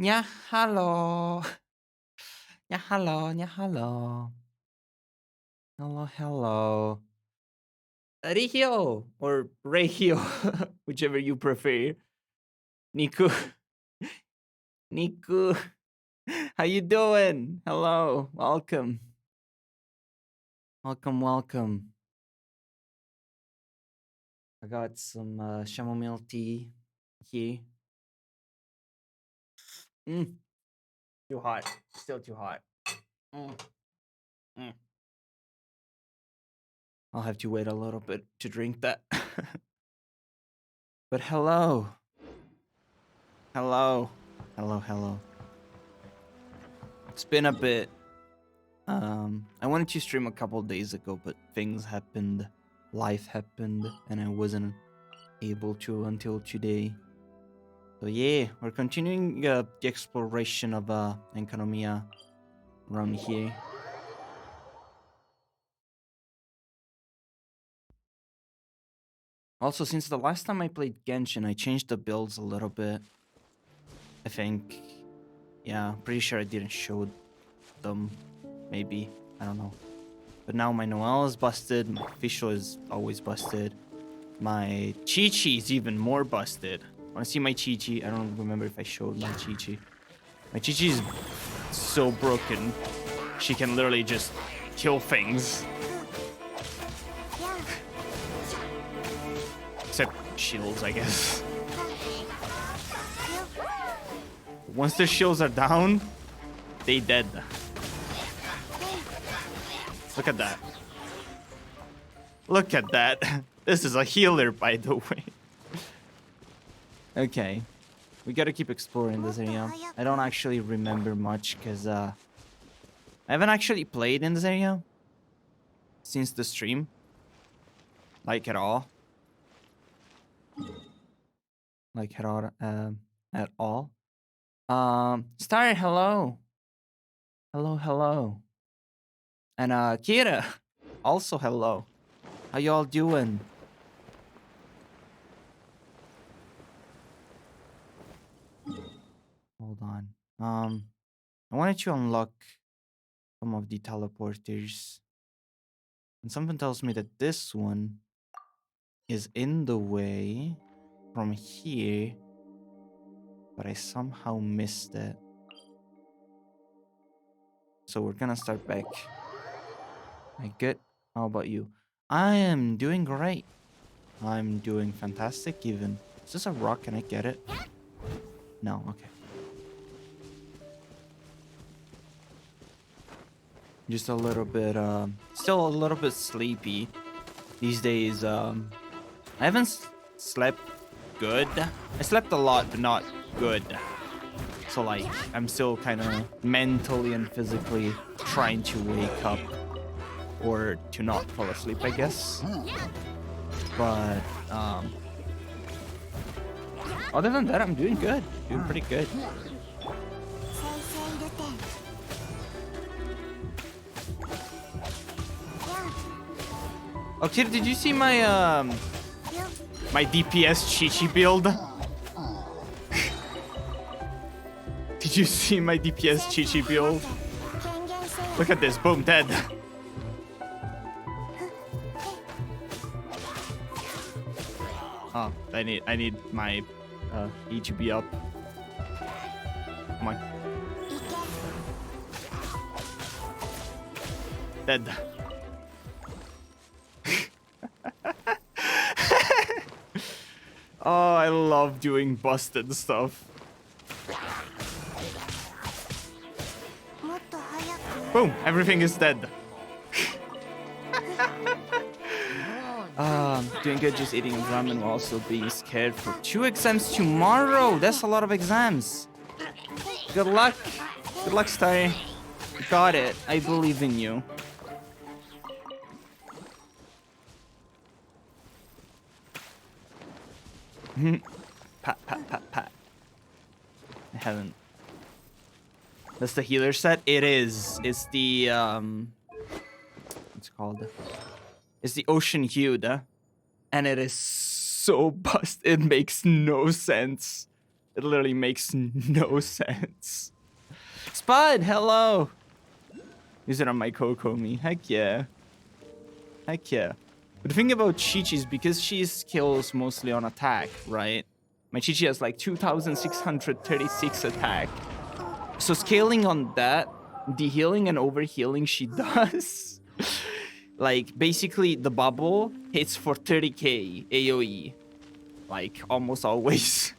Yeah, hello. Yeah, hello. Yeah, hello. Hello, hello. Regio or Regio, whichever you prefer. Niku, Niku, how you doing? Hello, welcome, welcome, welcome. I got some chamomile tea here. Mm, too hot, still too hot. Mm, mm. I'll have to wait a little bit to drink that. But hello, hello, hello, hello. It's been a bit. I wanted to stream a couple days ago, but things happened, life happened, and I wasn't able to until today. So yeah, we're continuing the exploration of Enkanomiya around here. Also, since the last time I played Genshin, I changed the builds a little bit. I think, yeah, pretty sure I didn't show them. Maybe, I don't know. But now my Noelle is busted. My Fischl is always busted. My Chi-Chi is even more busted. Want to see my Chi-Chi? I don't remember if I showed my Chi-Chi. My Chi-Chi is so broken. She can literally just kill things. Except shields, I guess. Once the shields are down, they dead. Look at that. Look at that. This is a healer, by the way. Okay. We gotta keep exploring this area. I don't actually remember much because I haven't actually played in this area since the stream. Like at all. Like at all. At all. Star, hello. Hello, hello. And Kira, also hello. How y'all doing? Hold on. I wanted to unlock some of the teleporters. And something tells me that this one is in the way from here, but I somehow missed it. So we're gonna start back. I good. How about you? I am doing great. I'm doing fantastic even. Is this a rock? Can I get it? No, okay. Just a little bit, still a little bit sleepy these days. I haven't slept good. I slept a lot, but not good. So like, I'm still kind of mentally and physically trying to wake up or to not fall asleep, I guess. But other than that, I'm doing good. Doing pretty good. Oh, kid, did you see my my DPS Chi-Chi build? Did you see my DPS Chi-Chi build? Look at this, boom, dead. Oh, I need my E to be up. Come on. Dead. Oh, I love doing busted stuff. Boom, everything is dead. Doing good, just eating ramen while also being scared for 2 exams tomorrow. That's a lot of exams. Good luck. Good luck, Star. You got it. I believe in you. Pat, pat, pat, pat. I haven't. That's the healer set? It is. It's the, what's it called? It's the Ocean Hued. And it is so busted. It makes no sense. It literally makes no sense. Spud, hello. Use it on my Kokomi. Heck yeah. Heck yeah. But the thing about Chi-Chi is because she skills mostly on attack, right? My Chi-Chi has like 2,636 attack. So scaling on that, the healing and overhealing she does, like basically the bubble hits for 30k AoE. Like almost always.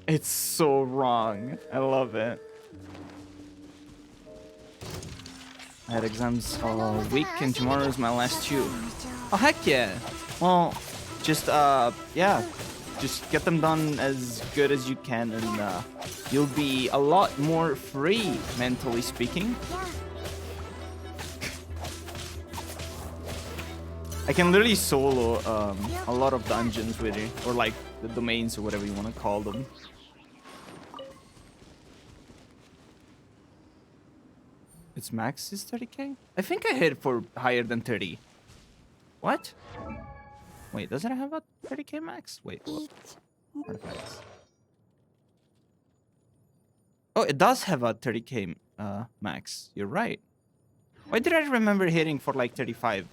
It's so wrong. I love it. I had exams all week and tomorrow is my last two. Oh heck yeah. Well, just yeah. Just get them done as good as you can and you'll be a lot more free, mentally speaking. I can literally solo a lot of dungeons with it, or like the domains or whatever you want to call them. Its max is 30k? I think I hit for higher than 30. What? Wait, does it have a 30k max? Wait, what? Artifacts. Oh, it does have a 30k max. You're right. Why did I remember hitting for like 35?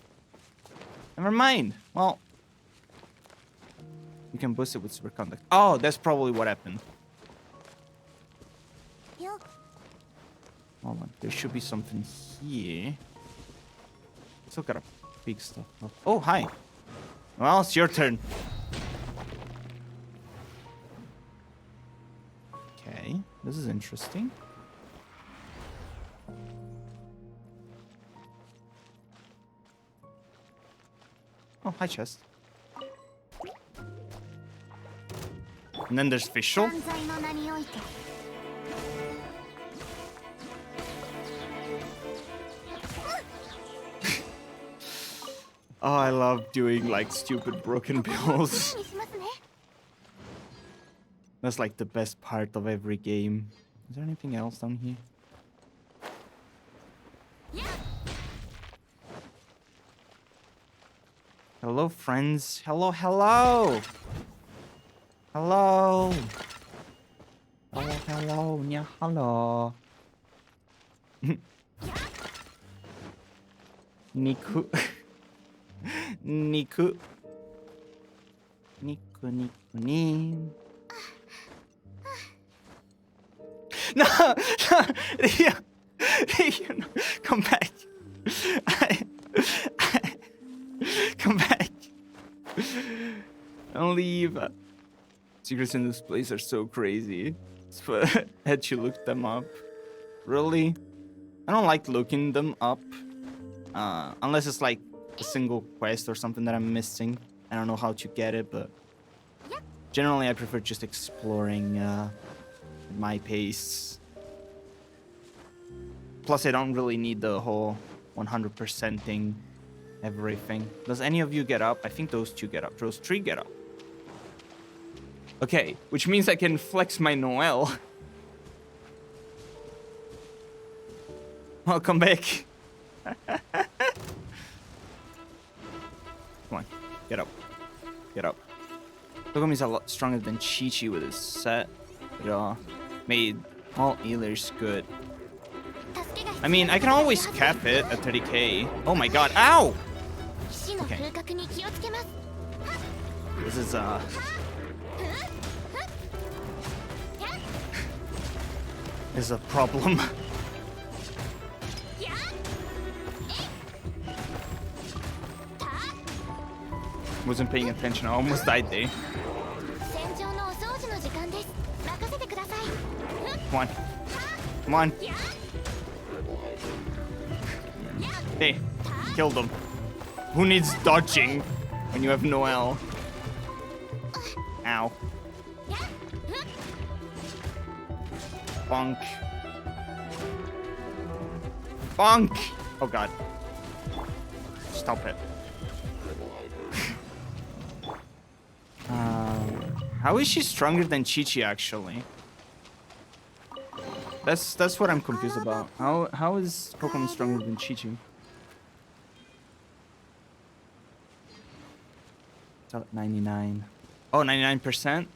Never mind. Well, you can boost it with superconduct. Oh, that's probably what happened. Hold on, there should be something here. Still got a big stuff. Oh, hi. Well, it's your turn. Okay, this is interesting. Oh, hi, chest. And then there's Fischl. Oh, I love doing like stupid broken builds. That's like the best part of every game. Is there anything else down here? Hello, friends. Hello, hello. Hello. Hello, hello. Yeah, hello. Niku. Niku. Niku, Niku, ni. No, no, Rio, Rio, no. Come back. Come back. Don't leave. Secrets in this place are so crazy. Had you looked them up? Really? I don't like looking them up. Unless it's like a single quest or something that I'm missing. I don't know how to get it, but generally I prefer just exploring at my pace. Plus I don't really need the whole 100%ing everything. Does any of you get up? I think those two get up. Those three get up. Okay, which means I can flex my Noel. Welcome back. Come on, get up. Get up. Kokomi's a lot stronger than Chi-Chi with his set. It made all healers good. I mean, I can always cap it at 30k. Oh my god, ow! Okay. This is is a problem. Wasn't paying attention, I almost died there. Come on. Come on. Hey, killed him. Who needs dodging when you have Noel? Ow. Bonk. Bonk! Oh god. Stop it. How is she stronger than Chi-Chi actually? That's what I'm confused about. How is Kokomi stronger than Chi-Chi? It's at 99. Oh, 99%?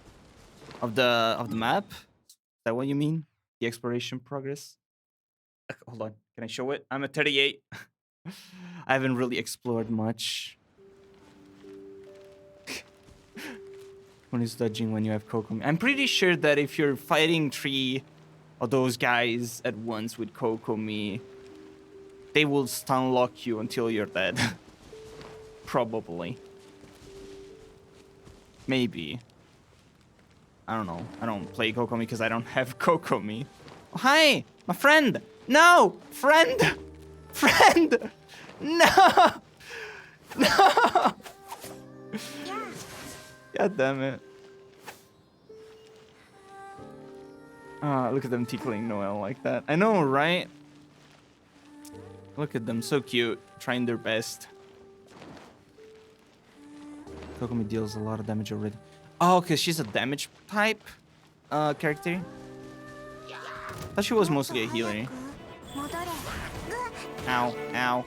of the map. Is that what you mean? The exploration progress? Hold on. Can I show it? I'm at 38. I haven't really explored much. One is dodging when you have Kokomi. I'm pretty sure that if you're fighting 3 of those guys at once with Kokomi, they will stun lock you until you're dead. Probably. Maybe. I don't know. I don't play Kokomi because I don't have Kokomi. Oh, hi! My friend! No! Friend! Friend! No! No! God damn it. Look at them tickling Noelle like that. I know, right? Look at them, so cute. Trying their best. Kokomi deals a lot of damage already. Oh, because she's a damage type character. I thought she was mostly a healer. Ow, ow.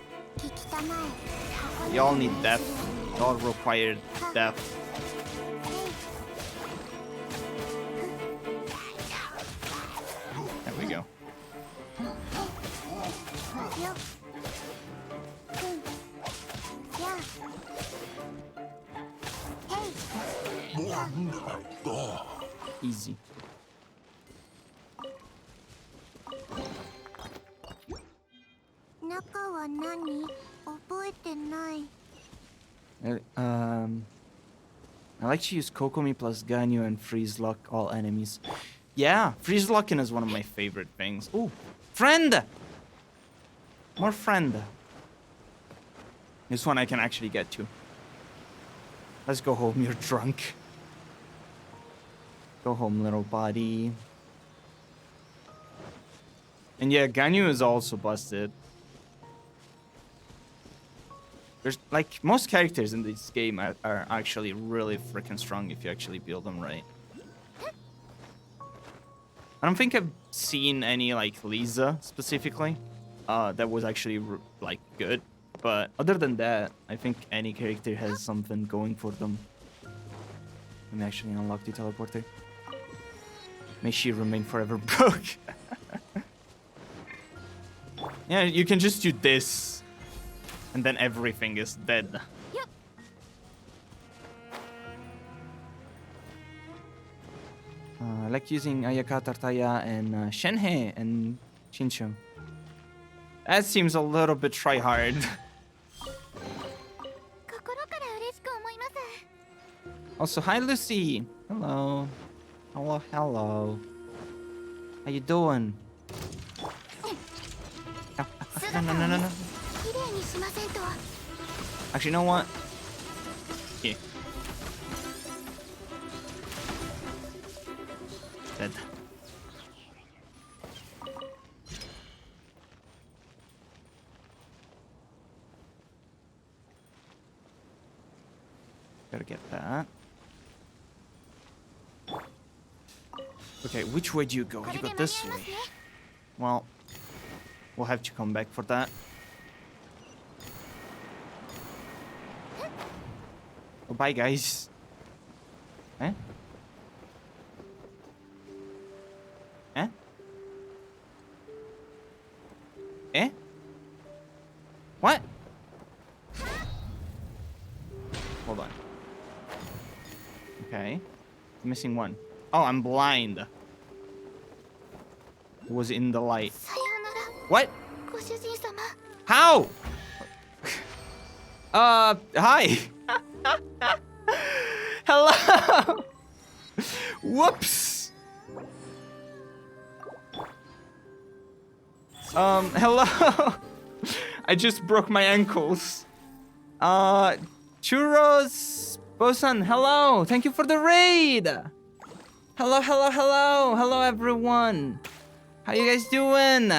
Y'all need death. Y'all require death. There we go. Easy. I like to use Kokomi plus Ganyu and freeze lock all enemies. Yeah, freeze locking is one of my favorite things. Ooh, friend! More friend. This one I can actually get to. Let's go home, you're drunk. Go home, little body. And yeah, Ganyu is also busted. There's like most characters in this game are actually really freaking strong if you actually build them right. I don't think I've seen any like Lisa specifically that was actually like good, but other than that, I think any character has something going for them. Let me actually unlock the teleporter. May she remain forever broke. Yeah, you can just do this. And then everything is dead. Yep. I like using Ayaka, Tartaya, and Shenhe and Shincho. That seems a little bit try-hard. Also, hi Lucy. Hello. Hello, hello. How you doing? No, no, no, no, no. Actually, you know what? Yeah. Dead. Gotta get that. Okay, which way do you go? You go this way. Well, we'll have to come back for that. Oh, bye, guys. Eh? Eh? Eh? What? Hold on. Okay. Missing one. Oh, I'm blind. It was in the light. What? How? Hi. Hello. Whoops. Hello. I just broke my ankles. Churros Bosan, hello. Thank you for the raid. Hello, hello, hello. Hello, everyone. How you guys doing?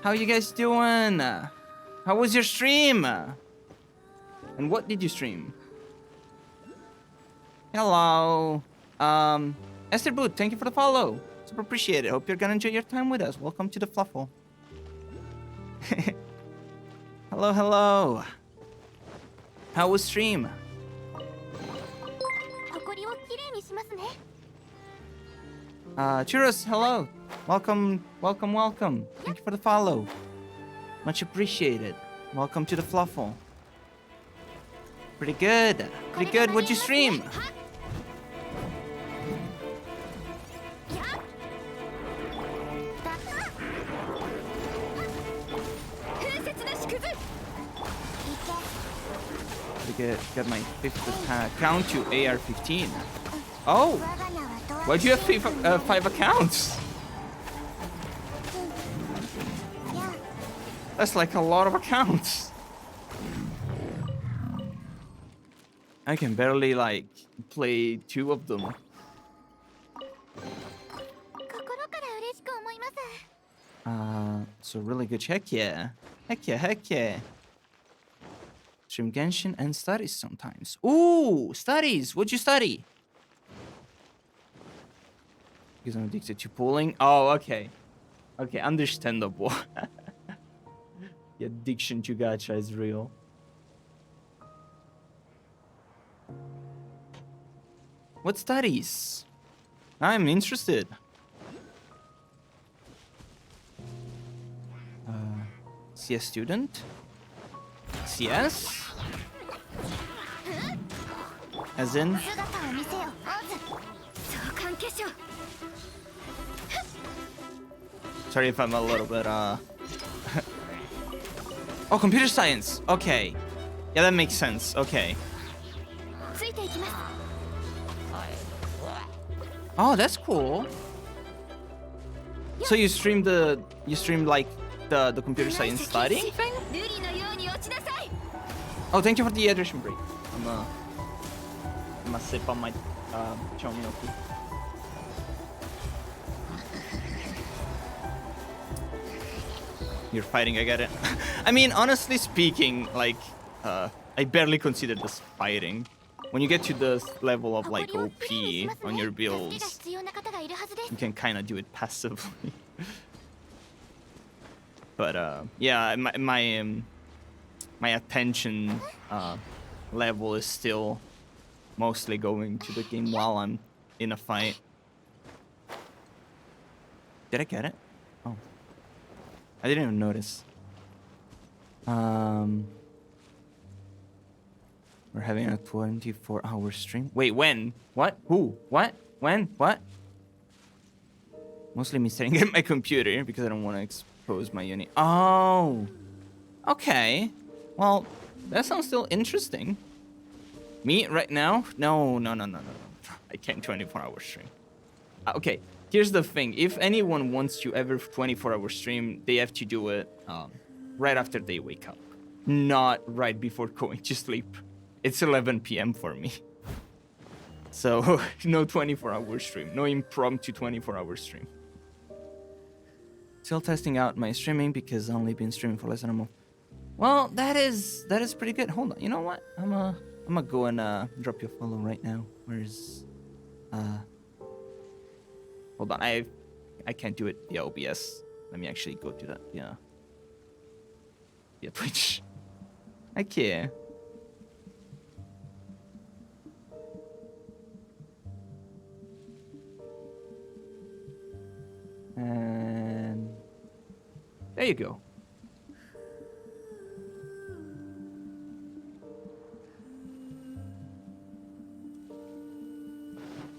How you guys doing? How was your stream? And what did you stream? Hello. Esther Boot, thank you for the follow. Super appreciate it. Hope you're gonna enjoy your time with us. Welcome to the Fluffle. Hello, hello. How was stream? Churros, hello. Welcome, welcome, welcome. Thank you for the follow. Much appreciated. Welcome to the Fluffle. Pretty good. Pretty good. What'd you stream? Got my 5th account to AR-15. Oh! Why do you have 5 accounts? That's like a lot of accounts. I can barely like play 2 of them. So really good. Heck yeah. Heck yeah, heck yeah. Stream Genshin and studies sometimes. Ooh, studies. What'd you study? Because I'm addicted to pulling. Oh, okay. Okay, understandable. The addiction to gacha is real. What studies? I'm interested. CS student? CS? As in? Sorry if I'm a little bit, Oh, computer science. Okay. Yeah, that makes sense. Okay. Oh, that's cool. So you stream like the computer science studying thing? Oh, thank you for the hydration break. I'm a sip on my chow-milky. You're fighting, I get it. I mean, honestly speaking, like, I barely consider this fighting. When you get to the level of like OP on your builds, you can kind of do it passively. But yeah, my attention level is still mostly going to the game while I'm in a fight. Did I get it? Oh, I didn't even notice. We're having a 24-hour stream. Wait, when? What? Who? What? When? What? Mostly me staring at my computer because I don't want to expose my uni. Oh, okay. Well, that sounds still interesting. Me right now? No. I can't 24-hour stream. Okay, here's the thing. If anyone wants to ever 24-hour stream, they have to do it right after they wake up, not right before going to sleep. It's 11 p.m. for me. So, no 24-hour stream. No impromptu 24-hour stream. Still testing out my streaming because I've only been streaming for less than a month. Well, that is pretty good. Hold on. You know what? I'm gonna go and drop you a follow right now. Where's hold on. I can't do it via OBS. Let me actually go do that. Yeah. Via Twitch. I can't. And there you go.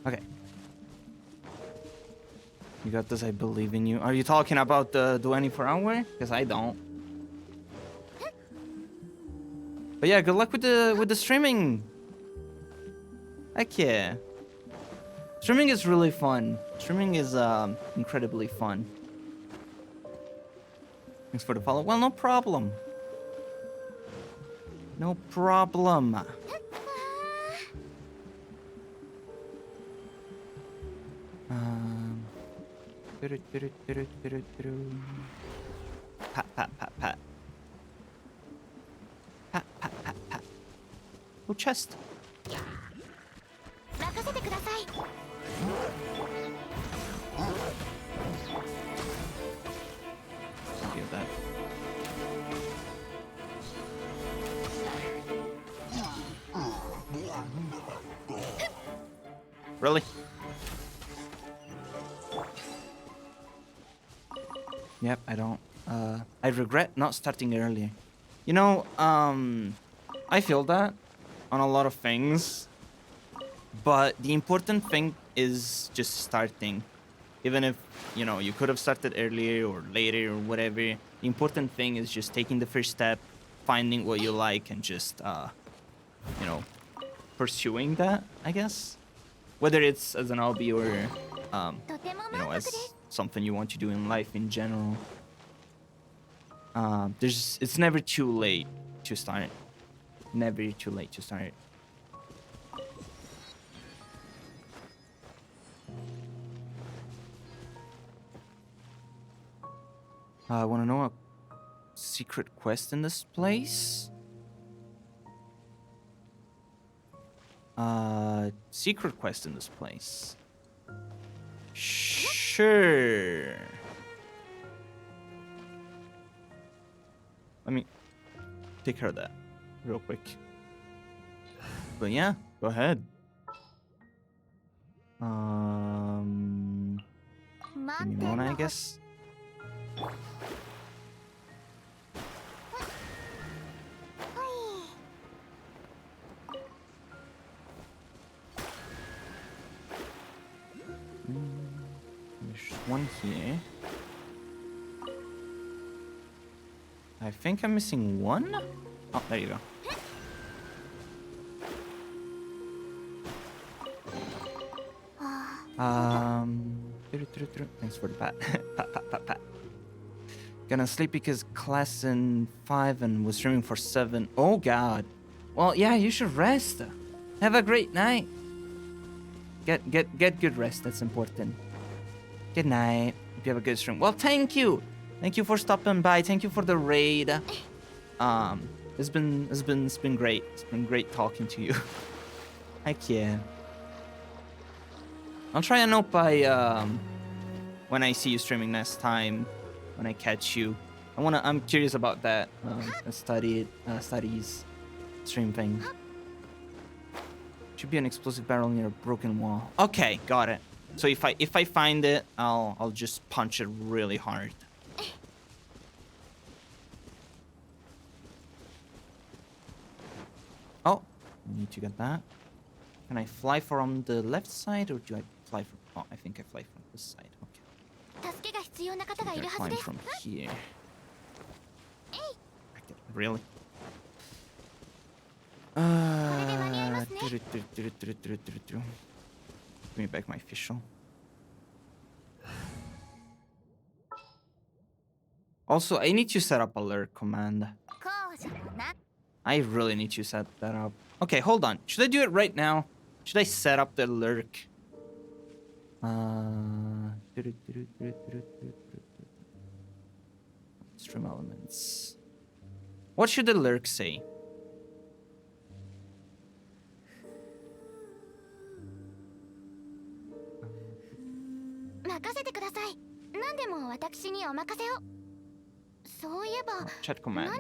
Okay. You got this, I believe in you. Are you talking about the 24-hour? Because I don't. But yeah, good luck with the streaming. Heck yeah. Streaming is really fun. Streaming is incredibly fun. Thanks for the follow. Well, no problem. No problem. Pat, pat, pat, pat. Pat, pat, pat, pat. Oh, chest. Give that. Really? Yep, I don't. I regret not starting earlier. You know, I feel that on a lot of things, but the important thing is just starting. Even if, you know, you could have started earlier or later or whatever, the important thing is just taking the first step, finding what you like, and just, you know, pursuing that, I guess. Whether it's as an hobby or, you know, as something you want to do in life in general. It's never too late to start. Never too late to start. I want to know a secret quest in this place. Secret quest in this place. Sure. Let me take care of that real quick. But yeah, go ahead. Give me one, I guess. There's one here. I think I'm missing one. Oh, there you go. Thanks for the pat. Pat. Gonna sleep because class in 5 and was streaming for 7. Oh god. Well, yeah, you should rest. Have a great night. Get good rest. That's important. Good night. Hope you have a good stream. Well, thank you. Thank you for stopping by. Thank you for the raid. It's been great. It's been great talking to you. Heck yeah. I'll try and hope when I see you streaming next time, when I catch you. I'm curious about that studies stream thing. Should be an explosive barrel near a broken wall. Okay, got it. So if I find it, I'll just punch it really hard. Oh, I need to get that. Can I fly from the left side or do I fly from? Oh, I think I fly from this side. Okay. I think I climb from here. Really? Give me back my official. Also, I need to set up alert command. I really need to set that up. Okay, hold on. Should I do it right now? Should I set up the lurk? Stream elements. What should the lurk say? Chat commands.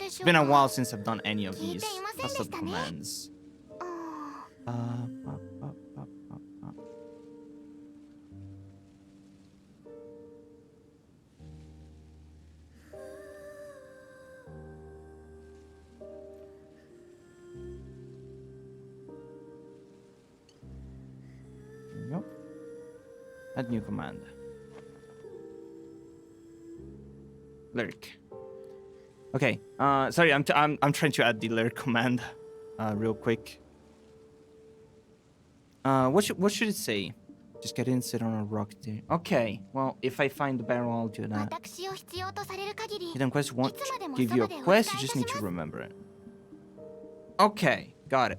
It's been a while since I've done any of these custom commands. There we go. Add new command. Lurk. Okay. Sorry, I'm trying to add the lurk command, real quick. What should it say? Just get in, sit on a rock there. Okay. Well, if I find the barrel, I'll do that. Hidden quest won't give you a quest. You just need to remember it. Okay. Got it.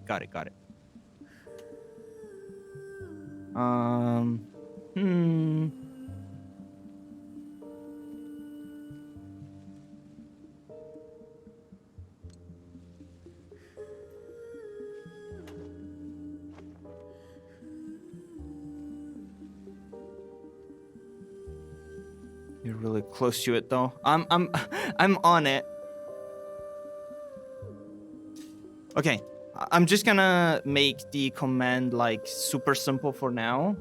You're really close to it, though. I'm on it. Okay, I'm just gonna make the command like super simple for now.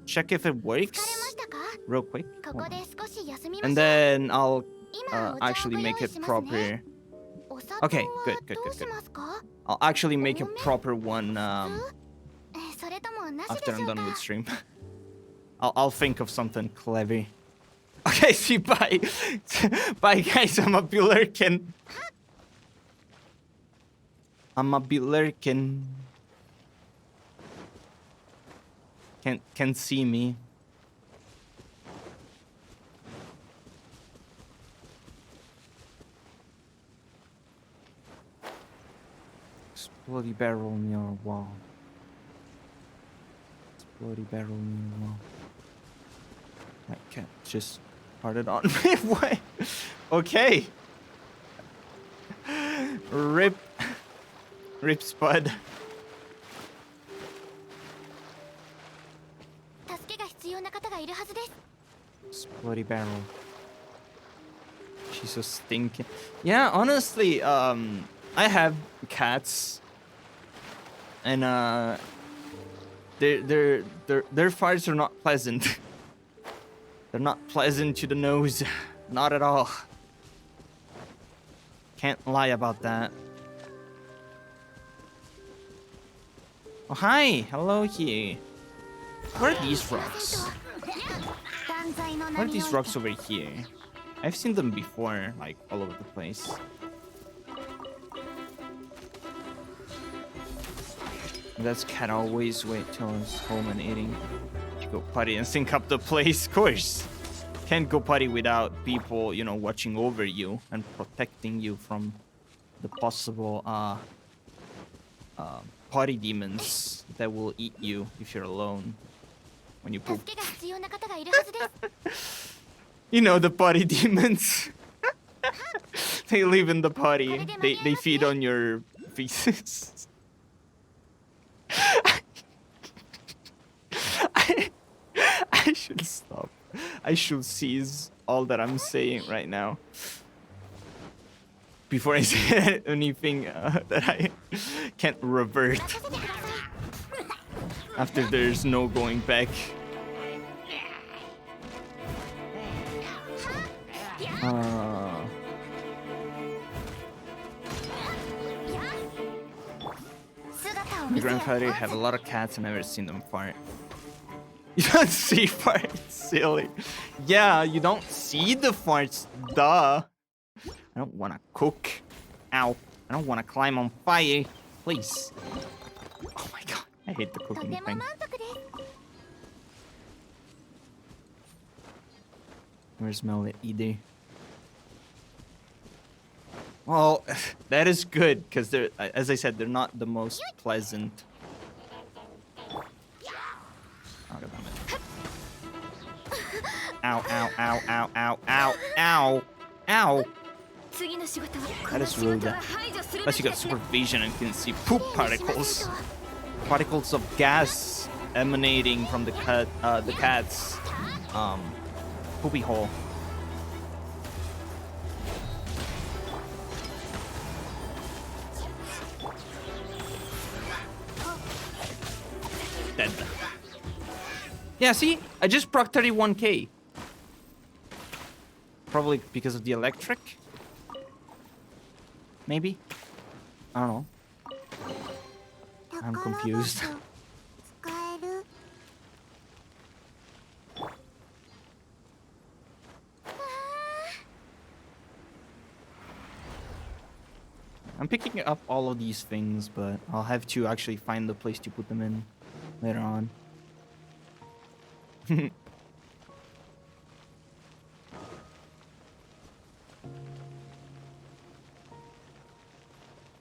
Check if it works. real quick. And then I'll actually make it proper. Okay, good. I'll actually make a proper one after I'm done with stream. I'll think of something clever. Okay, see, bye. Bye, guys. I'm a be lurking. Can't see me. Explodey barrel near wall. Explodey barrel near wall. I can't just part it on me. What? Okay. Rip Spud. Explodey barrel. She's so stinking. Yeah, honestly, I have cats, and their farts are not pleasant. They're not pleasant to the nose, not at all. Can't lie about that. Oh, hi, hello here. What are these rocks? What are these rocks over here? I've seen them before, like all over the place. That's cat always wait till it's home and eating. Go party and sync up the place, of course. Can't go party without people, you know, watching over you and protecting you from the possible party demons that will eat you if you're alone when you poop. You know, the party demons. They live in the party. They feed on your feces. I should stop. I should cease all that I'm saying right now before I say anything that I can't revert after there's no going back. My grandfather have a lot of cats and I've never seen them fart. You don't see farts, silly. Yeah, you don't see the farts, duh. I don't want to cook. Ow. I don't want to climb on fire. Please. Oh my god, I hate the cooking thing. Never smell it either. Well, that is good, because they're, as I said, they're not the most pleasant. Oh, God damn it. Ow, ow, ow, ow, ow, ow, ow, ow. That is rude. Unless you got supervision and can see poop particles. Particles of gas emanating from the cat's poopy hole. Dead. Yeah, see? I just proc 31k. Probably because of the electric. Maybe? I don't know. I'm confused. I'm picking up all of these things, but I'll have to actually find the place to put them in later on.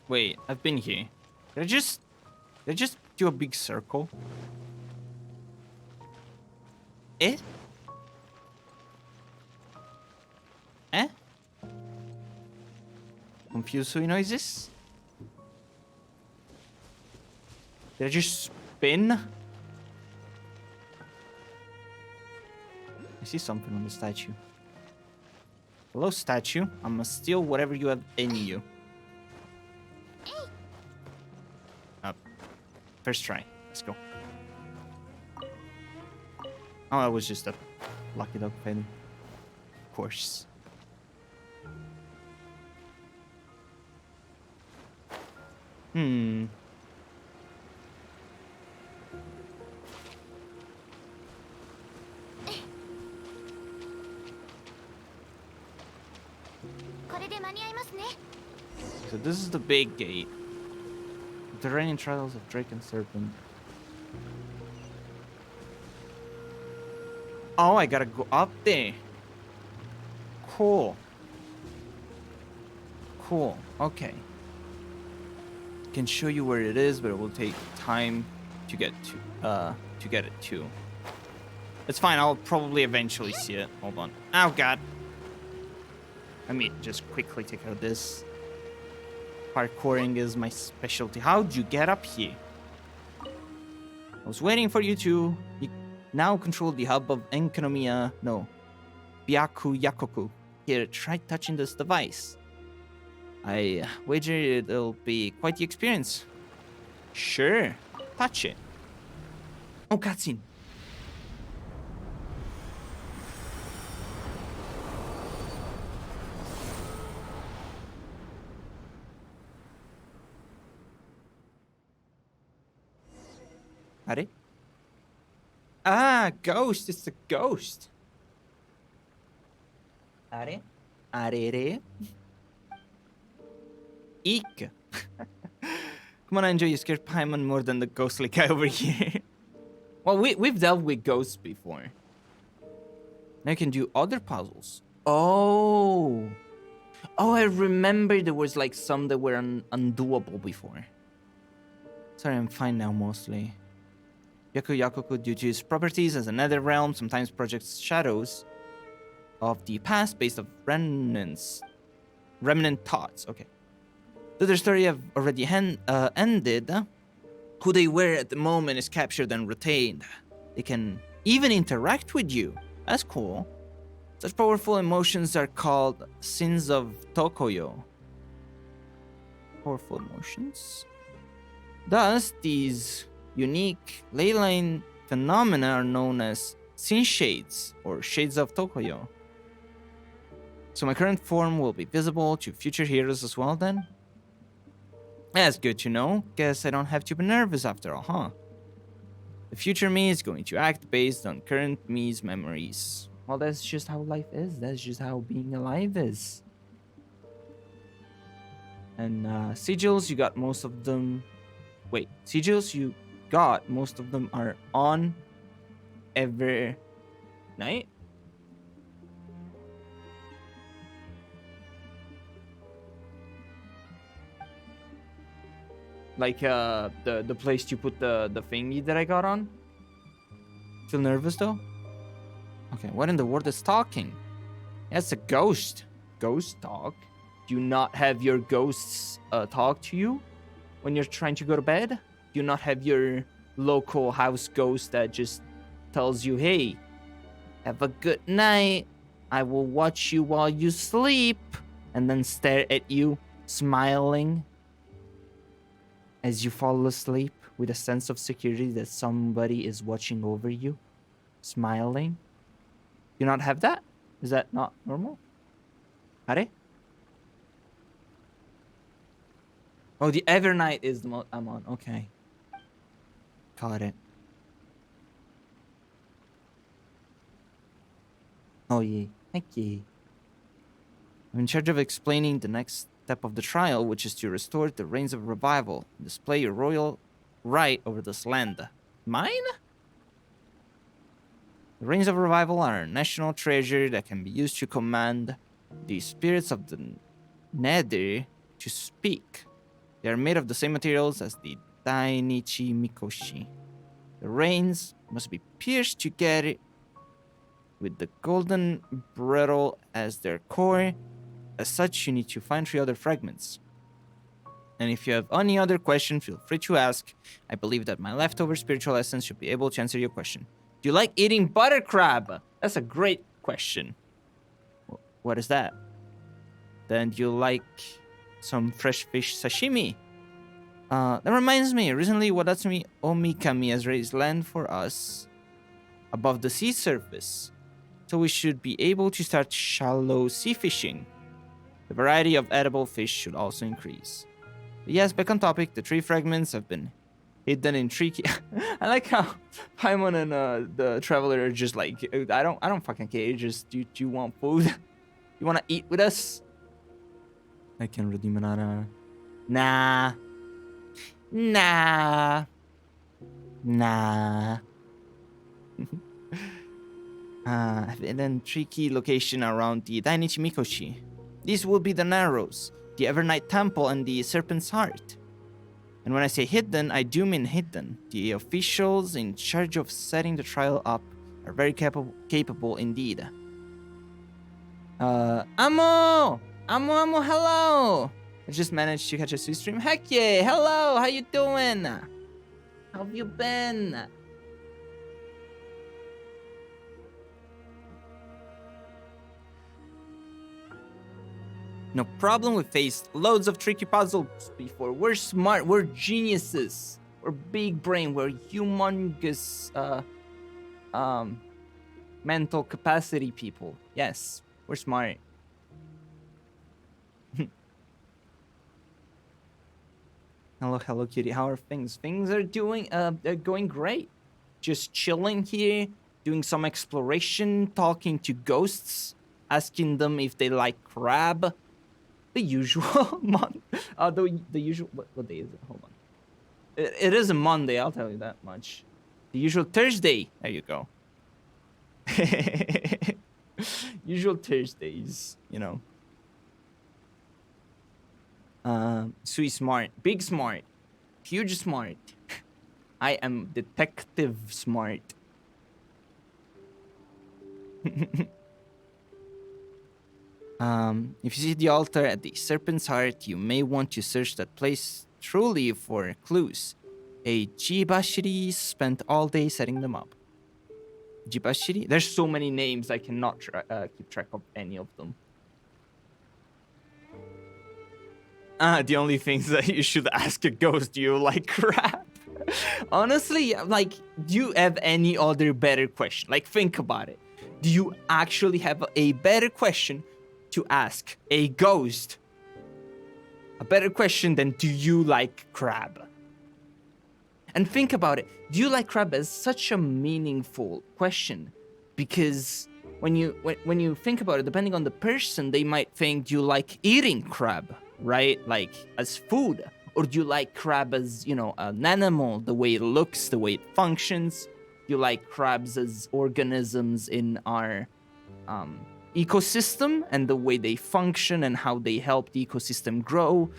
Wait, I've been here. Did I just do a big circle? Eh? Eh? Confused who noises? Did I just spin? I see something on the statue. Hello, statue. I'm gonna steal whatever you have in you. Up. First try. Let's go. Oh, I was just up. Lucky dog fighting. Of course. Hmm. So this is the big gate. The reigning trials of Drake and Serpent. Oh, I gotta go up there. Cool. Cool. Okay. Can show you where it is, but it will take time to get it to. It's fine. I'll probably eventually see it. Hold on. Oh god. Let me just quickly take out this. Parkouring is my specialty. How'd you get up here? I was waiting for you to. You now control the hub of Enkanomiya. No. Byaku Yakoku. Here, try touching this device. I wager it'll be quite the experience. Sure. Touch it. Oh, cutscene. Are? Ah, ghost. It's a ghost. Are? Arere. Eek. Come on, I enjoy you scared Paimon more than the ghostly guy over here. Well, we've dealt with ghosts before. Now I can do other puzzles. Oh. Oh, I remember there was like some that were undoable before. Sorry, I'm fine now mostly. Yakoku, due to its properties as a nether realm, sometimes projects shadows of the past based on remnant thoughts. Okay. Though their story have already ended, who they were at the moment is captured and retained. They can even interact with you. That's cool. Such powerful emotions are called sins of Tokoyo. Powerful emotions? Thus, these unique ley line phenomena are known as sin shades or shades of Tokoyo. So my current form will be visible to future heroes as well then? That's good to know. Guess I don't have to be nervous after all, huh? The future me is going to act based on current me's memories. Well, that's just how life is. That's just how being alive is. And sigils, you got most of them. Wait, sigils you got most of them are on every night. Like the place you put the thingy that I got on. Feel nervous though? Okay, what in the world is talking? That's a ghost. Ghost talk? Do you not have your ghosts talk to you when you're trying to go to bed? Do you not have your local house ghost that just tells you, hey, have a good night. I will watch you while you sleep, and then stare at you, smiling as you fall asleep with a sense of security that somebody is watching over you, smiling? You not have that? Is that not normal? Are? Oh, the Evernight is the I'm on. Okay. Caught it. Oh, yeah. Thank you. I'm in charge of explaining the next step of the trial, which is to restore the reigns of revival and display your royal right over this land. Mine? The reigns of revival are a national treasure that can be used to command the spirits of the nether to speak. They are made of the same materials as the Dainichi Mikoshi. The reins must be pierced together with the golden brittle as their core. As such, you need to find 3 other fragments. And if you have any other question, feel free to ask. I believe that my leftover spiritual essence should be able to answer your question. Do you like eating butter crab? That's a great question. What is that? Then do you like some fresh fish sashimi? That reminds me, recently Wadatsumi Omikami has raised land for us above the sea surface. so we should be able to start shallow sea fishing. The variety of edible fish should also increase. But yes, back on topic, the tree fragments have been hidden in tree. I like how Paimon and the traveler are just like, I don't fucking care. Just do you want food? You want to eat with us? I can redeem another. Nah. And then tricky location around the Dainichi Mikoshi. These will be the Narrows, the Evernight Temple, and the Serpent's Heart. And when I say hidden, I do mean hidden. The officials in charge of setting the trial up are very capable indeed. Amo, hello! I just managed to catch a Sui stream. Heck yeah, hello, how you doing? How have you been? No problem, we faced loads of tricky puzzles before. We're smart, we're geniuses. We're big brain, we're humongous mental capacity people. Yes, we're smart. Hello, cutie. How are things? Things are they're going great. Just chilling here, doing some exploration, talking to ghosts, asking them if they like crab. The usual month. The usual. What day is it? Hold on. It is a Monday. I'll tell you that much. The usual Thursday. There you go. Usual Thursdays. You know. Sweet smart, big smart, huge smart. I am detective smart. If you see the altar at the Serpent's Heart, you may want to search that place truly for clues. A Jibashiri spent all day setting them up. Jibashiri? There's so many names, I cannot keep track of any of them. The only things that you should ask a ghost, do you like crap? Honestly, like, do you have any other better question? Like, think about it. Do you actually have a better question to ask a ghost? A better question than do you like crab? And think about it. Do you like crab as such a meaningful question? Because when you think about it, depending on the person, they might think, do you like eating crab? Right? Like, as food? Or do you like crab as, you know, an animal, the way it looks, the way it functions? Do you like crabs as organisms in our ecosystem and the way they function and how they help the ecosystem grow?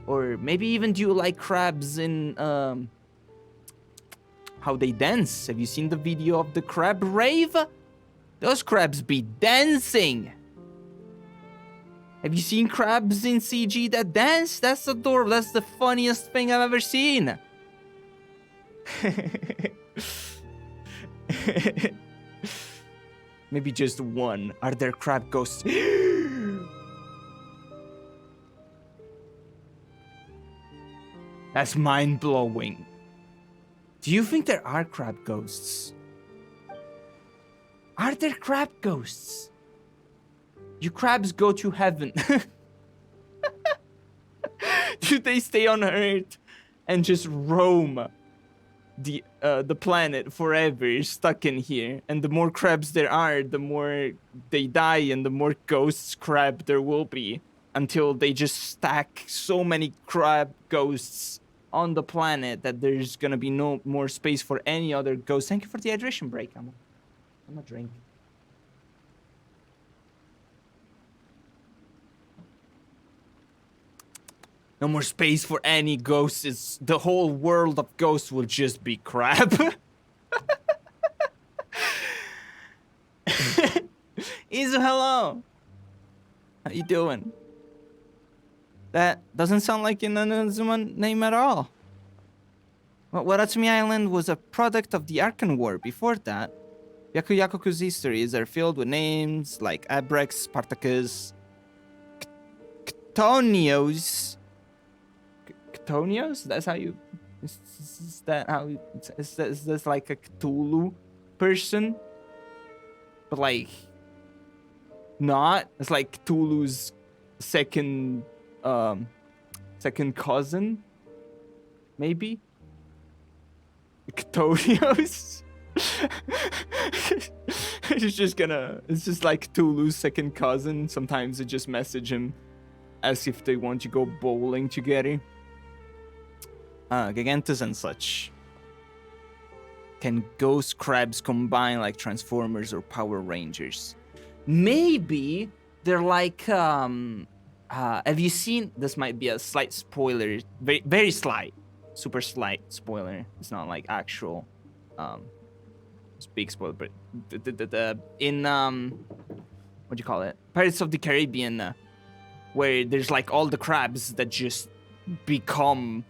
Or maybe even do you like crabs in how they dance? Have you seen the video of the crab rave? Those crabs be dancing! Have you seen crabs in CG that dance? That's adorable. That's the funniest thing I've ever seen. Maybe just one. Are there crab ghosts? That's mind-blowing. Do you think there are crab ghosts? Are there crab ghosts? Do crabs go to heaven? Do they stay on Earth and just roam the planet forever, stuck in here? And the more crabs there are, the more they die and the more ghosts crab there will be, until they just stack so many crab ghosts on the planet that there's gonna be no more space for any other ghost. Thank you for the hydration break. I'm a drink. No more space for any ghosts. The whole world of ghosts will just be crap. Izu, hello. How you doing? That doesn't sound like an Inazuma name at all. Well, Waratsumi Island was a product of the Arkan War. Before that, Yakuyakuku's histories are filled with names like Abrex, Spartacus, Chtonios. Chtonios? That's how you... Is that how... Is this like a Cthulhu person? But like, not. It's like Tulu's second cousin, maybe. Ctodios. It's just like Tulu's second cousin. Sometimes they just message him as if they want to go bowling together. Gigantus and such. Can ghost crabs combine like Transformers or Power Rangers? Maybe they're like have you seen, this might be a slight spoiler, very, very slight, super slight spoiler. It's not like actual it's big spoiler, but in what do you call it? Pirates of the Caribbean, where there's like all the crabs that just become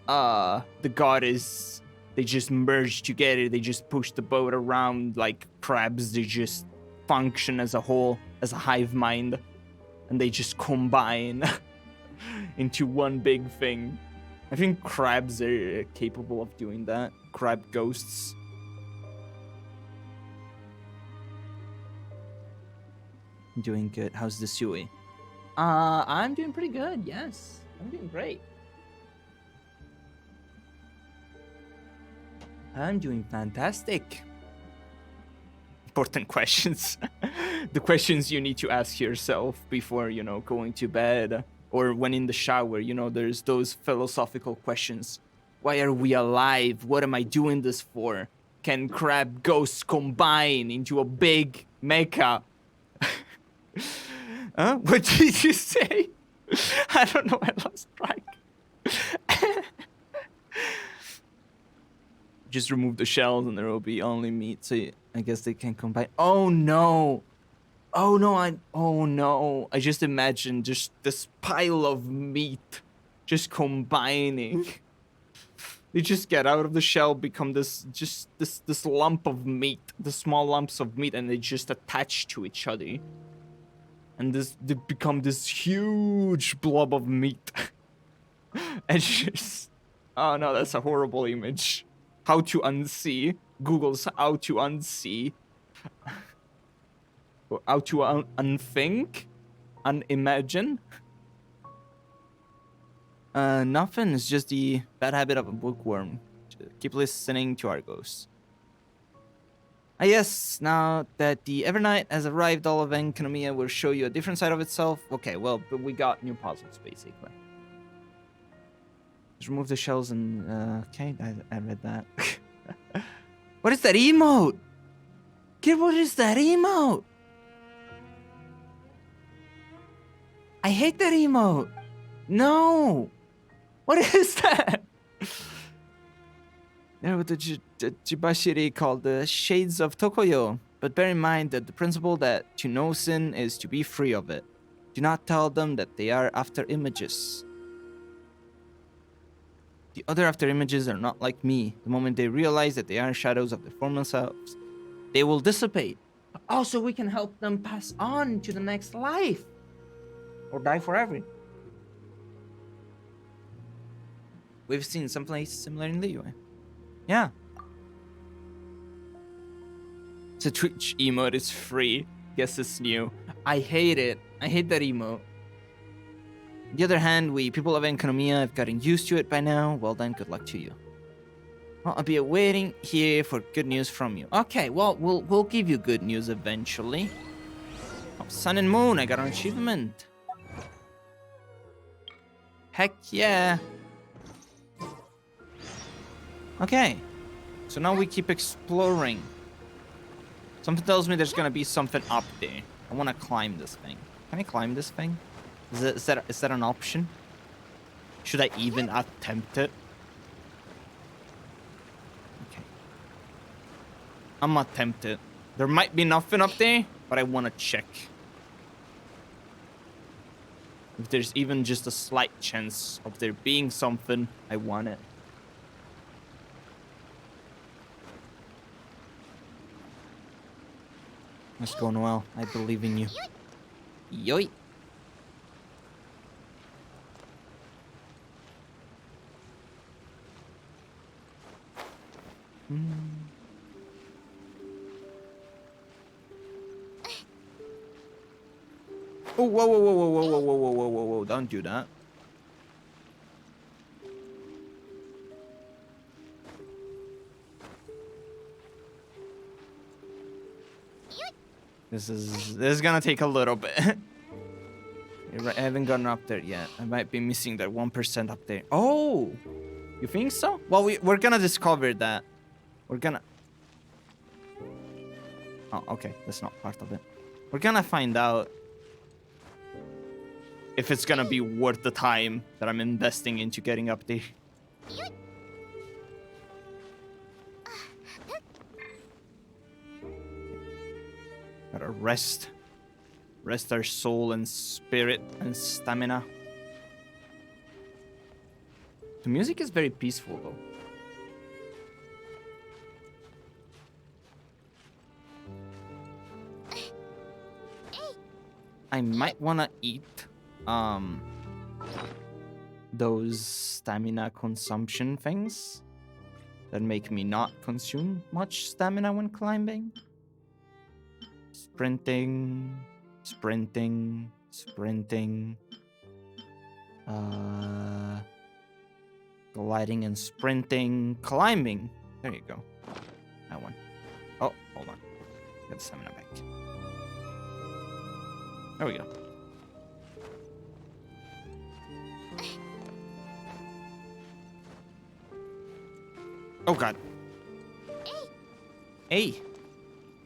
the goddess. They just merge together. They just push the boat around like crabs. They just function as a whole, as a hive mind, and they just combine into one big thing. I think crabs are capable of doing that. Crab ghosts. I'm doing good. How's the Sui? I'm doing pretty good. Yes, I'm doing great. I'm doing fantastic. Important questions. The questions you need to ask yourself before, going to bed or when in the shower. There's those philosophical questions. Why are we alive? What am I doing this for? Can crab ghosts combine into a big mecha? Huh? What did you say? I don't know. I lost track. Just remove the shells and there will be only meat. So I guess they can combine. Oh no. Oh no. I just imagined just this pile of meat just combining. They just get out of the shell, become this lump of meat, the small lumps of meat, and they just attach to each other. And they become this huge blob of meat. And just, oh no, that's a horrible image. How to unsee. Google's how to unsee. How to unthink? Unimagine? Nothing. It's just the bad habit of a bookworm. Keep listening to Argos. Yes, now that the Evernight has arrived, all of Enkanomiya will show you a different side of itself. Okay, well, but we got new puzzles, basically. Just remove the shells and, okay, I read that. What is that emote? Kid, what is that emote? I hate that emote. No. What is that? There with the Jibashiri called the Shades of Tokoyo. But bear in mind that the principle that to know sin is to be free of it. Do not tell them that they are after images. The other after images are not like me. The moment they realize that they are shadows of their former selves, they will dissipate. Also, we can help them pass on to the next life. Or die forever. We've seen someplace similar in the UI. Yeah. The Twitch emote is free. Guess it's new. I hate it. I hate that emote. On the other hand, we people of Enkanomiya have gotten used to it by now. Well then, good luck to you. Well, I'll be waiting here for good news from you. Okay, well, we'll give you good news eventually. Oh, Sun and Moon, I got an achievement. Heck yeah. Okay. So now we keep exploring. Something tells me there's gonna be something up there. I wanna climb this thing. Can I climb this thing? Is that an option? Should I even attempt it? Okay. I'm not tempted. There might be nothing up there, but I wanna check. If there's even just a slight chance of there being something, I want it. It's going well. I believe in you. Yoy. Oh, whoa, whoa, whoa, whoa, whoa, whoa, whoa, whoa, whoa, whoa, don't do that. This is gonna take a little bit. I haven't gotten up there yet. I might be missing that 1% up there. Oh, you think so? Well, we're gonna discover that. We're gonna... Oh, okay. That's not part of it. We're gonna find out if it's gonna be worth the time that I'm investing into getting up there. Gotta rest. Rest our soul and spirit and stamina. The music is very peaceful though. I might wanna eat those stamina consumption things that make me not consume much stamina when climbing. Sprinting, sprinting, sprinting. Gliding and sprinting, climbing. There you go. That one. Oh, hold on. Get the stamina back. There we go. Oh god. Hey.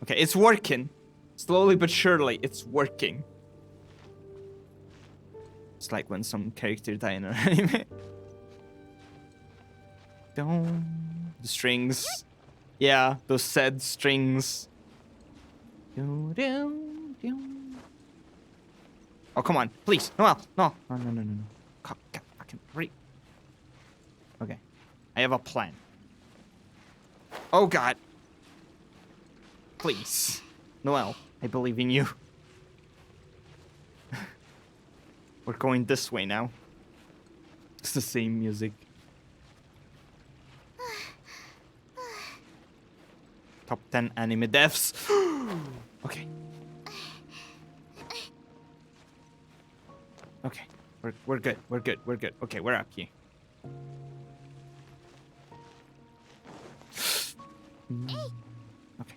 Okay, it's working. Slowly but surely, it's working. It's like when some character die in an anime. The strings. Yeah, those sad strings. Oh, come on, please. No. No. Fucking hurry. Okay. I have a plan. Oh god. Please. Noel, I believe in you. We're going this way now. It's the same music. Top 10 anime deaths. Okay. Okay. We're good. We're good. Okay, we're up here. Okay.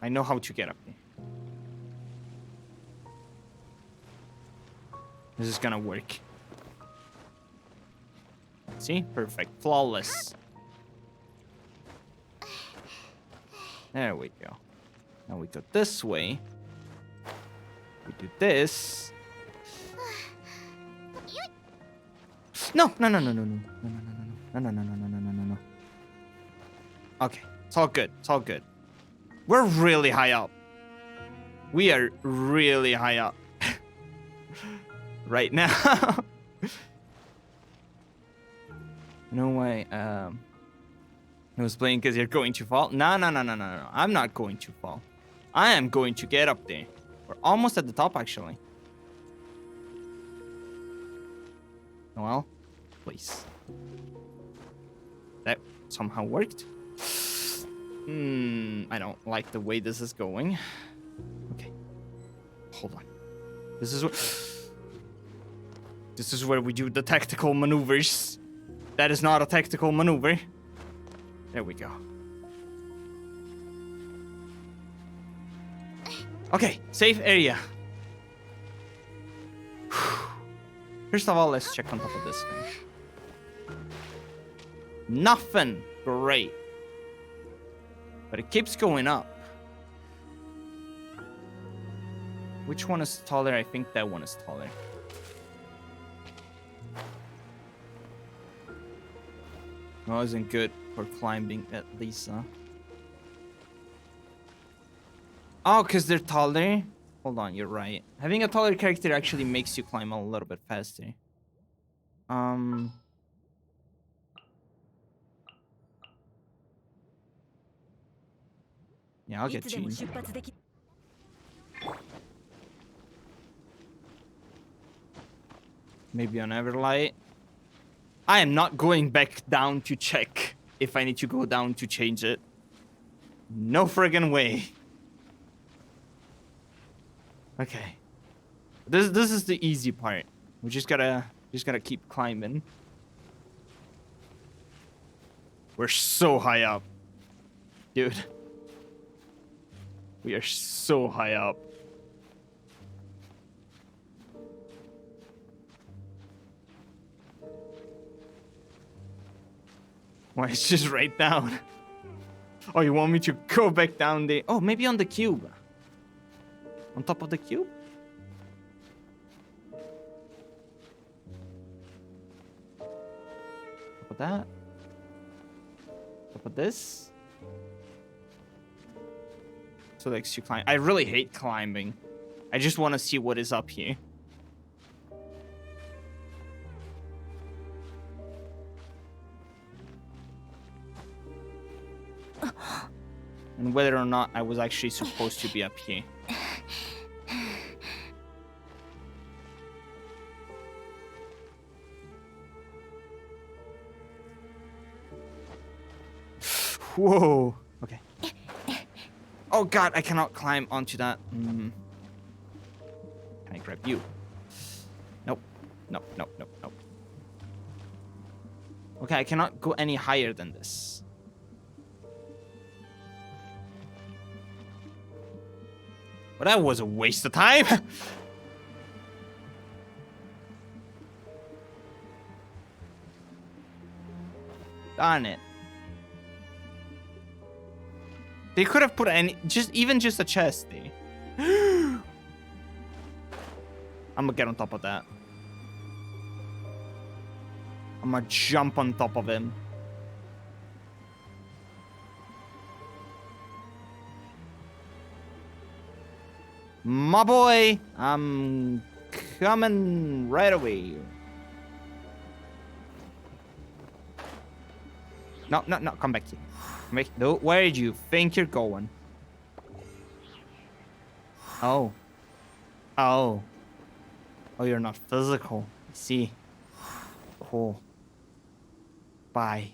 I know how to get up there. This is gonna work. See? Perfect. Flawless. There we go. Now we go this way. We do this. No. Okay. It's all good. It's all good. We're really high up. We are really high up. Right now. No way. I was playing because you're going to fall. No. I'm not going to fall. I am going to get up there. We're almost at the top, actually. Well, please. That somehow worked. I don't like the way this is going. Okay. Hold on. This is where we do the tactical maneuvers. That is not a tactical maneuver. There we go. Okay, safe area. First of all, let's check on top of this thing. Nothing. Great. But it keeps going up. Which one is taller? I think that one is taller. No, isn't good for climbing at least, huh? Oh, because they're taller? Hold on, you're right. Having a taller character actually makes you climb a little bit faster. Yeah, I'll get you. Maybe on Everlight. I am not going back down to check if I need to go down to change it. No friggin' way. Okay. This is the easy part. We just gotta keep climbing. We're so high up, dude. We are so high up. Why, it's just right down. Oh, you want me to go back down there? Oh, maybe on the cube. On top of the cube? Top of that? Top of this? So like you climb. I really hate climbing. I just want to see what is up here. And whether or not I was actually supposed to be up here. Whoa. Okay. Oh god, I cannot climb onto that. Can I grab you? Nope. Nope, nope, nope, nope. Okay, I cannot go any higher than this. But that was a waste of time. Darn it. They could have put any, even just a chest there. I'm gonna get on top of that. I'm gonna jump on top of him. My boy, I'm coming right away. No, no, no, come back here. No, where did you think you're going? Oh. Oh. Oh, you're not physical. I see. Cool. Bye.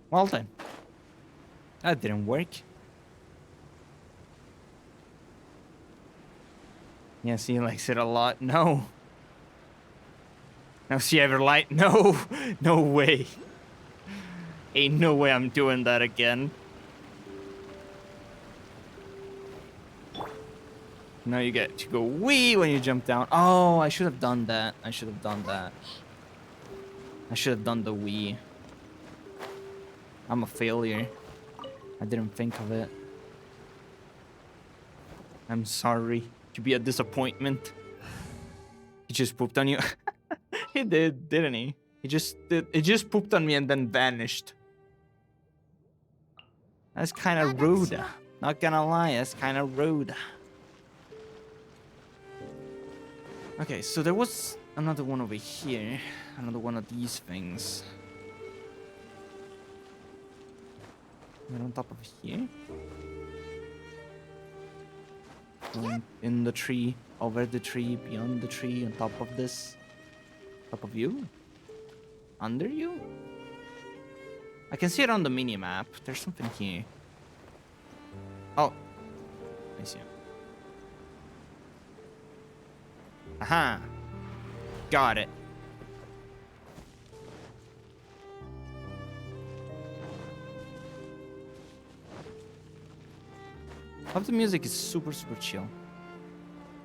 Well then. That didn't work. Yeah, see, he likes it a lot. No. Now see ever light? No. No way. Ain't no way I'm doing that again. Now you get to go wee when you jump down. Oh, I should have done that. I should have done that. I should have done the wee. I'm a failure. I didn't think of it. I'm sorry to be a disappointment. He just pooped on you. He did, didn't he? He just did. It just pooped on me and then vanished. That's kind of rude. Not gonna lie, that's kind of rude. Okay, so there was another one over here. Another one of these things. Right on top of here. Going in the tree, over the tree, beyond the tree, on top of this. Top of you? Under you? I can see it on the mini map. There's something here. Oh. I see it. Aha. Got it. Hope the music is super, super chill.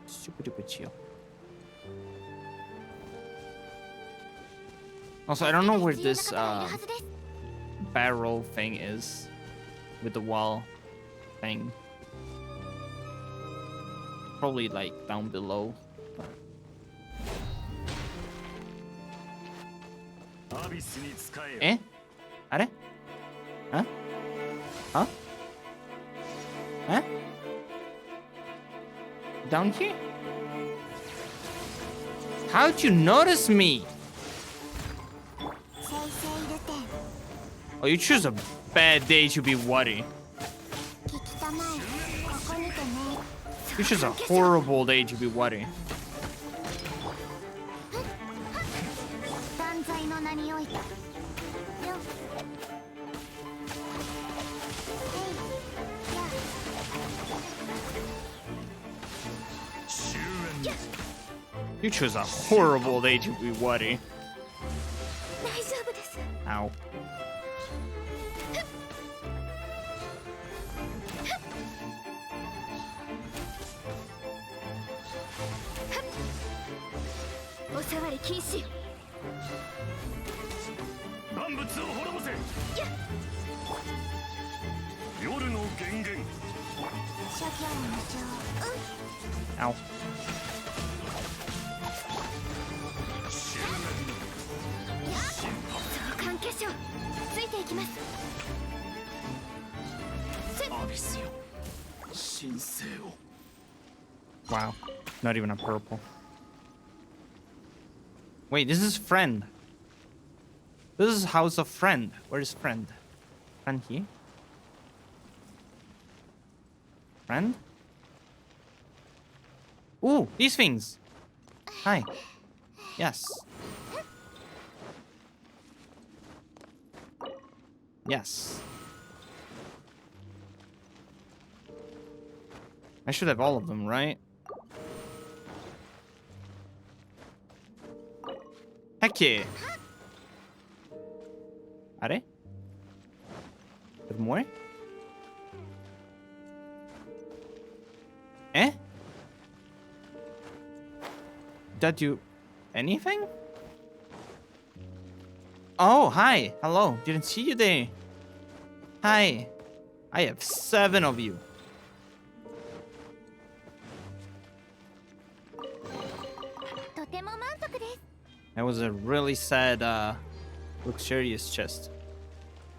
Super duper chill. Also, I don't know where this barrel thing is with the wall thing. Probably like down below. Eh? Are? Huh? Huh? Huh? Down here? How'd you notice me? Oh, you choose a bad day to be worried. You choose a horrible day to be worried. You chose a horrible day to be Wari. Ow. Ow. Wow, not even a purple. Wait, this is friend. This is house of friend. Where is friend? Friend here? Friend? Ooh, these things. Hi. Yes. Yes. I should have all of them, right? Heck yeah. Are? There more? Eh? Did that do anything? Oh, hi. Hello. Didn't see you there. Hi. I have 7 of you. That was a really sad, luxurious chest.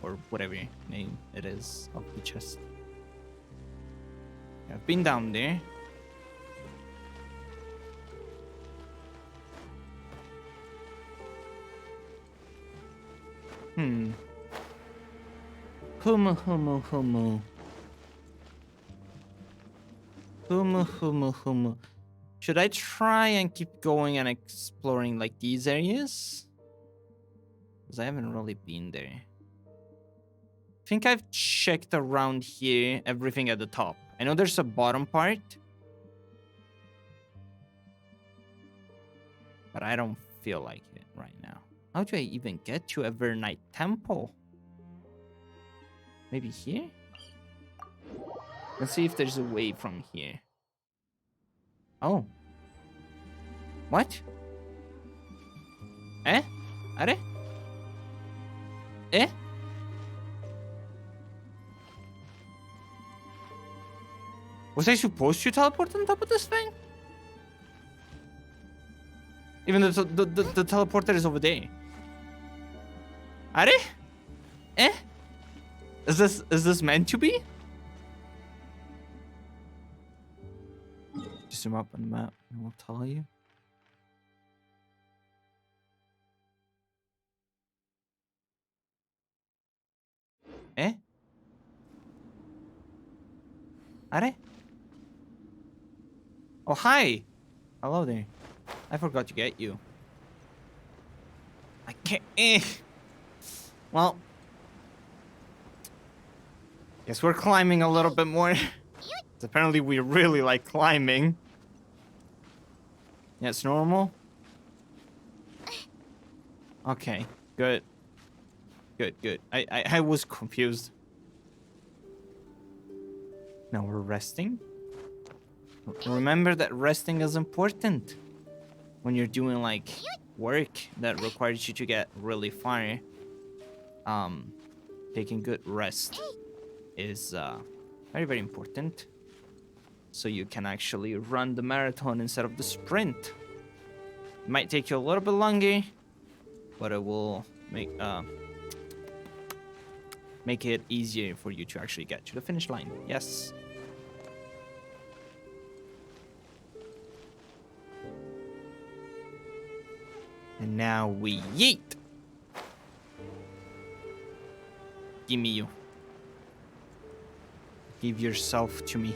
Or whatever name it is of the chest. Yeah, I've been down there. Humu. Should I try and keep going and exploring like these areas? Because I haven't really been there. I think I've checked around here, everything at the top. I know there's a bottom part. But I don't feel like it right now. How do I even get to Evernight Temple? Maybe here? Let's see if there's a way from here. Oh. What? Eh? Are? Eh? Was I supposed to teleport on top of this thing? Even though the teleporter is over there. Are? Eh? Is this meant to be? Just zoom up on the map and we'll tell you. Eh? Are? Oh, hi. Hello there. I forgot to get you. I can't. Well, guess we're climbing a little bit more. Apparently, we really like climbing. Yeah, it's normal. Okay, good. Good. I was confused. Now we're resting. Remember that resting is important when you're doing like work that requires you to get really far. Taking good rest is very important, so you can actually run the marathon instead of the sprint. It might take you a little bit longer, but it will make it easier for you to actually get to the finish line. Yes. And now we yeet. Give me you. Give yourself to me.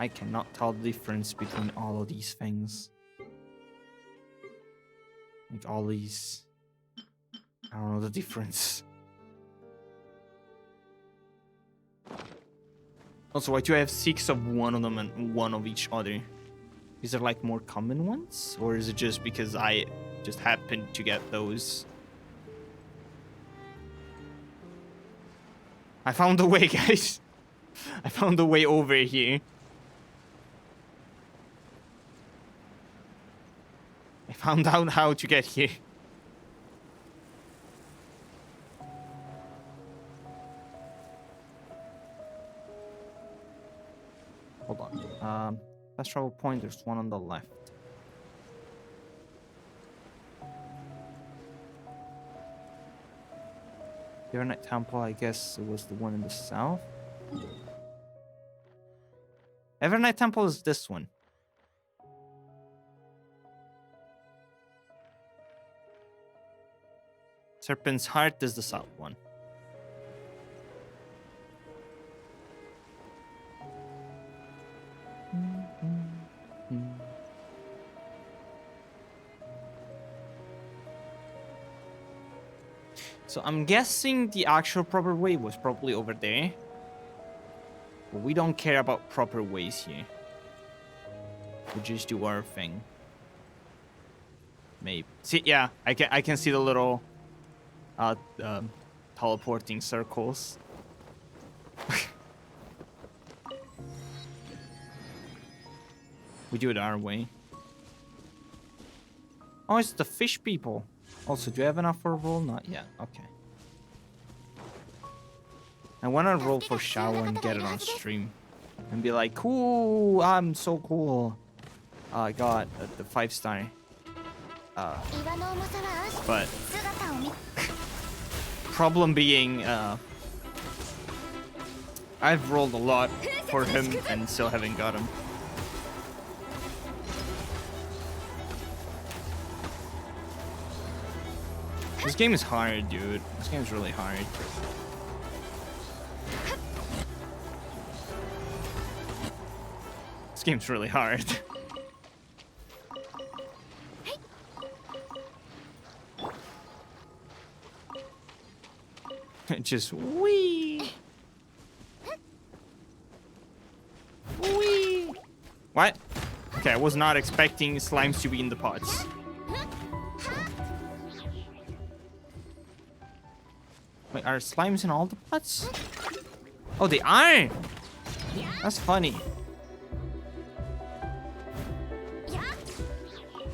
I cannot tell the difference between all of these things. Like all these... I don't know the difference. Also, why do I have 6 of one of them and 1 of each other? These are like more common ones? Or is it just because I just happened to get those? I found a way, guys. I found a way over here. I found out how to get here. Hold on. Fast travel point, there's one on the left. Evernight Temple, I guess it was the one in the south. Evernight Temple is this one. Serpent's Heart is the south one. So I'm guessing the actual proper way was probably over there. But we don't care about proper ways here. We just do our thing. Maybe. See, yeah, I can see the little teleporting circles. We do it our way. Oh, it's the fish people. Also, do you have enough for a roll? Not yet. Okay. I want to roll for shower and get it on stream. And be like, cool, I'm so cool. I got the 5-star. But problem being, I've rolled a lot for him and still haven't got him. This game is hard, dude. This game is really hard. This game's really hard. Just wee. Wee. What? Okay, I was not expecting slimes to be in the pots. Wait, are slimes in all the pots? Oh, they are! That's funny.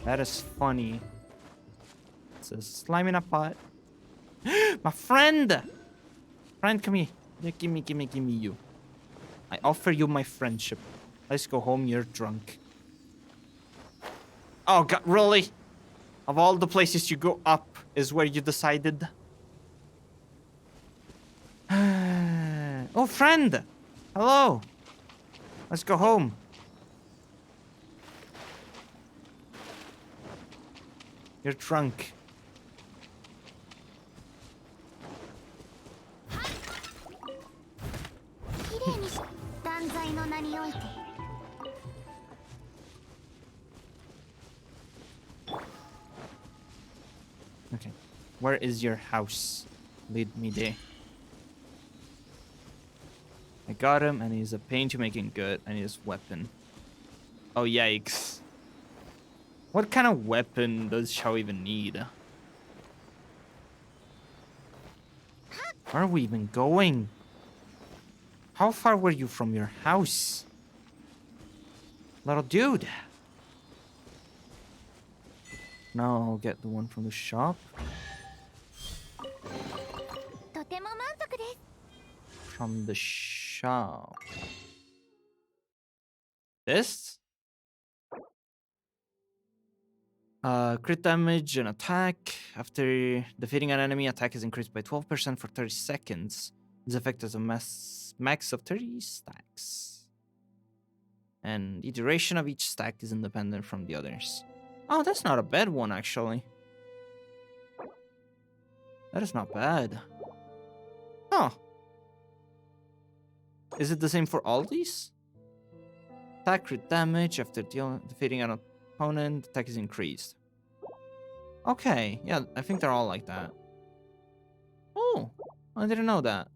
That is funny. It's a slime in a pot. My friend! Friend, come here. Give me you. I offer you my friendship. Let's go home, you're drunk. Oh god, really? Of all the places you go up is where you decided? Oh, friend! Hello! Let's go home. You're drunk. Okay. Where is your house? Lead me there. I got him, and he's a pain to making good. I need his weapon. Oh, yikes. What kind of weapon does Xiao even need? Where are we even going? How far were you from your house? Little dude. Now I'll get the one from the shop. From the shop. This? Crit damage and attack. After defeating an enemy, attack is increased by 12% for 30 seconds. This effect has a max of 30 stacks. And the duration of each stack is independent from the others. Oh, that's not a bad one, actually. That is not bad. Huh. Is it the same for all these? attack, crit damage. After defeating an opponent, attack is increased. Okay, yeah, I think they're all like that. Oh, I didn't know that.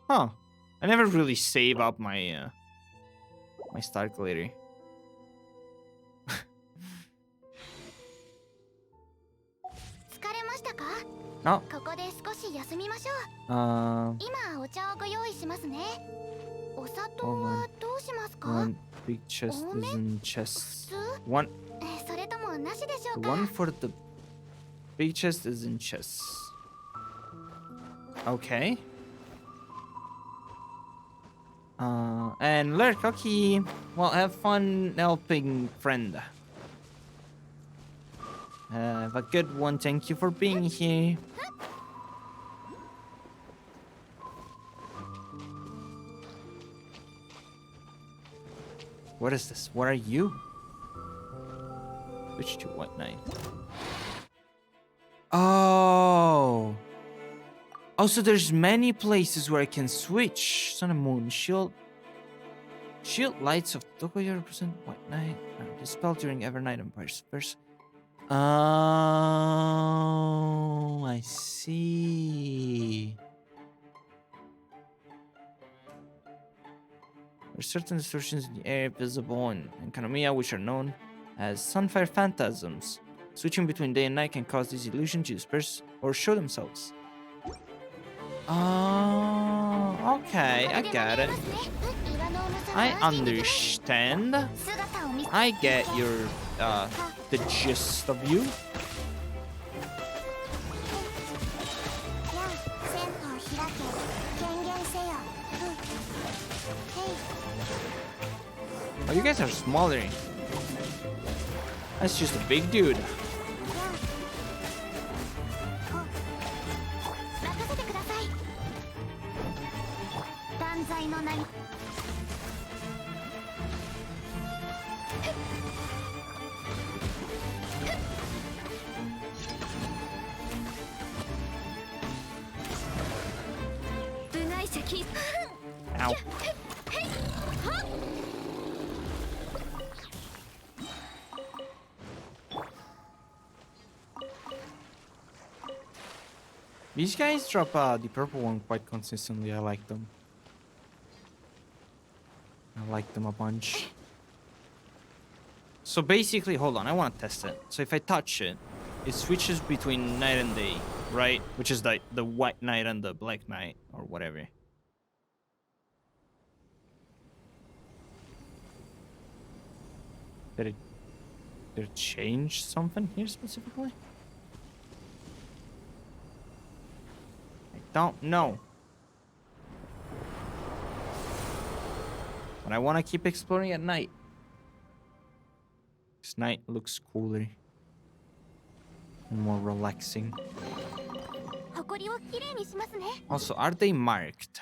Huh. I never really save up my my star calculator. Oh. One big chest is in chest. One for the big chest is in chest. Okay. And lurk, okay. Well, have fun helping friend. Have a good one. Thank you for being here. What is this? What are you? Switch to White Knight. Oh. Oh, so there's many places where I can switch. Sun and Moon, Shield. Shield Lights of Tokoyo represent White Knight. Dispel during Evernight Empire Spurs. Oh, I see. There are certain distortions in the air visible in Kanomiya which are known as Sunfire Phantasms. Switching between day and night can cause these illusions to disperse or show themselves. Oh, okay, I get it. I understand. I get your, the gist of you. Oh, you guys are smaller. That's just a big dude. Ow. These guys drop the purple one quite consistently. I like them. I like them a bunch. So basically, hold on, I want to test it. So if I touch it, it switches between night and day, right? Which is the white knight and the black knight, or whatever. Did it change something here specifically? I don't know. But I want to keep exploring at night. This night looks cooler and more relaxing. Also, are they marked?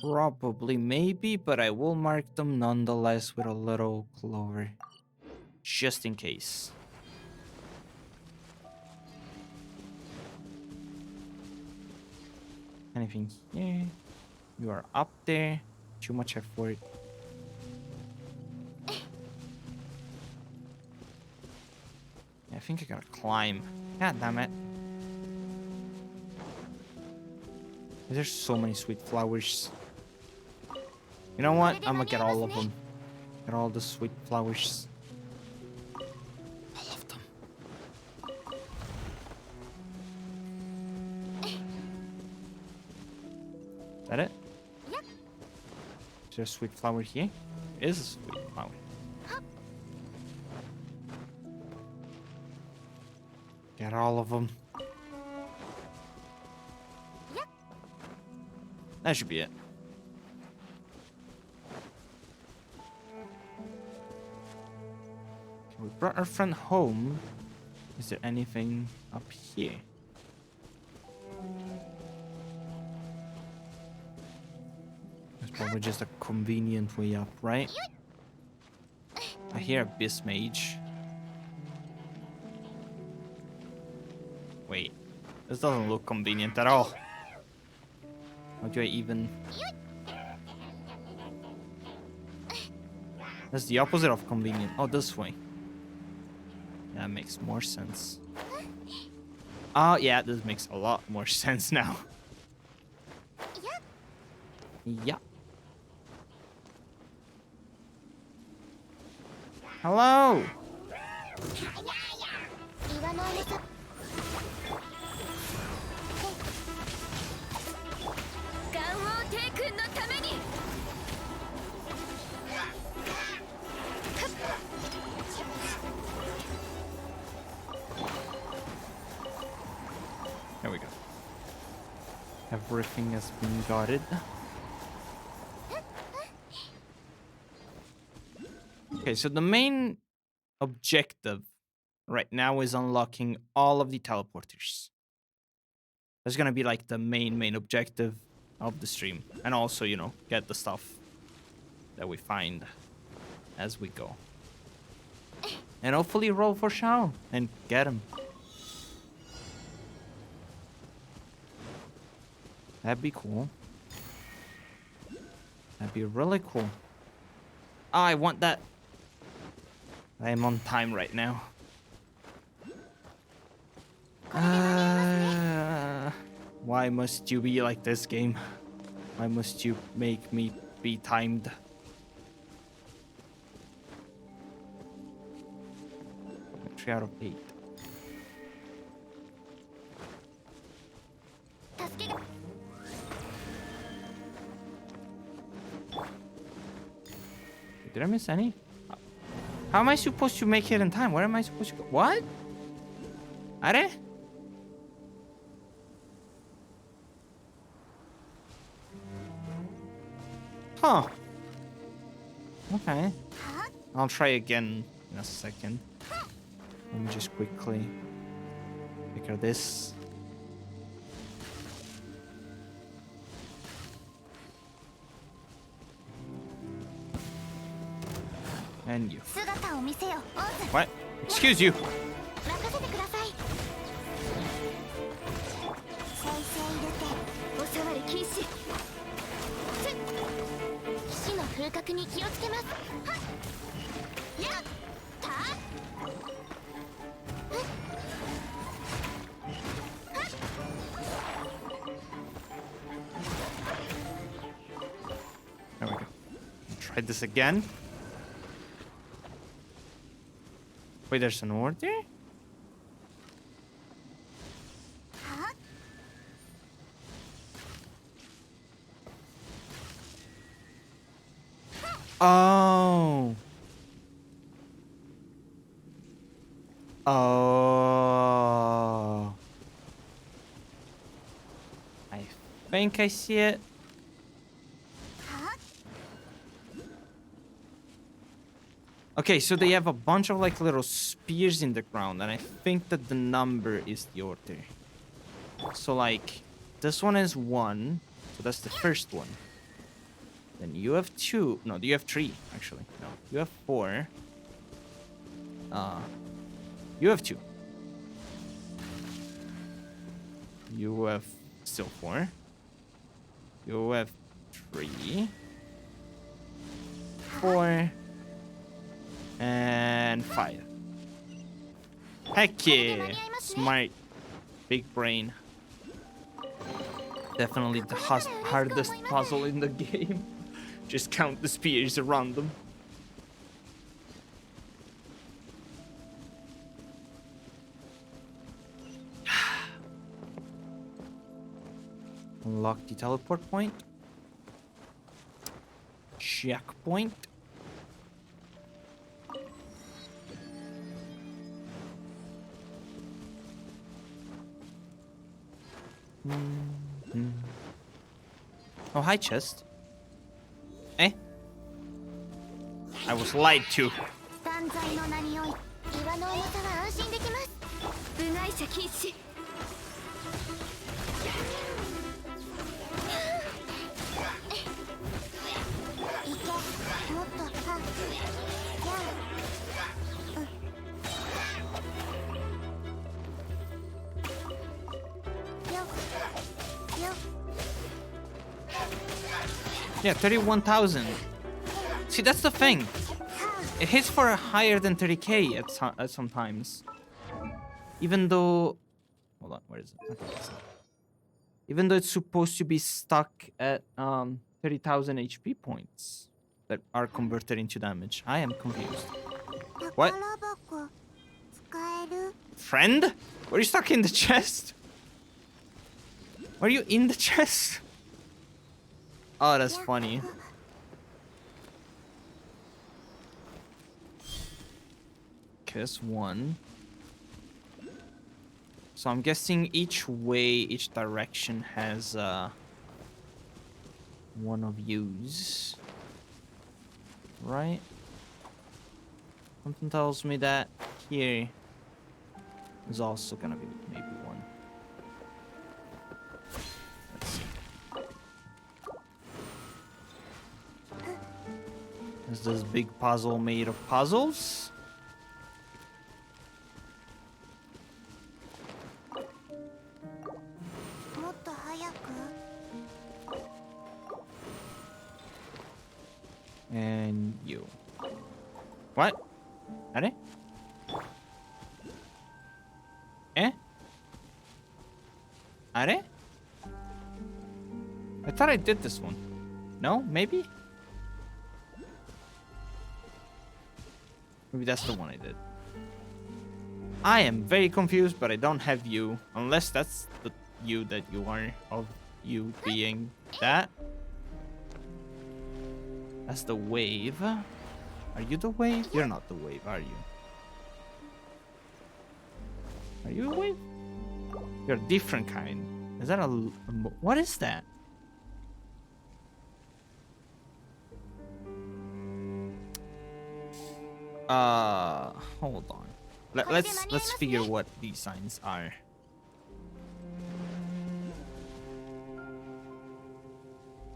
Probably, maybe, but I will mark them nonetheless with a little clover. Just in case. Anything here? You are up there. Too much effort. I think I gotta climb. God damn it. There's so many sweet flowers. You know what? I'm gonna get all of them. Get all the sweet flowers. All of them. Is that it? Is there a sweet flower here? There is a sweet flower. Get all of them. That should be it. Okay, we brought our friend home. Is there anything up here? It's probably just a convenient way up, right? I hear Abyss Mage. Wait, this doesn't look convenient at all. How do I even... That's the opposite of convenient. Oh, this way. That makes more sense. Oh, yeah, this makes a lot more sense now. Yeah. Hello. There we go. Everything has been guarded. Okay, so the main objective right now is unlocking all of the teleporters. That's gonna be like the main objective of the stream. And also, you know, get the stuff that we find as we go. And hopefully roll for Shao and get him. That'd be cool. That'd be really cool. Oh, I want that. I am on time right now. Why must you be like this, game? Why must you make me be timed? 3 out of 8. Did I miss any? How am I supposed to make it in time? Where am I supposed to go? What? Are? Huh. Okay. I'll try again in a second. Let me just quickly pick out this. And you. What? Excuse you. There we go. Try this again. Wait, there's an order? Oh. Oh. I think I see it. Okay, so they have a bunch of like little spears in the ground, and I think that the number is the order. So like, this one is 1, so that's the first one. Then you have 2. No, you have 3 actually. No, you have 4. You have 2. You have still 4. You have 3. 4. And 5. Heck yeah! Smart. Big brain. Definitely the hardest puzzle in the game. Just count the spears around them. Unlock the teleport point. Checkpoint. Oh, hi, chest. Eh? I was lied to. Yeah, 31,000. See, that's the thing. It hits for higher than 30k at sometimes. Even though... Hold on, where is it? Okay, that's it. Even though it's supposed to be stuck at 30,000 HP points that are converted into damage. I am confused. What? Friend? Were you stuck in the chest? Are you in the chest? Oh, that's funny. Okay, that's one. So I'm guessing each way, each direction has one of yous. Right? Something tells me that here is also gonna be maybe one. Let's see. Is this big puzzle made of puzzles? And you. What? Are? Eh? Are? I thought I did this one. No? Maybe? Maybe that's the one I did. I am very confused, but I don't have you. Unless that's the you that you are, of you being that. That's the wave. Are you the wave? You're not the wave, are you? Are you a wave? You're a different kind. Is that what is that? Hold on. Let's figure what these signs are.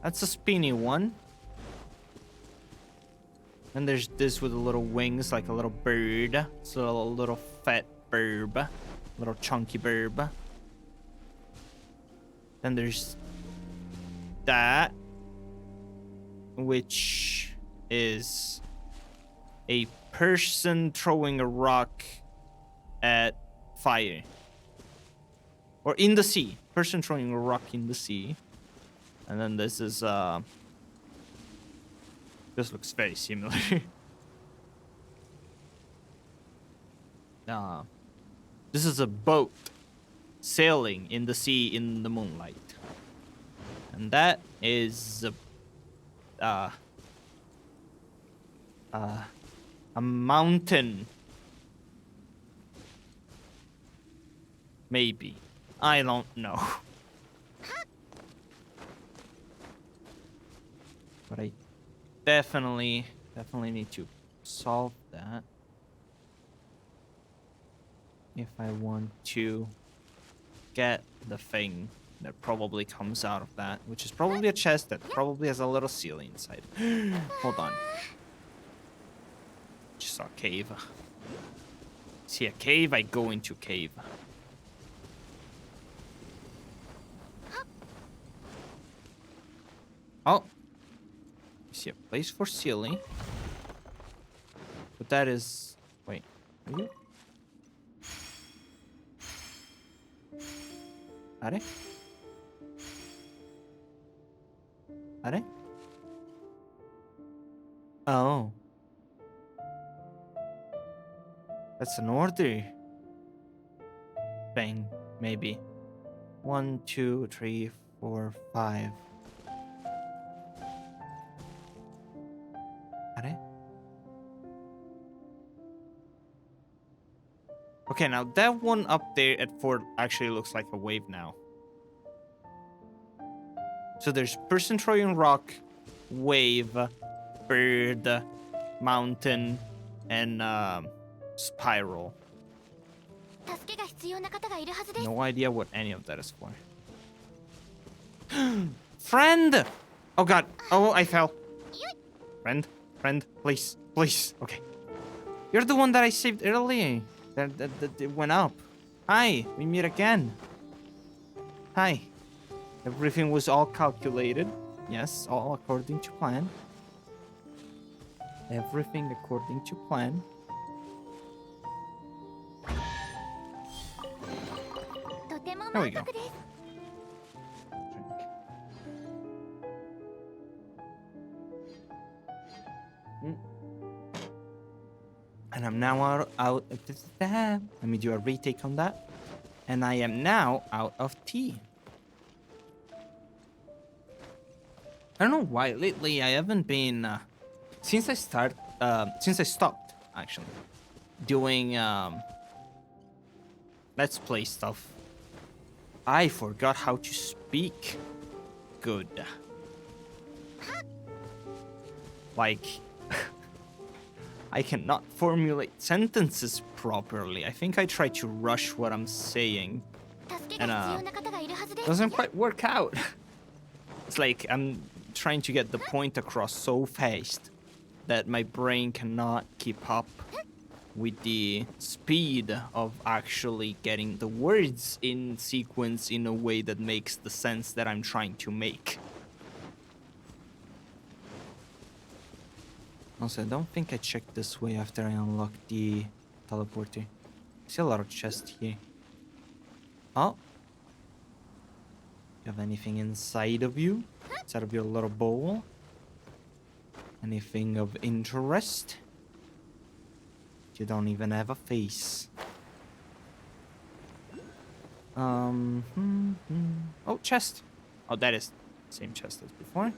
That's a spinny one. And there's this with the little wings, like a little bird. It's a little fat bird. Little chunky bird. Then there's that, which is a person throwing a rock at fire. Or in the sea. Person throwing a rock in the sea. And then this is this looks very similar. This is a boat sailing in the sea in the moonlight. And that is a mountain. Maybe. I don't know. But I definitely need to solve that if I want to get the thing that probably comes out of that, which is probably a chest that probably has a little ceiling inside. Hold on. Just saw a cave. See a cave, I go into cave. Oh. See a place for ceiling. But that is... Wait. Are you? Are? Are? Oh. That's an order thing, maybe. 1, 2, 3, 4, 5. Are? Okay, now that one up there at 4 actually looks like a wave now. So there's person throwing rock, wave, bird, mountain, and spiral. No idea what any of that is for. Friend! Oh god. Oh, I fell. Friend, please, please. Okay. You're the one that I saved earlier. That went up. Hi, we meet again. Hi. Everything was all calculated. Yes, all according to plan. Everything according to plan. There we go. Drink. And I'm now out of this. Let me do a retake on that. And I am now out of tea. I don't know why lately I haven't been since I stopped actually doing let's play stuff. I forgot how to speak good. Like I cannot formulate sentences properly. I think I try to rush what I'm saying and doesn't quite work out. It's like I'm trying to get the point across so fast that my brain cannot keep up with the speed of actually getting the words in sequence in a way that makes the sense that I'm trying to make. Also, I don't think I checked this way after I unlocked the teleporter. I see a lot of chests here. Oh. You have anything inside of you? Inside of your little bowl? Anything of interest? You don't even have a face. Oh, chest. Oh, that is the same chest as before.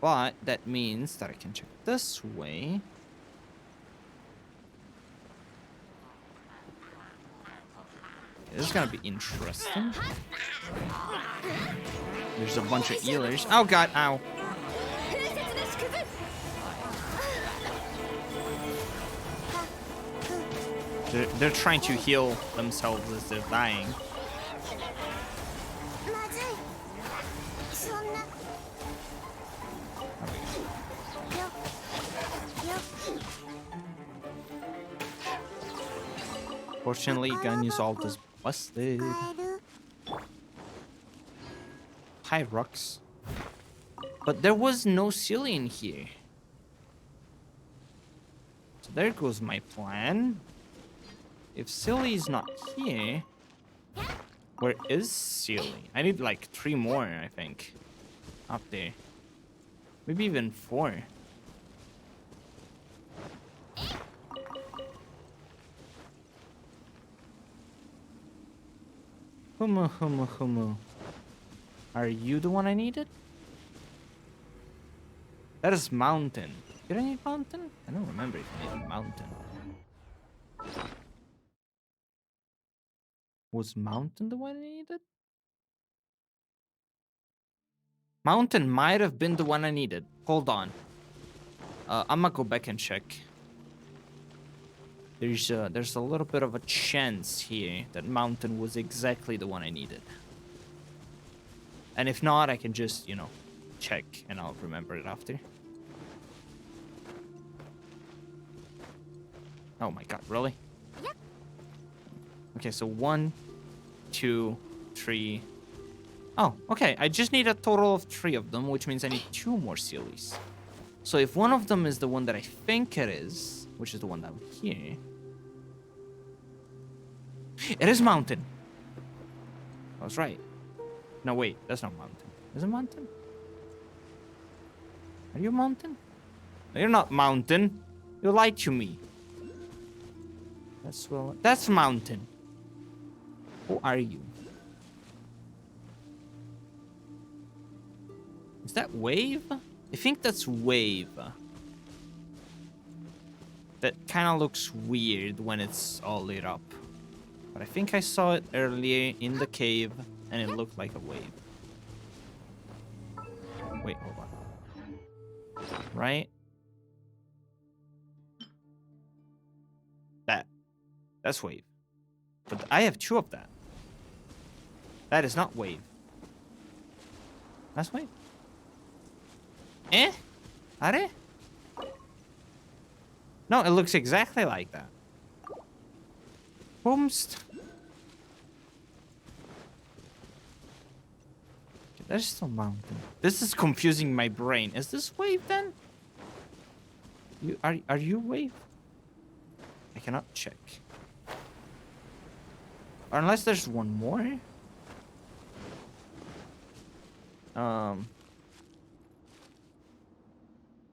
But that means that I can check this way. Okay, this is gonna be interesting. There's a bunch of healers. Oh god, ow. They're trying to heal themselves as they're dying. Fortunately, Ganya's ult is busted. Hi, Rux. But there was no Cillian in here. So there goes my plan. If Cilly is not here, where is Cilly? I need like 3 more, I think. Up there. Maybe even 4. Humu. Are you the one I needed? That is Mountain. Did I need Mountain? I don't remember if I needed Mountain. Was Mountain the one I needed? Mountain might have been the one I needed. Hold on. I'm gonna go back and check. There's a little bit of a chance here that Mountain was exactly the one I needed. And if not, I can just, you know, check and I'll remember it after. Oh my god, really? Okay, so 1, 2, 3. Oh, okay. I just need a total of 3 of them, which means I need 2 more Sealies. So if one of them is the one that I think it is, which is the one down here. It is Mountain. I was right. No, wait. That's not Mountain. Is it Mountain? Are you Mountain? No, you're not Mountain. You lied to me. That's Mountain. Who are you? Is that Wave? I think that's Wave. That kind of looks weird when it's all lit up. But I think I saw it earlier in the cave and it looked like a wave. Wait, hold on. Right? That's Wave. But I have 2 of that. That is not Wave. That's Wave. Are it? No, it looks exactly like that. Boomst. Okay, There's still mountain. This is confusing my brain. Is this wave then? Are you wave? I cannot check. Or unless there's one more.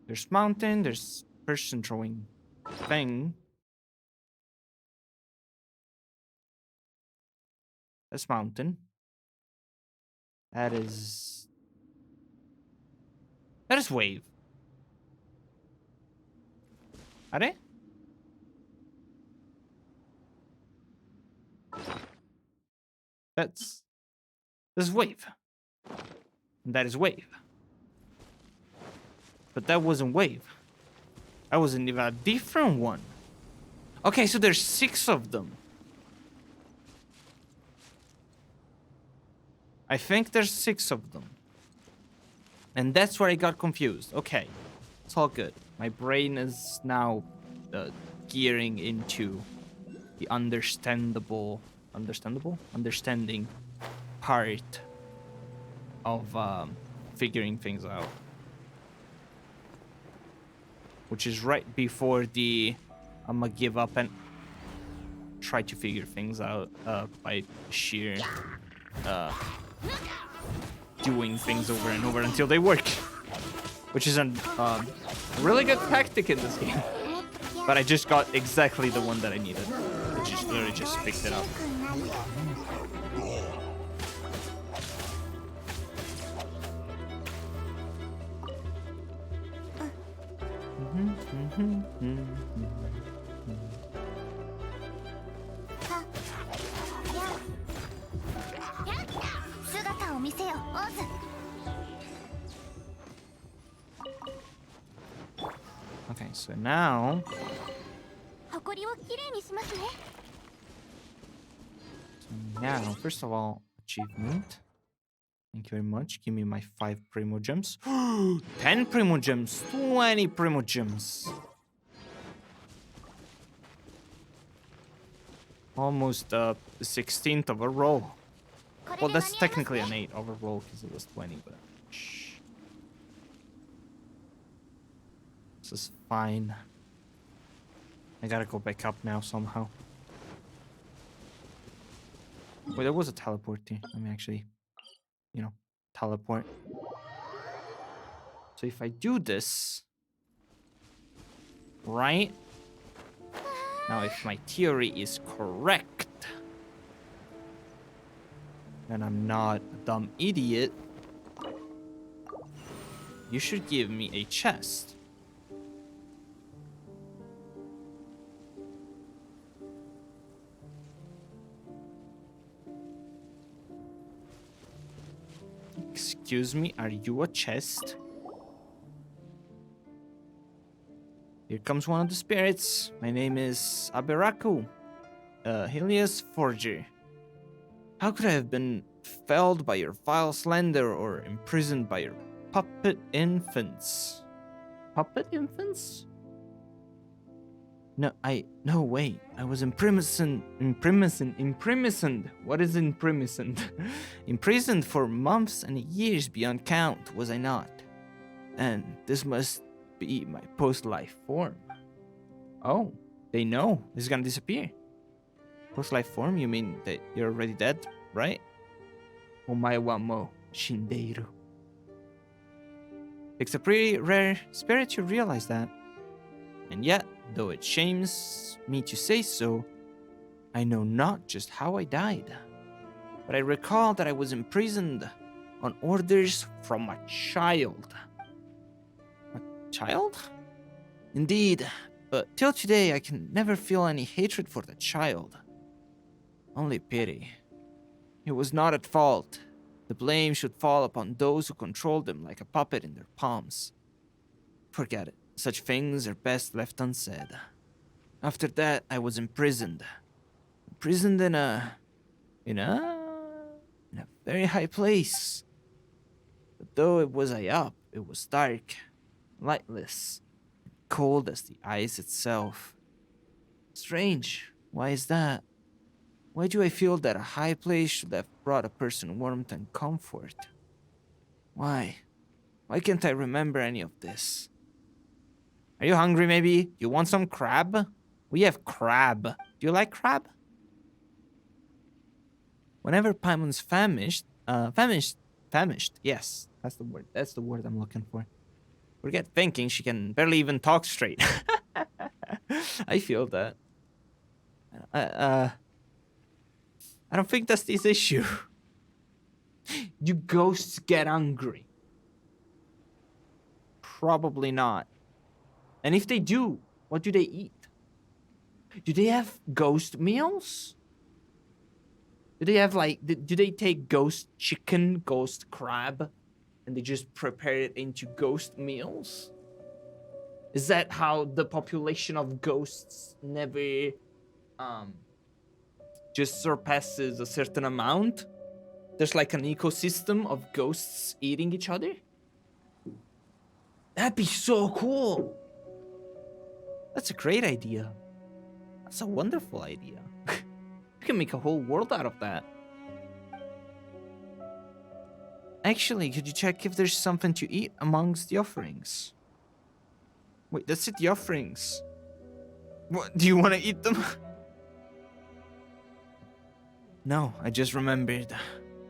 There's mountain, there's person throwing thing. That's mountain. That is wave. Are they? This is wave. And that is wave. But that wasn't wave. That wasn't even a different one. Okay, so there's 6 of them. I think there's 6 of them. And that's where I got confused. Okay, it's all good. My brain is now gearing into the understanding part of figuring things out. Which is right before the I'ma give up and try to figure things out by sheer doing things over and over until they work. Which is a really good tactic in this game. But I just got exactly the one that I needed. I just literally just picked it up. Okay, so now first of all, achievement. Thank you very much. Give me my 5 Primo Gems. 10 Primo Gems. 20 Primo Gems. Almost the 16th of a roll. Well, that's technically an 8 overall because it was 20, but shh. This is fine. I gotta go back up now somehow. Wait, there was a teleport here. Let me actually, teleport. So if I do this, right? Now, if my theory is correct, and I'm not a dumb idiot, you should give me a chest. Excuse me, are you a chest? Here comes one of the spirits. My name is Aberaku, Helios Forger. How could I have been felled by your vile slander or imprisoned by your puppet infants? Puppet infants? No, wait. I was imprisoned. What is imprisoned? Imprisoned for months and years beyond count, was I not? And this must be my post-life form. Oh, they know this is gonna disappear. Post-life form? You mean that you're already dead, right? Omae wa mo shindeiru. It's a pretty rare spirit to realize that. And yet, though it shames me to say so, I know not just how I died. But I recall that I was imprisoned on orders from a child. A child? Indeed, but till today I can never feel any hatred for the child. Only pity. It was not at fault. The blame should fall upon those who controlled them like a puppet in their palms. Forget it. Such things are best left unsaid. After that, I was imprisoned. Imprisoned in a very high place. But though it was high up, it was dark, lightless, cold as the ice itself. Strange. Why is that? Why do I feel that a high place should have brought a person warmth and comfort? Why? Why can't I remember any of this? Are you hungry, maybe? You want some crab? We have crab. Do you like crab? Whenever Paimon's famished, yes, that's the word. That's the word I'm looking for. Forget thinking, she can barely even talk straight. I feel that. I don't think that's this issue. Do ghosts get hungry? Probably not. And if they do, what do they eat? Do they have ghost meals? Do they have like, do they take ghost chicken, ghost crab, and they just prepare it into ghost meals? Is that how the population of ghosts never just surpasses a certain amount? There's like an ecosystem of ghosts eating each other? That'd be so cool. That's a great idea. That's a wonderful idea. We can make a whole world out of that. Actually, could you check if there's something to eat amongst the offerings? Wait, that's it, the offerings. What, do you want to eat them? No, I just remembered.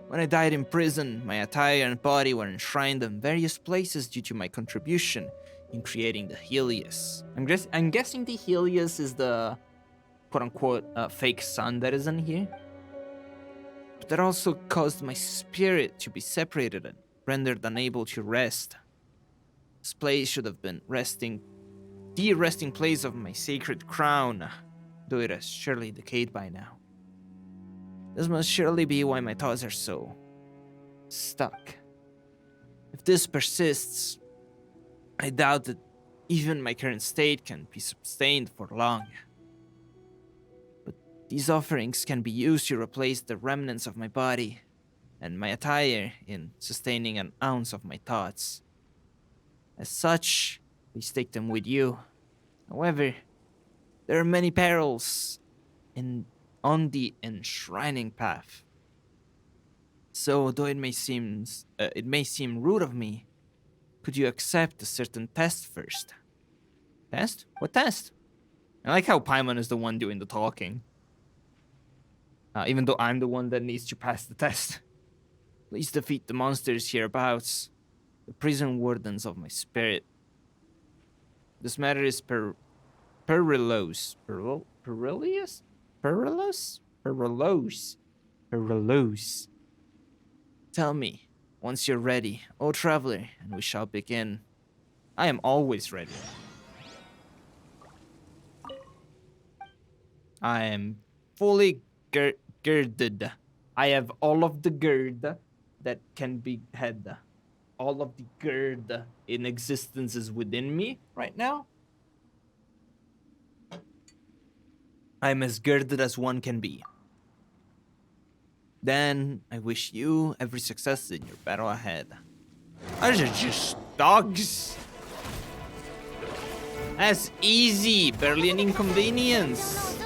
When I died in prison, my attire and body were enshrined in various places due to my contribution in creating the Helios. I'm guessing the Helios is the quote-unquote fake sun that is in here. But that also caused my spirit to be separated and rendered unable to rest. This place should have been the resting place of my sacred crown, though it has surely decayed by now. This must surely be why my thoughts are so stuck. If this persists, I doubt that even my current state can be sustained for long. But these offerings can be used to replace the remnants of my body and my attire in sustaining an ounce of my thoughts. As such, please take them with you. However, there are many perils on the enshrining path. So, though it may seem rude of me, could you accept a certain test first? Test? What test? I like how Paimon is the one doing the talking. Even though I'm the one that needs to pass the test. Please defeat the monsters hereabouts, the prison wardens of my spirit. This matter is perilous. Perilous? Tell me, once you're ready, O traveler, and we shall begin. I am always ready. I am fully girded. I have all of the gird that can be had. All of the gird in existence is within me right now. I'm as girded as one can be. Then I wish you every success in your battle ahead. Those are just dogs. That's easy, barely an inconvenience.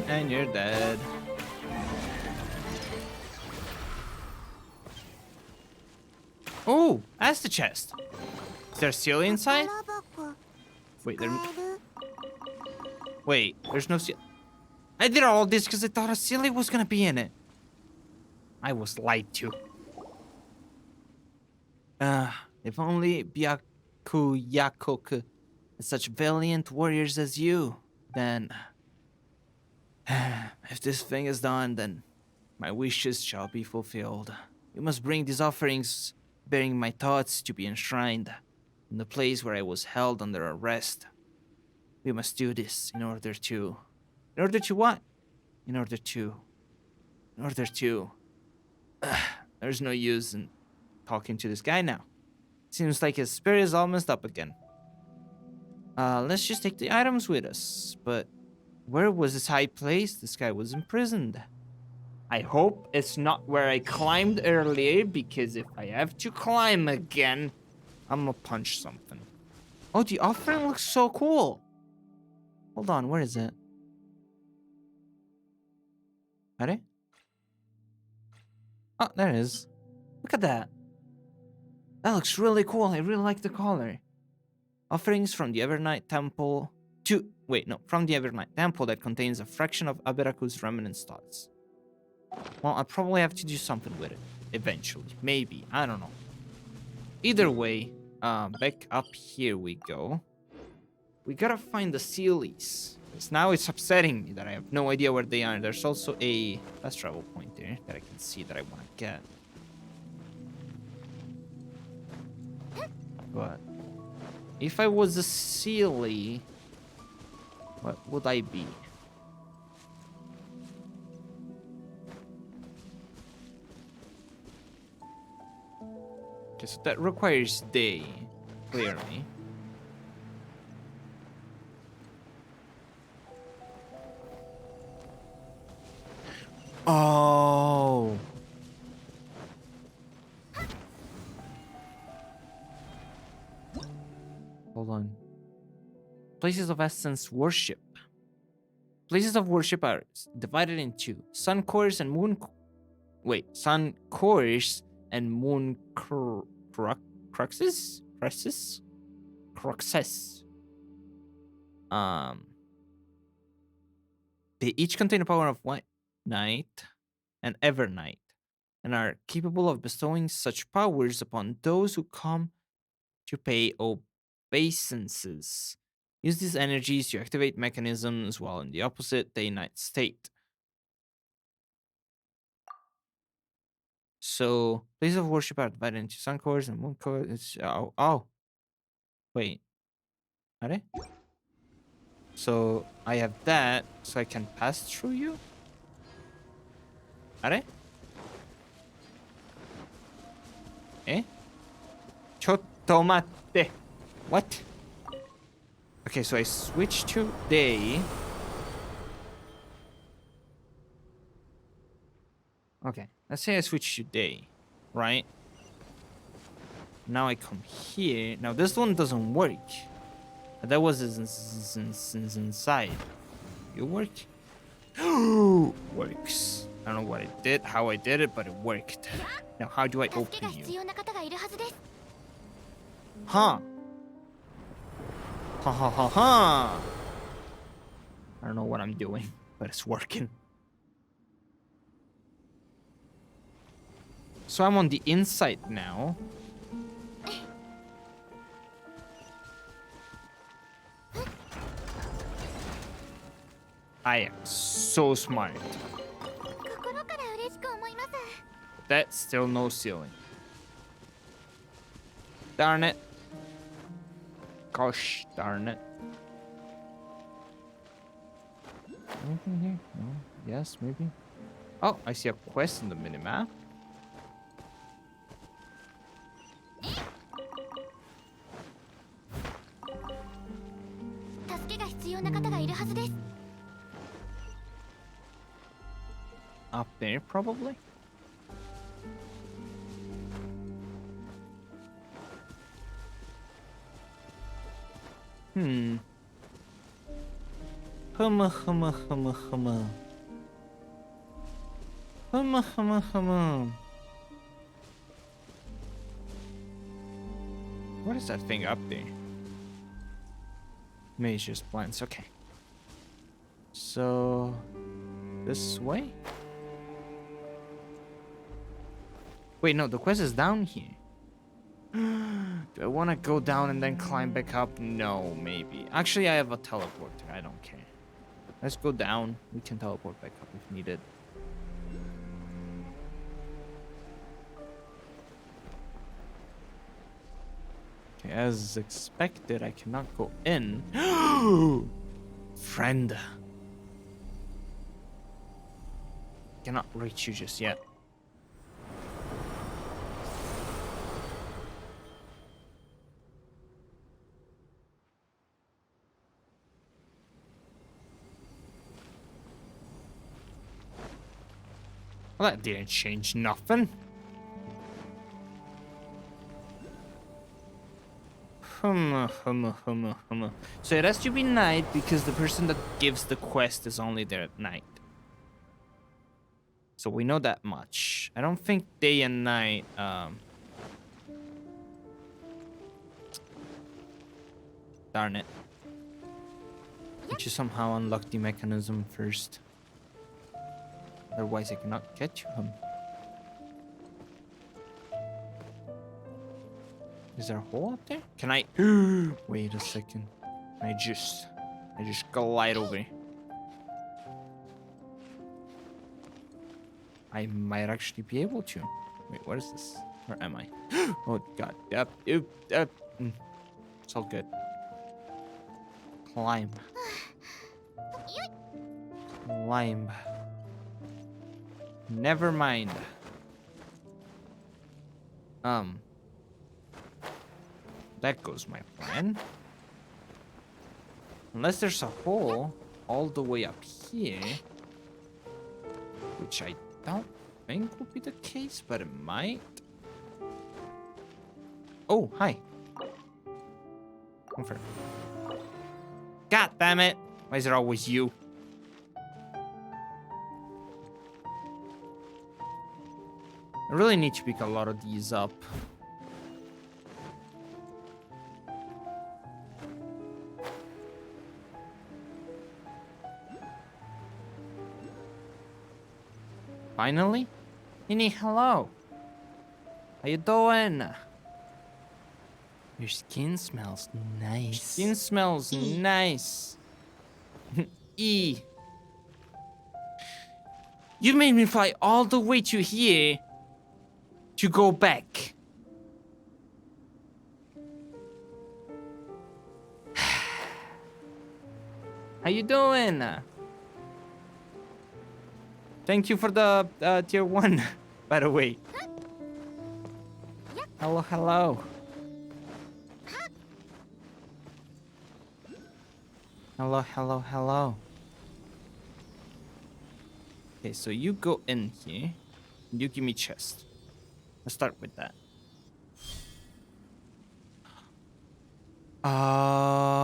And you're dead. Oh, that's the chest. Is there a seal inside? Wait, there's no seal. I did all this because I thought a silly was gonna be in it. I was lied to. If only Yakok had such valiant warriors as you, then... if this thing is done, then my wishes shall be fulfilled. You must bring these offerings, bearing my thoughts to be enshrined in the place where I was held under arrest. We must do this in order to what? In order to... there's no use in talking to this guy now. Seems like his spirit is all messed up again. Let's just take the items with us. But where was this high place? This guy was imprisoned. I hope it's not where I climbed earlier, because if I have to climb again, I'm gonna punch something. Oh, the offering looks so cool. Hold on, where is it? Ready? Oh, there it is. Look at that. That looks really cool. I really like the color. Offerings from the Evernight Temple from the Evernight Temple that contains a fraction of Aberaku's remnant thoughts. Well, I'll probably have to do something with it. Eventually. Maybe. I don't know. Either way, back up here we go. We gotta find the Sealies. Because now it's upsetting me that I have no idea where they are. There's also a fast travel point there that I can see that I want to get. But if I was a Sealy, what would I be? Okay, so that requires day, clearly. Oh. Hold on. Places of essence worship. Places of worship are divided into sun cores and moon. Sun cores and moon cruxes. Cruxes. They each contain the power of White Knight and Evernight, and are capable of bestowing such powers upon those who come to pay obeisances. Use these energies to activate mechanisms while in the opposite day-night state. So, places of worship are divided into sun cores and moon cores. Wait. Are they? So, I have that, so I can pass through you? Are they? Eh? Chotto matte. What? Okay, so I switch to day. Okay, let's say I switch to day, right? Now I come here. Now this one doesn't work. That was inside. You work? Works. I don't know what it did, how I did it, but it worked. Now how do I open you? Huh. Ha ha ha ha. I don't know what I'm doing, but it's working. So I'm on the inside now. I am so smart. That's still no ceiling. Darn it. Gosh darn it. Anything here? No? Yes, maybe? Oh, I see a quest in the minimap. Up there, probably? Huma. What is that thing up there? Mage's plants, okay. So, this way? Wait, no, the quest is down here. Do I want to go down and then climb back up? No, maybe. Actually, I have a teleporter. I don't care. Let's go down. We can teleport back up if needed. Okay, as expected, I cannot go in. Friend. Cannot reach you just yet. Well, that didn't change nothing. So it has to be night because the person that gives the quest is only there at night. So we know that much. I don't think day and night. Darn it. Need to somehow unlock the mechanism first. Otherwise, I cannot get to him. Is there a hole up there? Can I? Wait a second. I just glide over. I might actually be able to. Wait, what is this? Where am I? Oh God! Yep. It's all good. Climb. Climb. Never mind. That goes my plan. Unless there's a hole all the way up here, which I don't think will be the case, but it might. Oh, hi. Confirm. God damn it! Why is it always you? I really need to pick a lot of these up. Finally? Minnie, hello. How you doing? Your skin smells nice. Skin smells nice. E. You made me fly all the way to here to go back. How you doing? Thank you for the tier 1, by the way. Hello, hello. Hello, hello, hello. Okay, so you go in here. You give me chest. Let's start with that. Oh,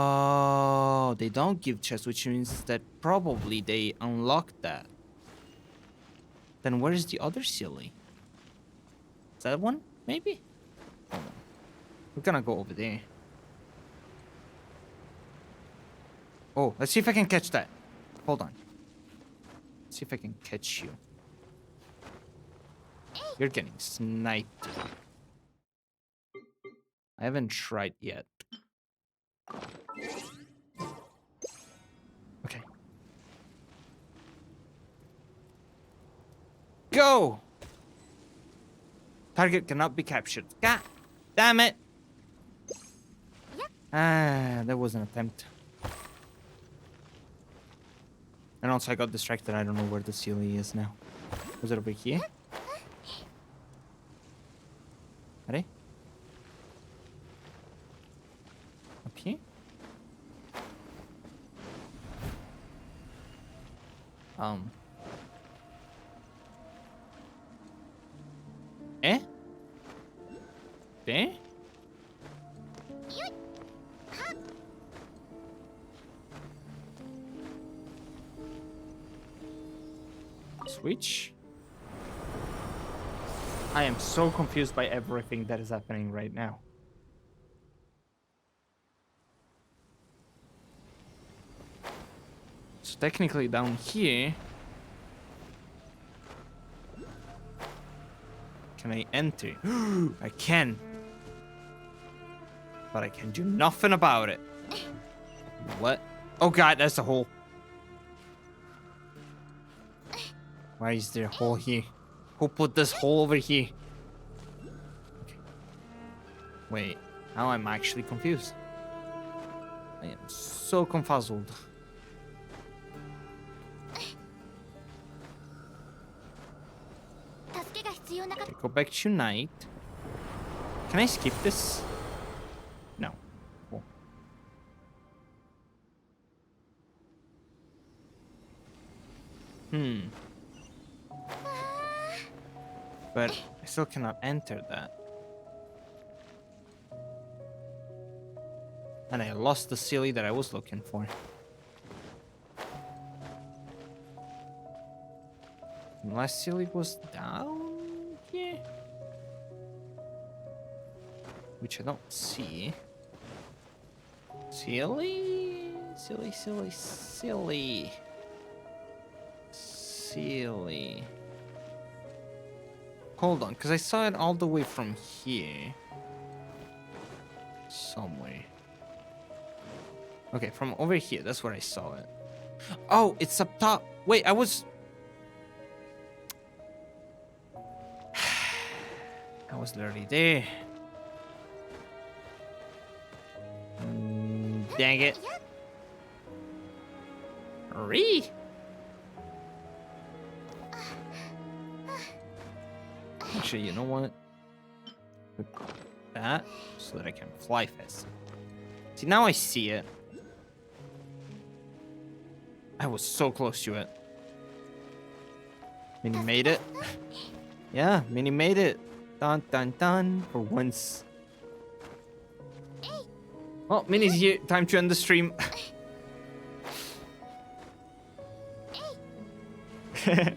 they don't give chest, which means that probably they unlocked that. Then where is the other silly? Is that one? Maybe? Hold on. We're gonna go over there. Oh, let's see if I can catch that. Hold on. Let's see if I can catch you. You're getting sniped. I haven't tried yet. Okay. Go! Target cannot be captured. God damn it! Ah, that was an attempt. And also I got distracted. I don't know where the ceiling is now. Was it over here? Ready? Up here? Eh? There? Switch? I am so confused by everything that is happening right now. So technically down here, can I enter? I can. But I can do nothing about it. What? Oh God, that's a hole. Why is there a hole here? Who put this hole over here? Okay. Wait, now I'm actually confused. I am so confuzzled. Okay, go back to night. Can I skip this? No. Cool. But I still cannot enter that. And I lost the silly that I was looking for. The last silly was down here? Which I don't see. Silly? Silly, silly, silly. Silly. Hold on, because I saw it all the way from here. Somewhere. Okay, from over here, that's where I saw it. Oh, it's up top. Wait, I was literally there. Dang it. Hurry! Actually, you know what? Put that so that I can fly fast. See, now I see it. I was so close to it. Minnie made it. Yeah, Minnie made it. Dun dun dun. For once. Oh, Minnie's here. Time to end the stream. I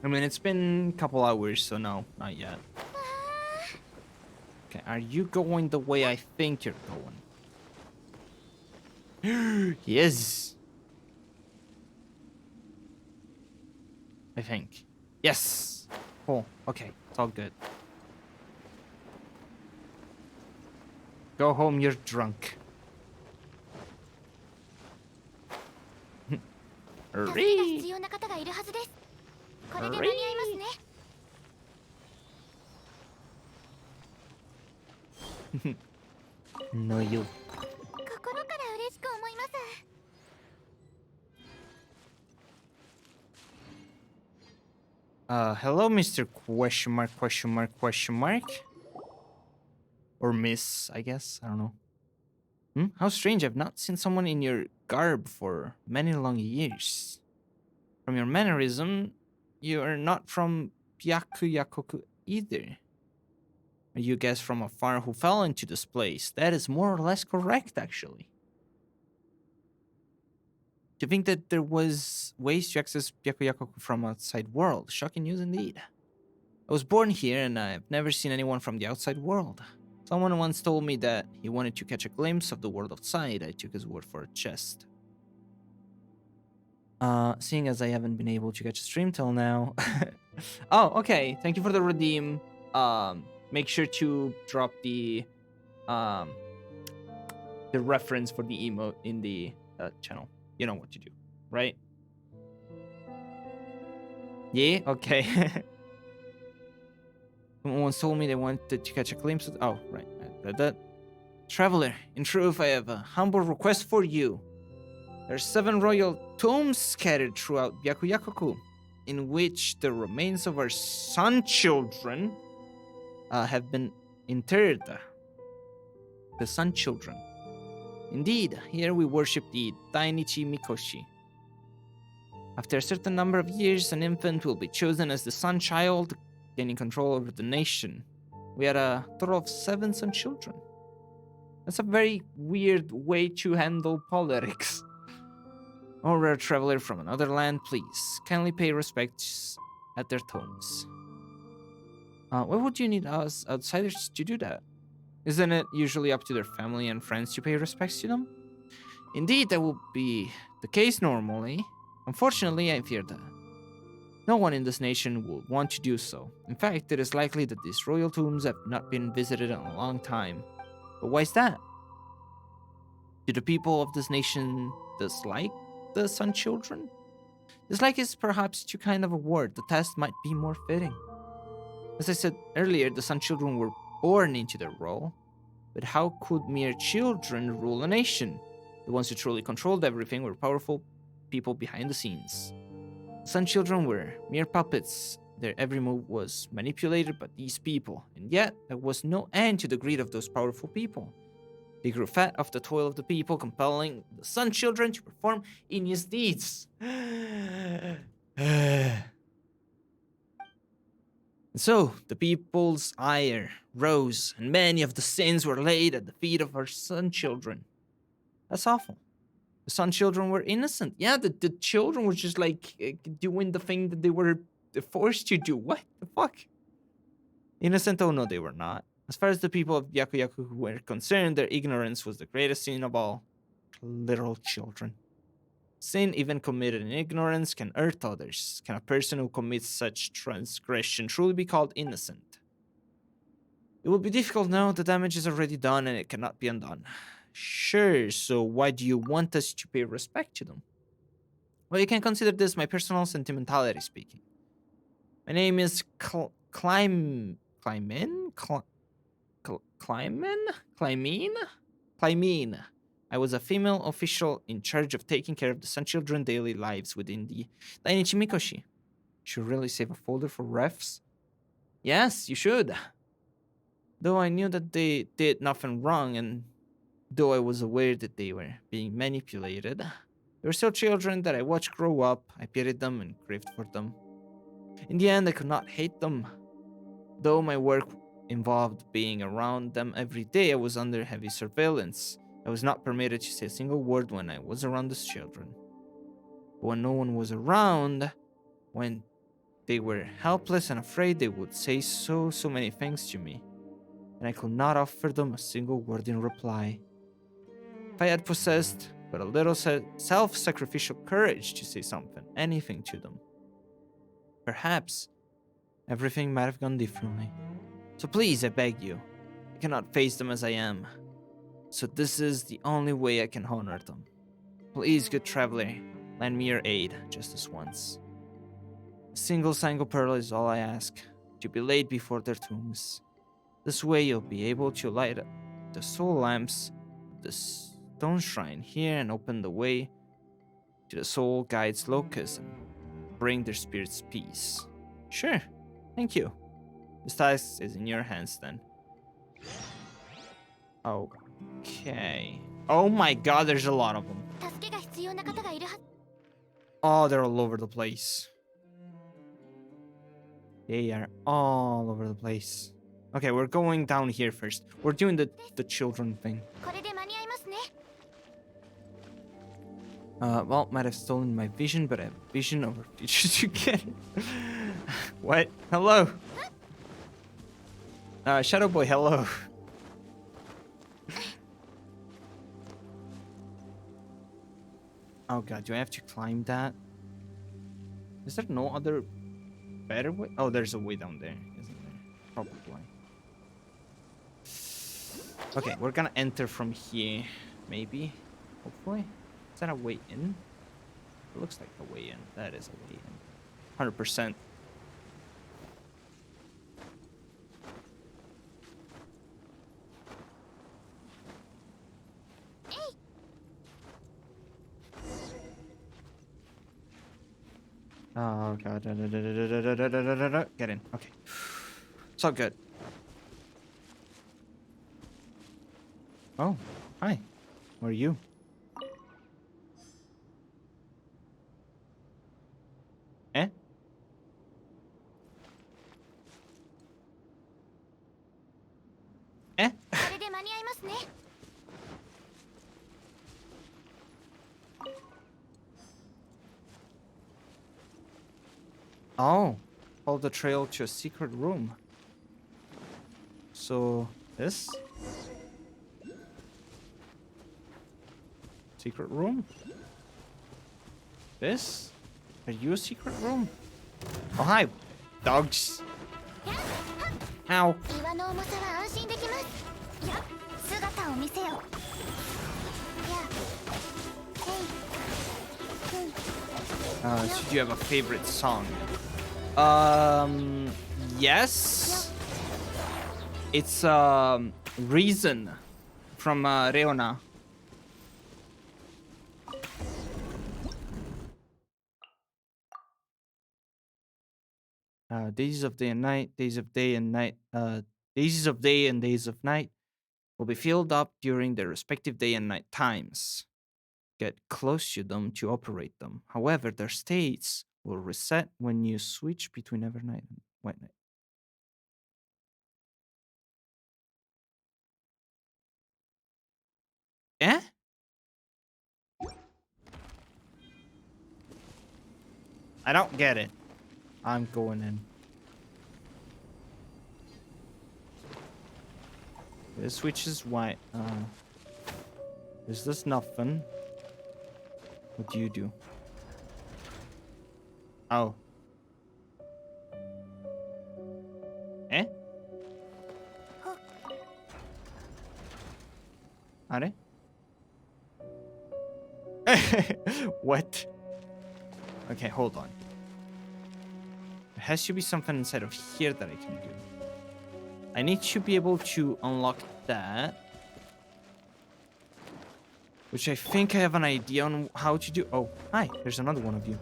mean, it's been a couple hours, so no, not yet. Okay, are you going the way I think you're going? Yes. I think. Yes. Cool. Okay, it's all good. Go home, you're drunk. Hurry. Hurry. No, you. Hello, Mr. Question mark, question mark, question mark. Or Miss, I guess. I don't know. How strange. I've not seen someone in your garb for many long years. From your mannerism, you are not from Byakuyakoku either. Are you guess from afar who fell into this place? That is more or less correct, actually. Do you think that there was ways to access Byakuyakoku from outside world? Shocking news indeed. I was born here and I've never seen anyone from the outside world. Someone once told me that he wanted to catch a glimpse of the world outside. I took his word for a chest. Seeing as I haven't been able to catch a stream till now. Oh, okay. Thank you for the redeem. Make sure to drop the reference for the emote in the channel. You know what to do, right? Yeah, okay. Someone once told me they wanted to catch a glimpse of... Oh, right. I read that. Traveler, in truth, I have a humble request for you. There are 7 royal tombs scattered throughout Byakuyakoku, in which the remains of our sun children have been interred. The sun children. Indeed, here we worship the Dainichi Mikoshi. After a certain number of years, an infant will be chosen as the sun child, gaining control over the nation. We had a total of 7 son children. That's a very weird way to handle politics. Oh, rare traveler from another land, please kindly pay respects at their tombs. Why would you need us outsiders to do that? Isn't it usually up to their family and friends to pay respects to them? Indeed, that would be the case normally. Unfortunately, I fear that no one in this nation will want to do so. In fact, it is likely that these royal tombs have not been visited in a long time. But why is that? Do the people of this nation dislike the sun children? Dislike is perhaps too kind of a word. The test might be more fitting. As I said earlier, the sun children were born into their role. But how could mere children rule a nation? The ones who truly controlled everything were powerful people behind the scenes. The sun children were mere puppets. Their every move was manipulated by these people, and yet there was no end to the greed of those powerful people. They grew fat of the toil of the people, compelling the sun children to perform heinous deeds. And so the people's ire rose, and many of the sins were laid at the feet of our son children. That's awful. The son children were innocent. Yeah, the children were just like doing the thing that they were forced to do. What the fuck? Innocent? Oh no, they were not. As far as the people of Yaku Yaku were concerned, their ignorance was the greatest sin of all. Little children. Sin, even committed in ignorance, can hurt others. Can a person who commits such transgression truly be called innocent? It will be difficult now. The damage is already done and it cannot be undone. Sure, so why do you want us to pay respect to them? Well, you can consider this my personal sentimentality speaking. My name is Climene. I was a female official in charge of taking care of the Sun Children's daily lives within the Dainichi Mikoshi. Should really save a folder for refs? Yes, you should. Though I knew that they did nothing wrong, and though I was aware that they were being manipulated, they were still children that I watched grow up. I pitied them and grieved for them. In the end, I could not hate them. Though my work involved being around them every day, I was under heavy surveillance. I was not permitted to say a single word when I was around these children. But when no one was around, when they were helpless and afraid, they would say so many things to me, and I could not offer them a single word in reply. If I had possessed but a little self-sacrificial courage to say something, anything to them, perhaps everything might have gone differently. So please, I beg you, I cannot face them as I am. So this is the only way I can honor them. Please, good traveler, lend me your aid just this once. A single Sango pearl is all I ask, to be laid before their tombs. This way you'll be able to light up the soul lamps of the stone shrine here and open the way to the soul guide's locus and bring their spirits peace. Sure, thank you. This task is in your hands then. Okay. Oh my god, there's a lot of them. Oh, they're all over the place. They are all over the place. Okay, we're going down here first. We're doing the children thing. Well, might have stolen my vision, but I have vision over future to get it. What? Hello? Shadow Boy, hello. Oh god, do I have to climb that? Is there no other better way? Oh, there's a way down there, isn't there? Probably. Okay, we're gonna enter from here, maybe. Hopefully. Is that a way in? It looks like a way in. That is a way in. 100%. Oh god. Get in. Okay. It's all good. Oh, hi. Where are you? Eh? Eh? Oh, follow the trail to a secret room. So, this? Secret room? This? Are you a secret room? Oh, hi, dogs. Ow. So do you have a favorite song? Yes. It's, Reason from, Reona. Days of day and night, days of day and night, days of day and days of night. will be filled up during their respective day and night times. Get close to them to operate them. However, their states will reset when you switch between overnight and white night. Eh? I don't get it. I'm going in. This switch is white. Is this nothing? What do you do? Oh. Eh? Are they? What? Okay, hold on. There has to be something inside of here that I can do. I need to be able to unlock that. Which I think I have an idea on how to do. Oh, hi, there's another one of you.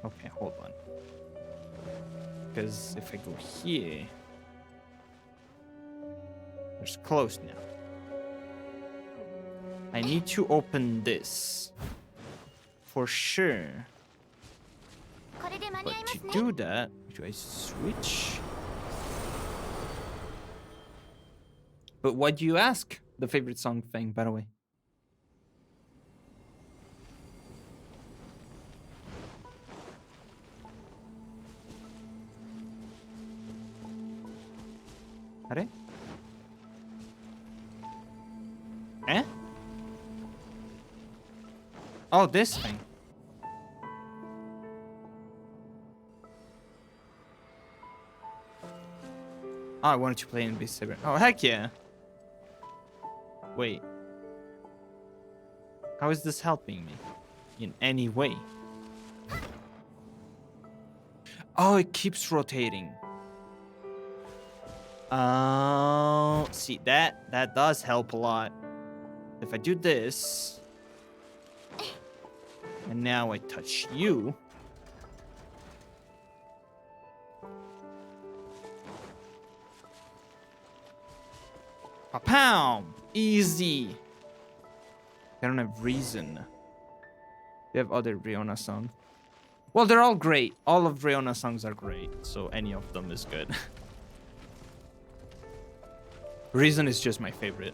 Okay, hold on. Because if I go here, there's closed now. I need to open this for sure. But to do that, do I switch? But why do you ask? The favorite song thing, by the way. Are? Eh? Oh, this thing. Oh, I wanted to play in Beast Saber. Oh, heck yeah. Wait. How is this helping me? In any way? Oh, it keeps rotating. Oh, see, that does help a lot. If I do this, and now I touch you. Pa-pow! Easy. I don't have reason. They have other Riona songs. Well, they're all great. All of Riona's songs are great, so any of them is good. Reason is just my favorite.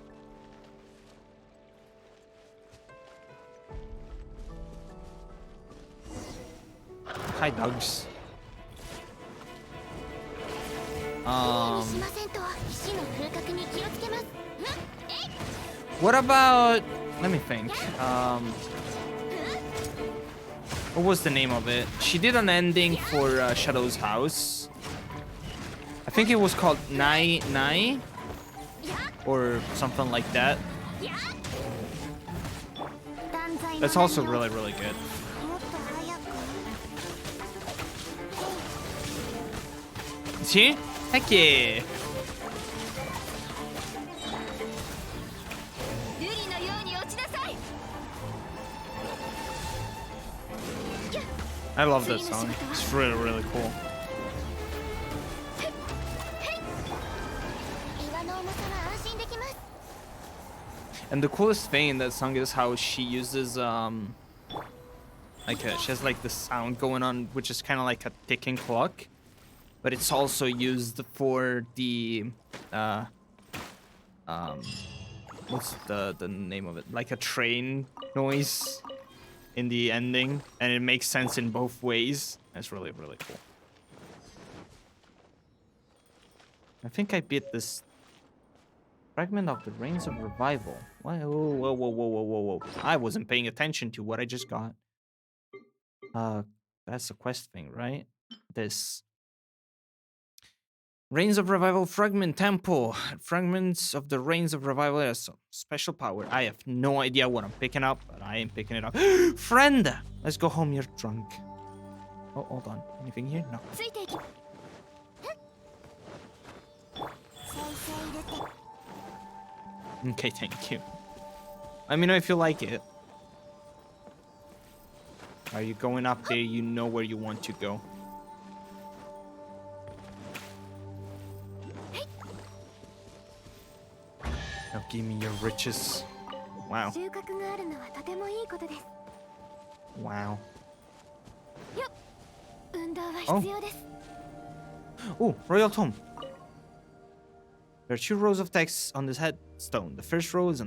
Hi, dogs. What about... Let me think. What was the name of it? She did an ending for Shadow's House. I think it was called Nai Nai? Or something like that. That's also really, really good. See? Heck yeah! I love that song. It's really, really cool. And the coolest thing in that song is how she uses she has like the sound going on, which is kind of like a ticking clock, but it's also used for the what's the name of it? Like a train noise in the ending, and it makes sense in both ways. That's really, really cool. I think I beat this fragment of the Reigns of Revival. Whoa, whoa, whoa, whoa, whoa, whoa, whoa. I wasn't paying attention to what I just got. That's a quest thing, right? This. Reigns of Revival Fragment Temple. Fragments of the Reigns of Revival has some special power. I have no idea what I'm picking up, but I am picking it up. Friend! Let's go home, you're drunk. Oh, hold on. Anything here? No. Okay, thank you. Let me know if you like it. Are you going up there? You know where you want to go. Now give me your riches. Wow. Wow. Oh, royal tomb. There are 2 rows of text on this headstone. The first row is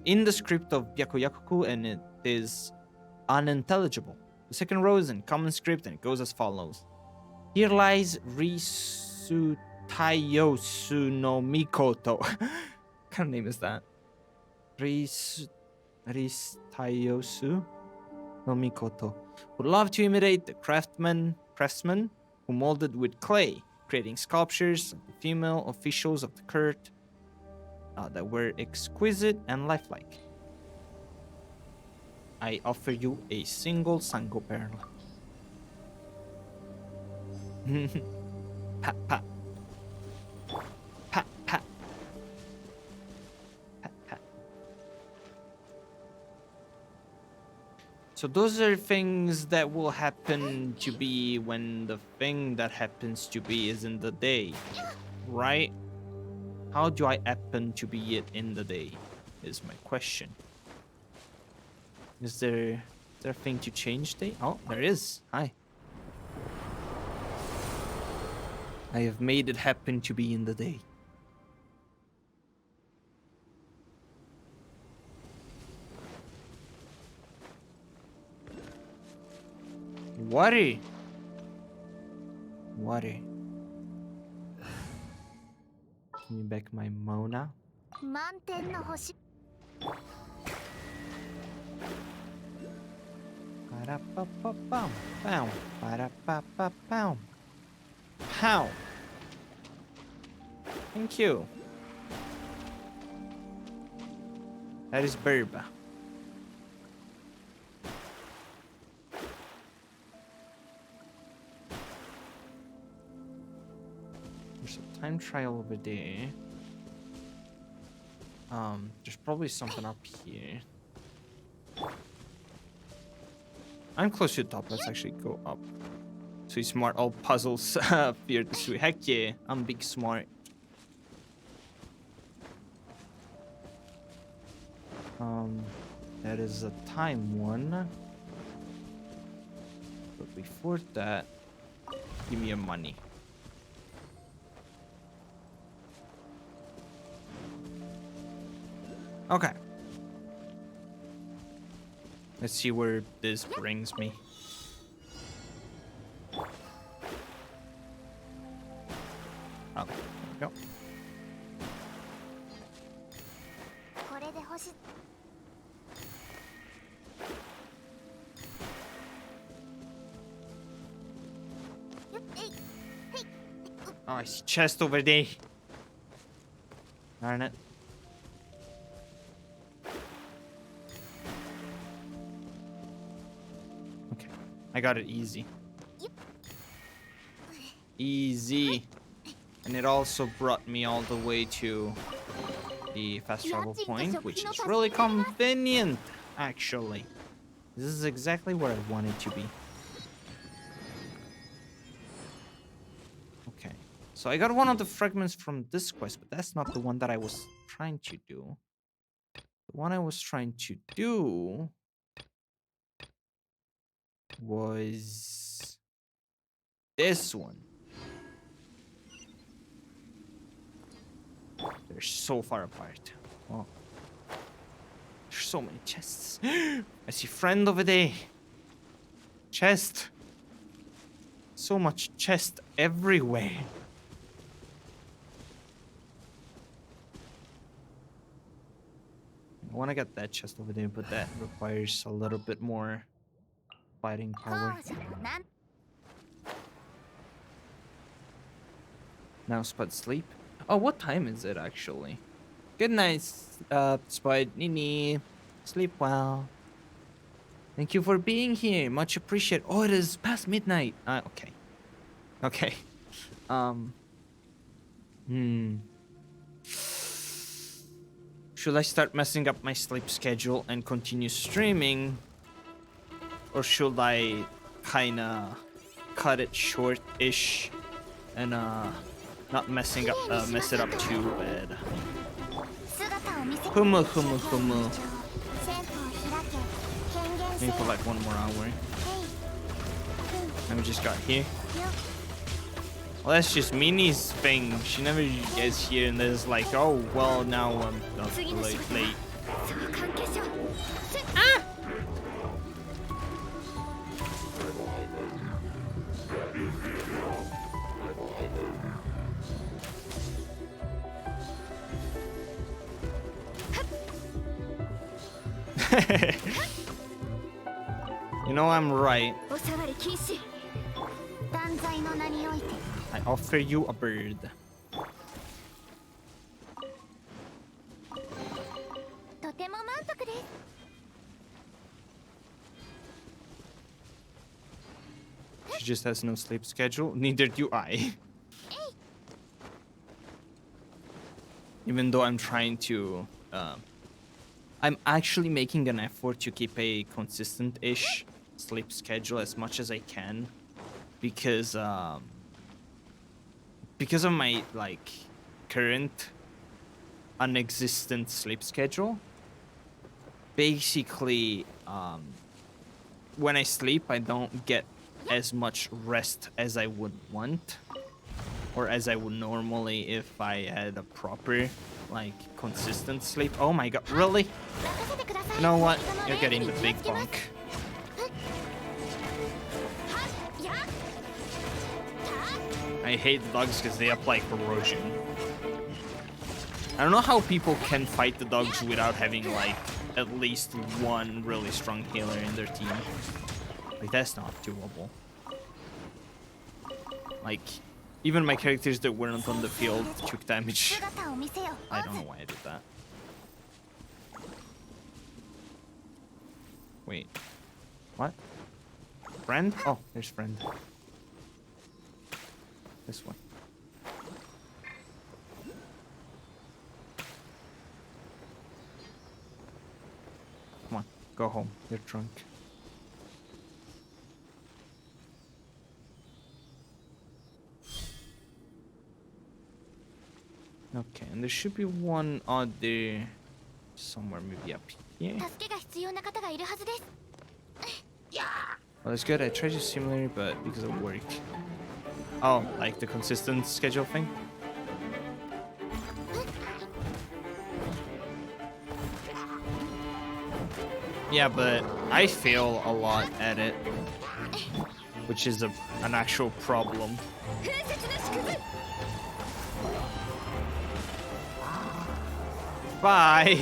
in the script of Byakuyakuku and it is unintelligible. The second row is in common script and it goes as follows. Here lies Risutayosu no Mikoto. What kind of name is that? Ristayosu no Mikoto. Would love to imitate the craftsman who molded with clay, creating sculptures of the female officials of the court that were exquisite and lifelike. I offer you a single Sango Pearl. Pat, pat. Pat, pat. Pat, pat. So those are things that will happen to be when the thing that happens to be is in the day, right? How do I happen to be it in the day is my question. Is there a thing to change day? Oh, there is. Hi. I have made it happen to be in the day. Water. Water. Give me back my Mona. Ba-da-ba-ba-bum. Pow. Ba-da-ba-ba-bum. Pow. Thank you. That is Burba. There's a time trial over there. There's probably something up here. I'm close to the top. Let's actually go up. So smart. All puzzles appear this way. Heck yeah, I'm big smart. That is a time one. But before that, give me your money. Okay. Let's see where this brings me. Oh, there we go. Oh, I see chest over there. Darn it. Okay, I got it easy. Easy. And it also brought me all the way to the fast travel point, which is really convenient, actually. This is exactly where I want it to be. Okay, so I got one of the fragments from this quest, but that's not the one that I was trying to do. The one I was trying to do was this one. They're so far apart. Oh. There's so many chests. I see friend over there. Chest. So much chest everywhere. I want to get that chest over there, but that requires a little bit more fighting power. Now Spud sleep. Oh, what time is it actually? Good night, Spud. Nini. Sleep well. Thank you for being here. Much appreciated. Oh, it is past midnight. Okay. Okay. Should I start messing up my sleep schedule and continue streaming? Or should I kinda cut it short-ish and not mess it up too bad? Humu. Maybe for like 1 more hour. And we just got here. Well, that's just Minnie's thing. She never gets here and there's like, oh, well, now I'm not late. Ah! You know I'm right. I offer you a bird. She just has no sleep schedule. Neither do I. Even though I'm trying to... I'm actually making an effort to keep a consistent-ish sleep schedule as much as I can. Because of my, like, current unexistent sleep schedule. Basically, when I sleep, I don't get as much rest as I would want. Or as I would normally if I had a proper, like, consistent sleep. Oh my god, really? You know what? You're getting the big bunk. I hate the dogs because they apply corrosion. I don't know how people can fight the dogs without having, like, at least one really strong healer in their team. Like, that's not doable. Like, even my characters that weren't on the field took damage. I don't know why I did that. Wait. What? Friend? Oh, there's friend. This one. Come on, go home. You're drunk. Okay, and there should be one other somewhere, maybe up here. Well, that's good. I tried to simulate, but because of work. Oh, like the consistent schedule thing? Yeah, but I fail a lot at it, which is an actual problem. Bye!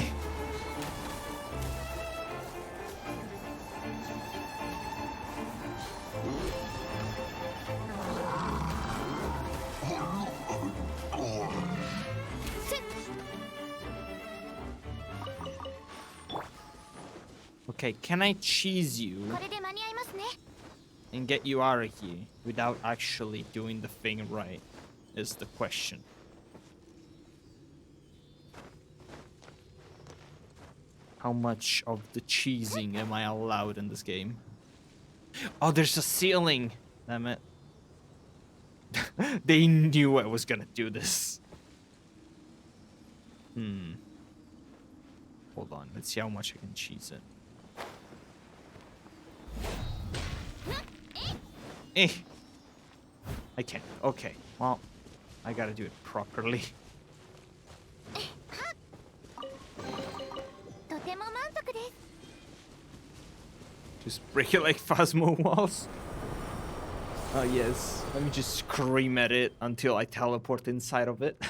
Okay, can I cheese you and get you out of here without actually doing the thing right, is the question. How much of the cheesing am I allowed in this game? Oh, there's a ceiling! Damn it. They knew I was gonna do this. Hold on, let's see how much I can cheese it. I can't. Okay, well, I gotta do it properly. Just break it like Phasmo walls. Oh yes, let me just scream at it until I teleport inside of it.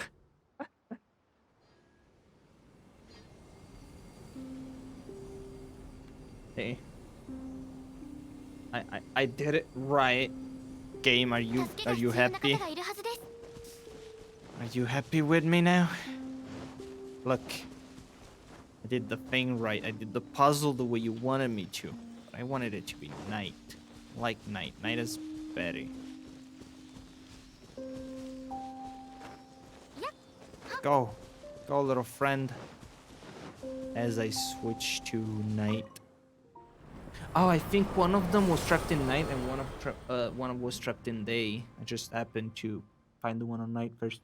Hey. I did it right. Game, are you happy? Are you happy with me now? Look, I did the thing right. I did the puzzle the way you wanted me to. But I wanted it to be night. Like night. Night is better. Go. Go, little friend. As I switch to night. Oh, I think one of them was trapped in night and one was trapped in day. I just happened to find the one on night first.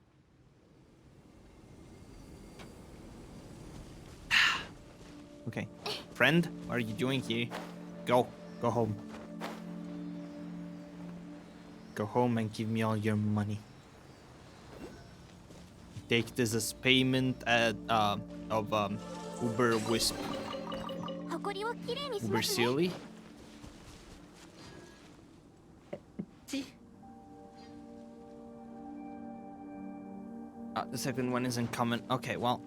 Okay. Friend, what are you doing here? Go. Go home. Go home and give me all your money. Take this as payment of Uber Wisp. Uber Silly. The second one isn't coming. Okay, well.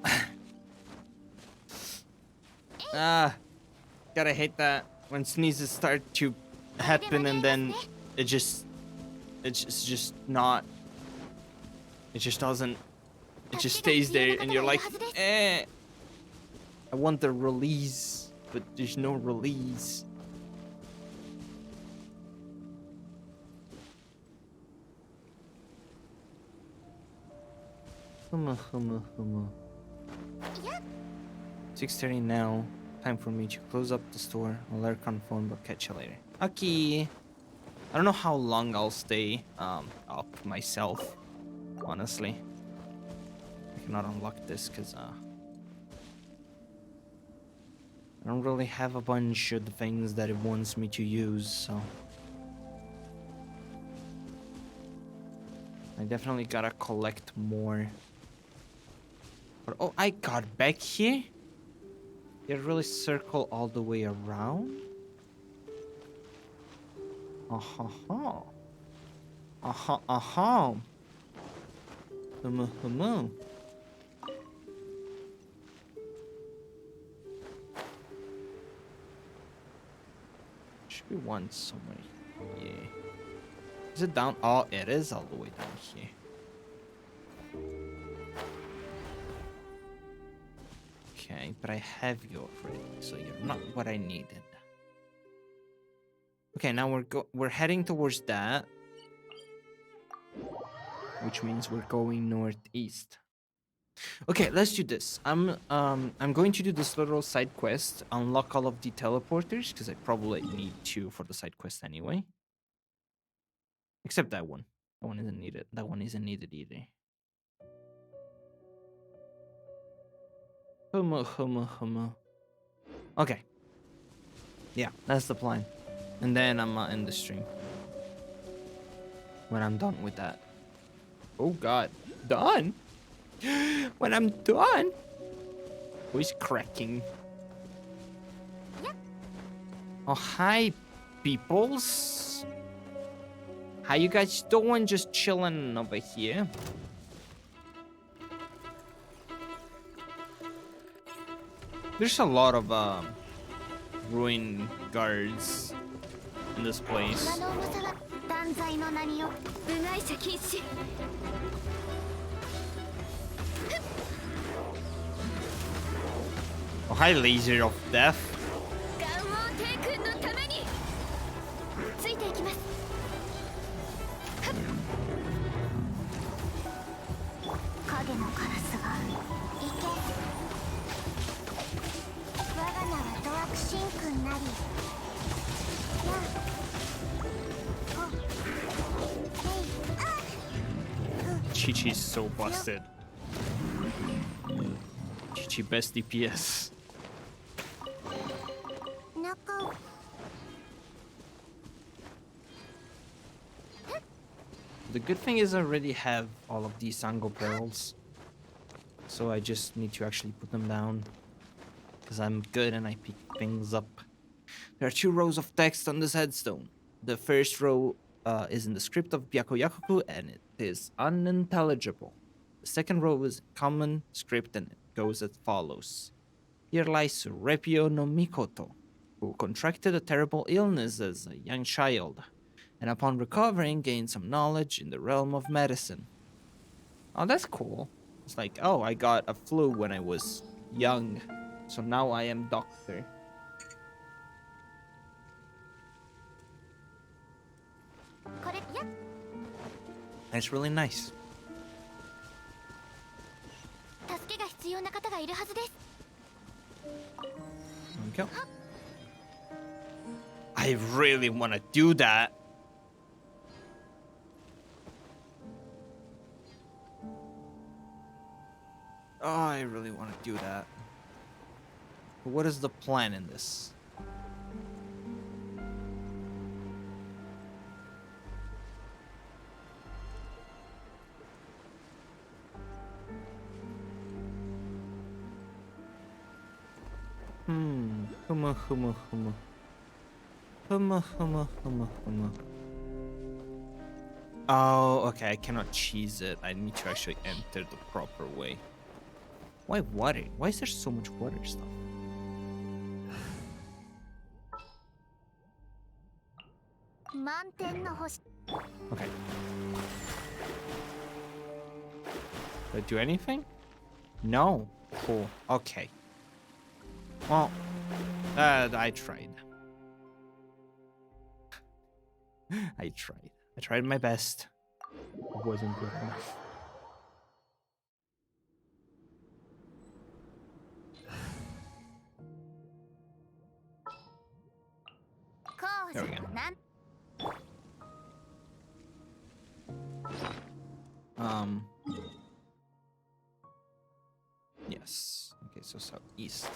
Gotta hate that when sneezes start to happen and then it's just not. It just doesn't. It just stays there and you're like, eh. I want the release, but there's no release. Huma. 6:30 now. Time for me to close up the store. I'll lurk on phone, but catch you later. Okay. I don't know how long I'll stay up myself, honestly. I cannot unlock this because I don't really have a bunch of the things that it wants me to use, so I definitely gotta collect more. But oh, I got back here? You really circle all the way around? Uh-huh. Uh-huh. Should be one somewhere. Yeah. Is it down? Oh, it is all the way down here. Okay, but I have you already, so you're not what I needed. Okay, now we're heading towards that, which means we're going northeast. Okay, let's do this. I'm going to do this little side quest, unlock all of the teleporters, because I probably need to for the side quest anyway. Except that one. That one isn't needed. That one isn't needed either. Okay. Yeah, that's the plan. And then I'm in the stream. When I'm done with that. Oh god. Done? When I'm done? Who is cracking? Oh, hi, peoples. How you guys doing? Just chilling over here. There's a lot of ruin guards in this place. Oh, hi, laser of death. Chi-Chi's so busted. Chi-Chi best DPS. The good thing is I already have all of these Sango pearls. So I just need to actually put them down. Because I'm good and I pick things up. There are 2 rows of text on this headstone. The first row is in the script of Byakuyakuku and it is unintelligible. The second row is common script and it goes as follows. Here lies Surepio no Mikoto, who contracted a terrible illness as a young child, and upon recovering gained some knowledge in the realm of medicine. Oh, that's cool. It's like, oh, I got a flu when I was young, so now I am doctor. That's really nice. There we go. I really want to do that. Oh, I really want to do that. But what is the plan in this? Huma. Oh, okay, I cannot cheese it. I need to actually enter the proper way. Why water? Why is there so much water stuff? Okay. Did I do anything? No. Cool. Okay. Well, I tried. I tried. I tried my best. It wasn't good enough. There we go. Yes. Okay, so southeast.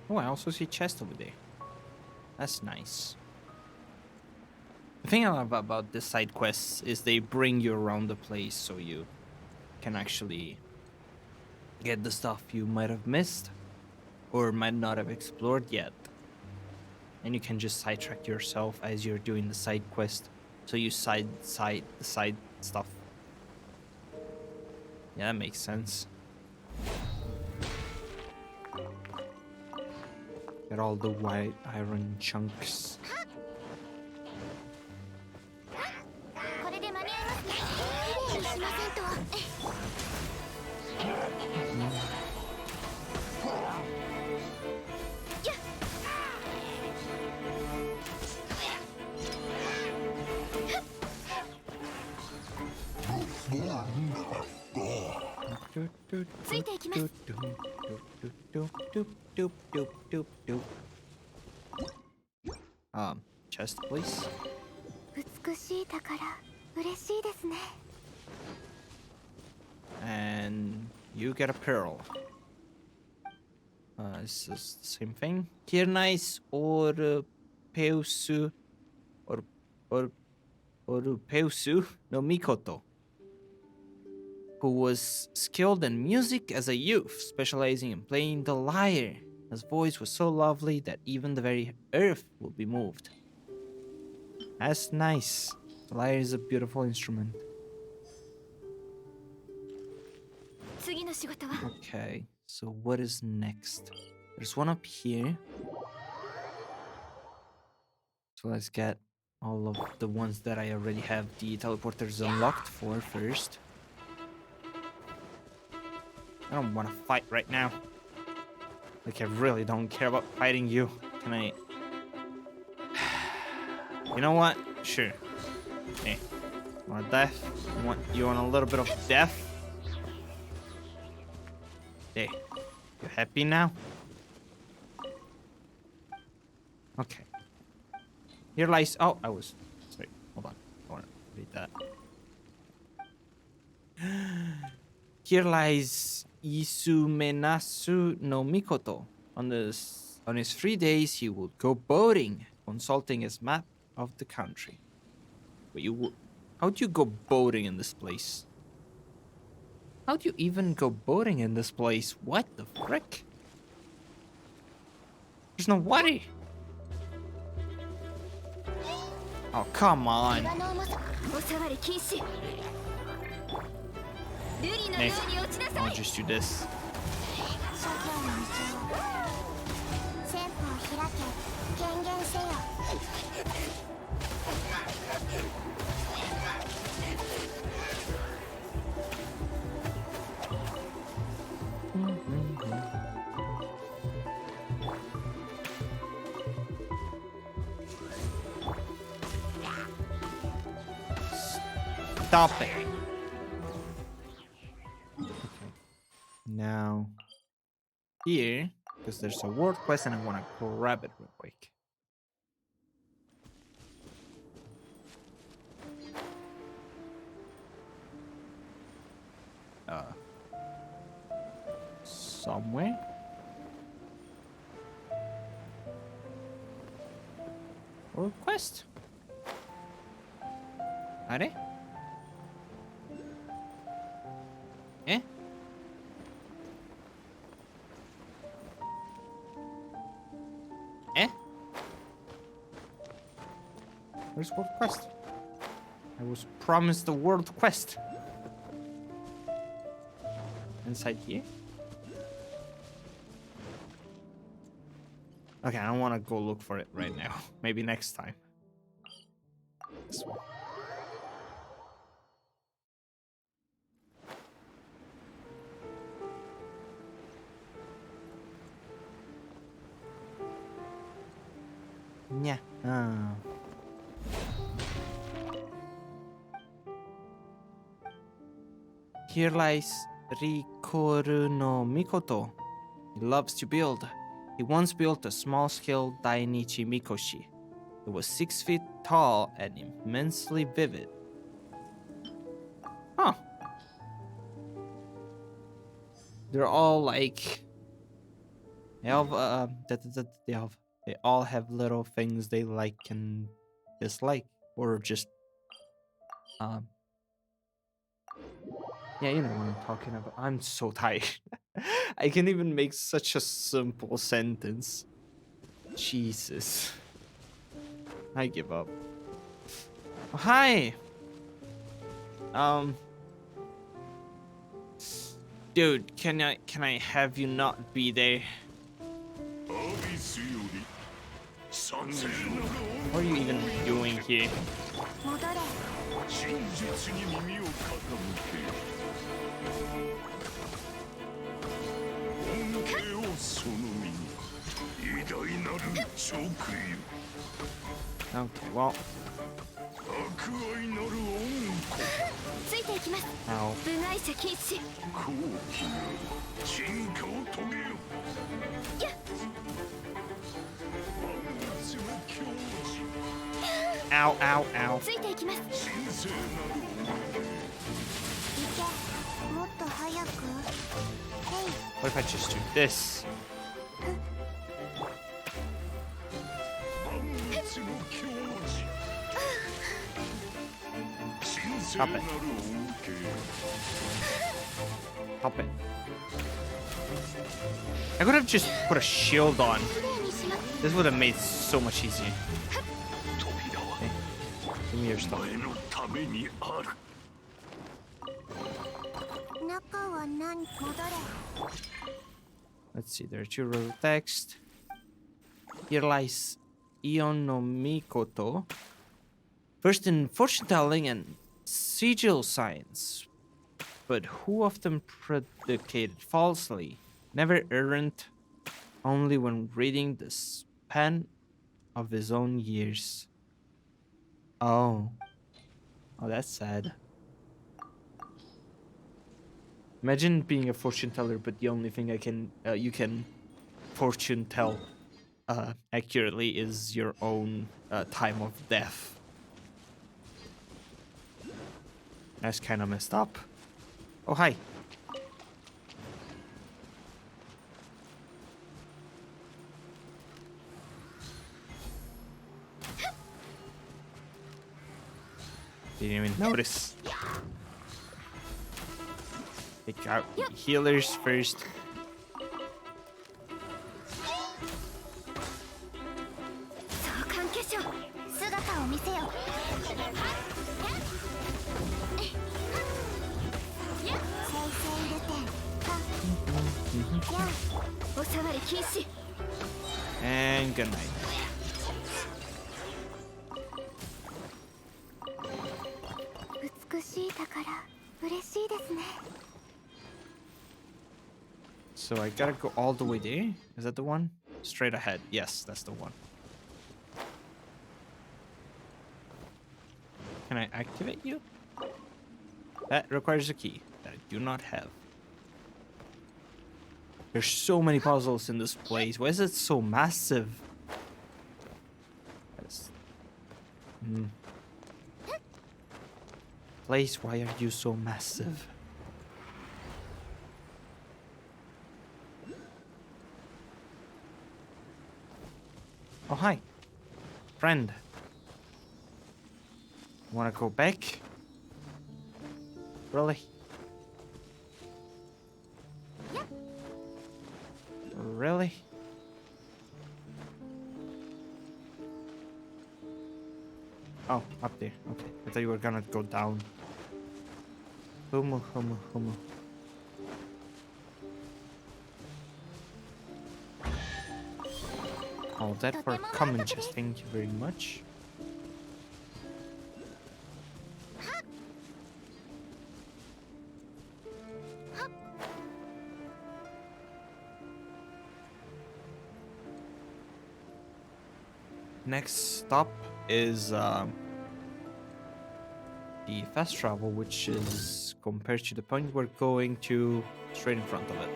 Oh, I also see chest over there. That's nice. The thing I love about the side quests is they bring you around the place so you can actually get the stuff you might have missed or might not have explored yet. And you can just sidetrack yourself as you're doing the side quest. So you side stuff. Yeah, that makes sense. Get all the white iron chunks. Chest, please. And you get a pearl. This is the same thing. Kirnais or Peusu or Peusu no Mikoto, who was skilled in music as a youth, specializing in playing the lyre. His voice was so lovely that even the very earth would be moved. That's nice. The lyre is a beautiful instrument. Okay, so what is next? There's one up here. So let's get all of the ones that I already have the teleporters unlocked for first. I don't want to fight right now. Like, I really don't care about fighting you. Can I... You know what? Sure. Hey, you want death? You want a little bit of death? Hey, you happy now? Okay. Here lies... Oh, I was... Sorry, hold on. I want to read that. Here lies Isumenasu no Mikoto. On his free days, he would go boating, consulting his map of the country. But how'd you go boating in this place? How'd you even go boating in this place? What the frick? There's no water. Oh, come on. Hey, I'll just do this. Stop it. Okay. Now, here, because there's a world quest and I want to grab it real quick. Somewhere. World quest. Are they? Eh? Eh? Where's world quest? I was promised the world quest. Inside here? Okay, I don't want to go look for it right now. Maybe next time. This one. Yeah. Here lies Rikoru no Mikoto. He loves to build. He once built a small-scale Dainichi Mikoshi. It was 6 feet tall and immensely vivid. Huh. They're all like... They all have little things they like and dislike. Or just... Yeah, you know what I'm talking about. I'm so tired. I can't even make such a simple sentence. Jesus. I give up. Oh, hi. Dude, can I have you not be there? What are you even doing here? Okay, well. Ow. Ow, ow, ow. What if I just do this? Stop it. Stop it. I could have just put a shield on. This would have made it so much easier. Okay. Give me your stuff. Let's see, there are 2 rows of text. Here lies Ion no Mikoto. First in fortune telling and sigil science, but who often predicated falsely, never errant, only when reading the span of his own years. Oh, that's sad. Imagine being a fortune teller, but the only thing you can fortune tell accurately is your own time of death. That's kind of messed up. Oh, hi. Didn't even notice. Take out the healers first. And good night. So I gotta go all the way there? Is that the one? Straight ahead. Yes, that's the one. Can I activate you? That requires a key that I do not have. There's so many puzzles in this place. Why is it so massive? Place, why are you so massive? Oh, hi. Friend. Wanna go back? Really? Really? Oh, up there. Okay. I thought you were gonna go down. Humu, humu, humu. All that for a common chest. Thank you very much. Next stop is the fast travel, which is compared to the point we're going to straight in front of it.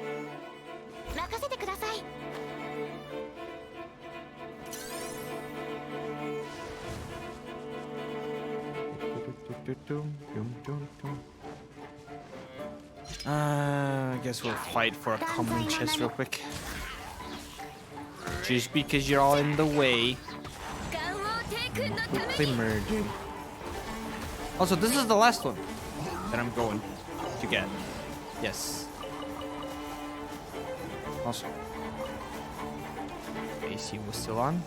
I guess we'll fight for a common chest real quick. Just because you're all in the way. Quickly merging. Also, this is the last one that I'm going to get. Yes. Also, AC was still on.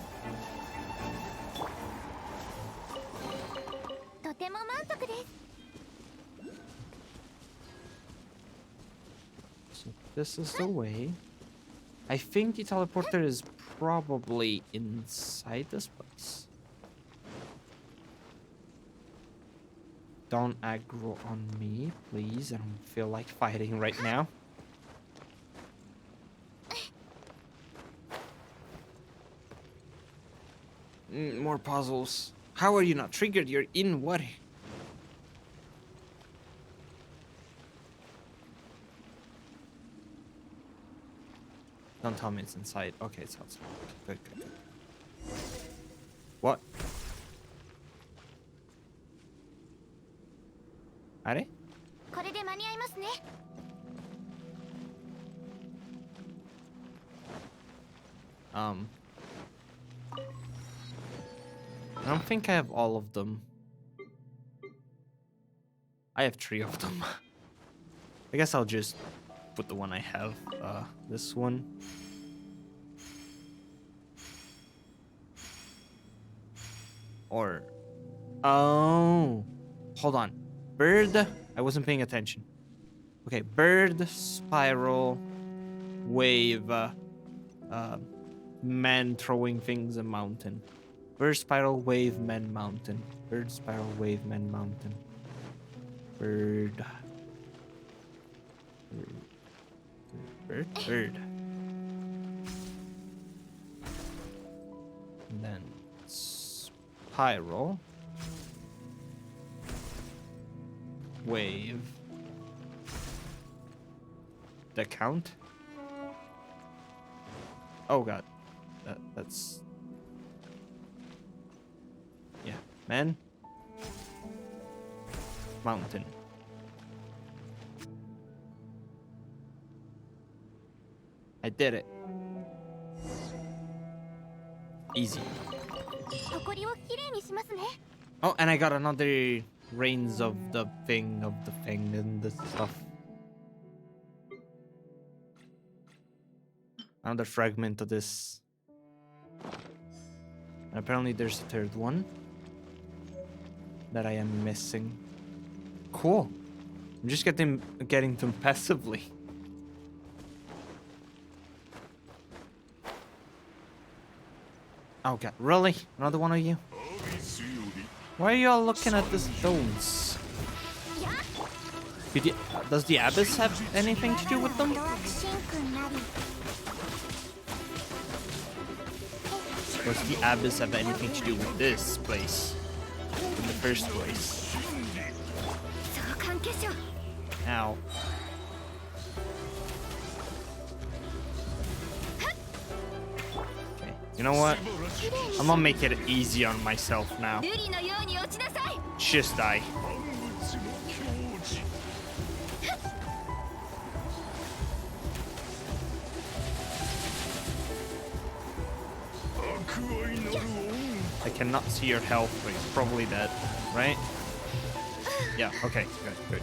So this is the way. I think the teleporter is probably inside this place. Don't aggro on me, please. I don't feel like fighting right now. More puzzles. How are you not triggered? You're in what? Don't tell me it's inside. Okay, it's outside. Good, good, good. What? Are? I don't think I have all of them. I have 3 of them. I guess I'll just put the one I have. This one. Or... Oh! Hold on. Bird? I wasn't paying attention. Okay, bird, spiral, wave, man throwing things, and mountain. Bird, spiral, wave, man, mountain. Bird, spiral, wave, man, mountain. Bird. Bird. Bird. And then spiral. Wave. The count? Oh god. That's... Yeah. Man. Mountain. I did it. Easy. Oh, and I got another reins of the thing and the stuff. Another fragment of this. And apparently there's a 3rd one that I am missing. Cool. I'm just getting them passively. Oh god, really? Another one of you? Why are you all looking at the stones? Does the abyss have anything to do with them? Does the abyss have anything to do with this place? In the first place? Ow. You know what? I'm gonna make it easy on myself now. Just die. I cannot see your health, but he's probably dead, right? Yeah, okay, good.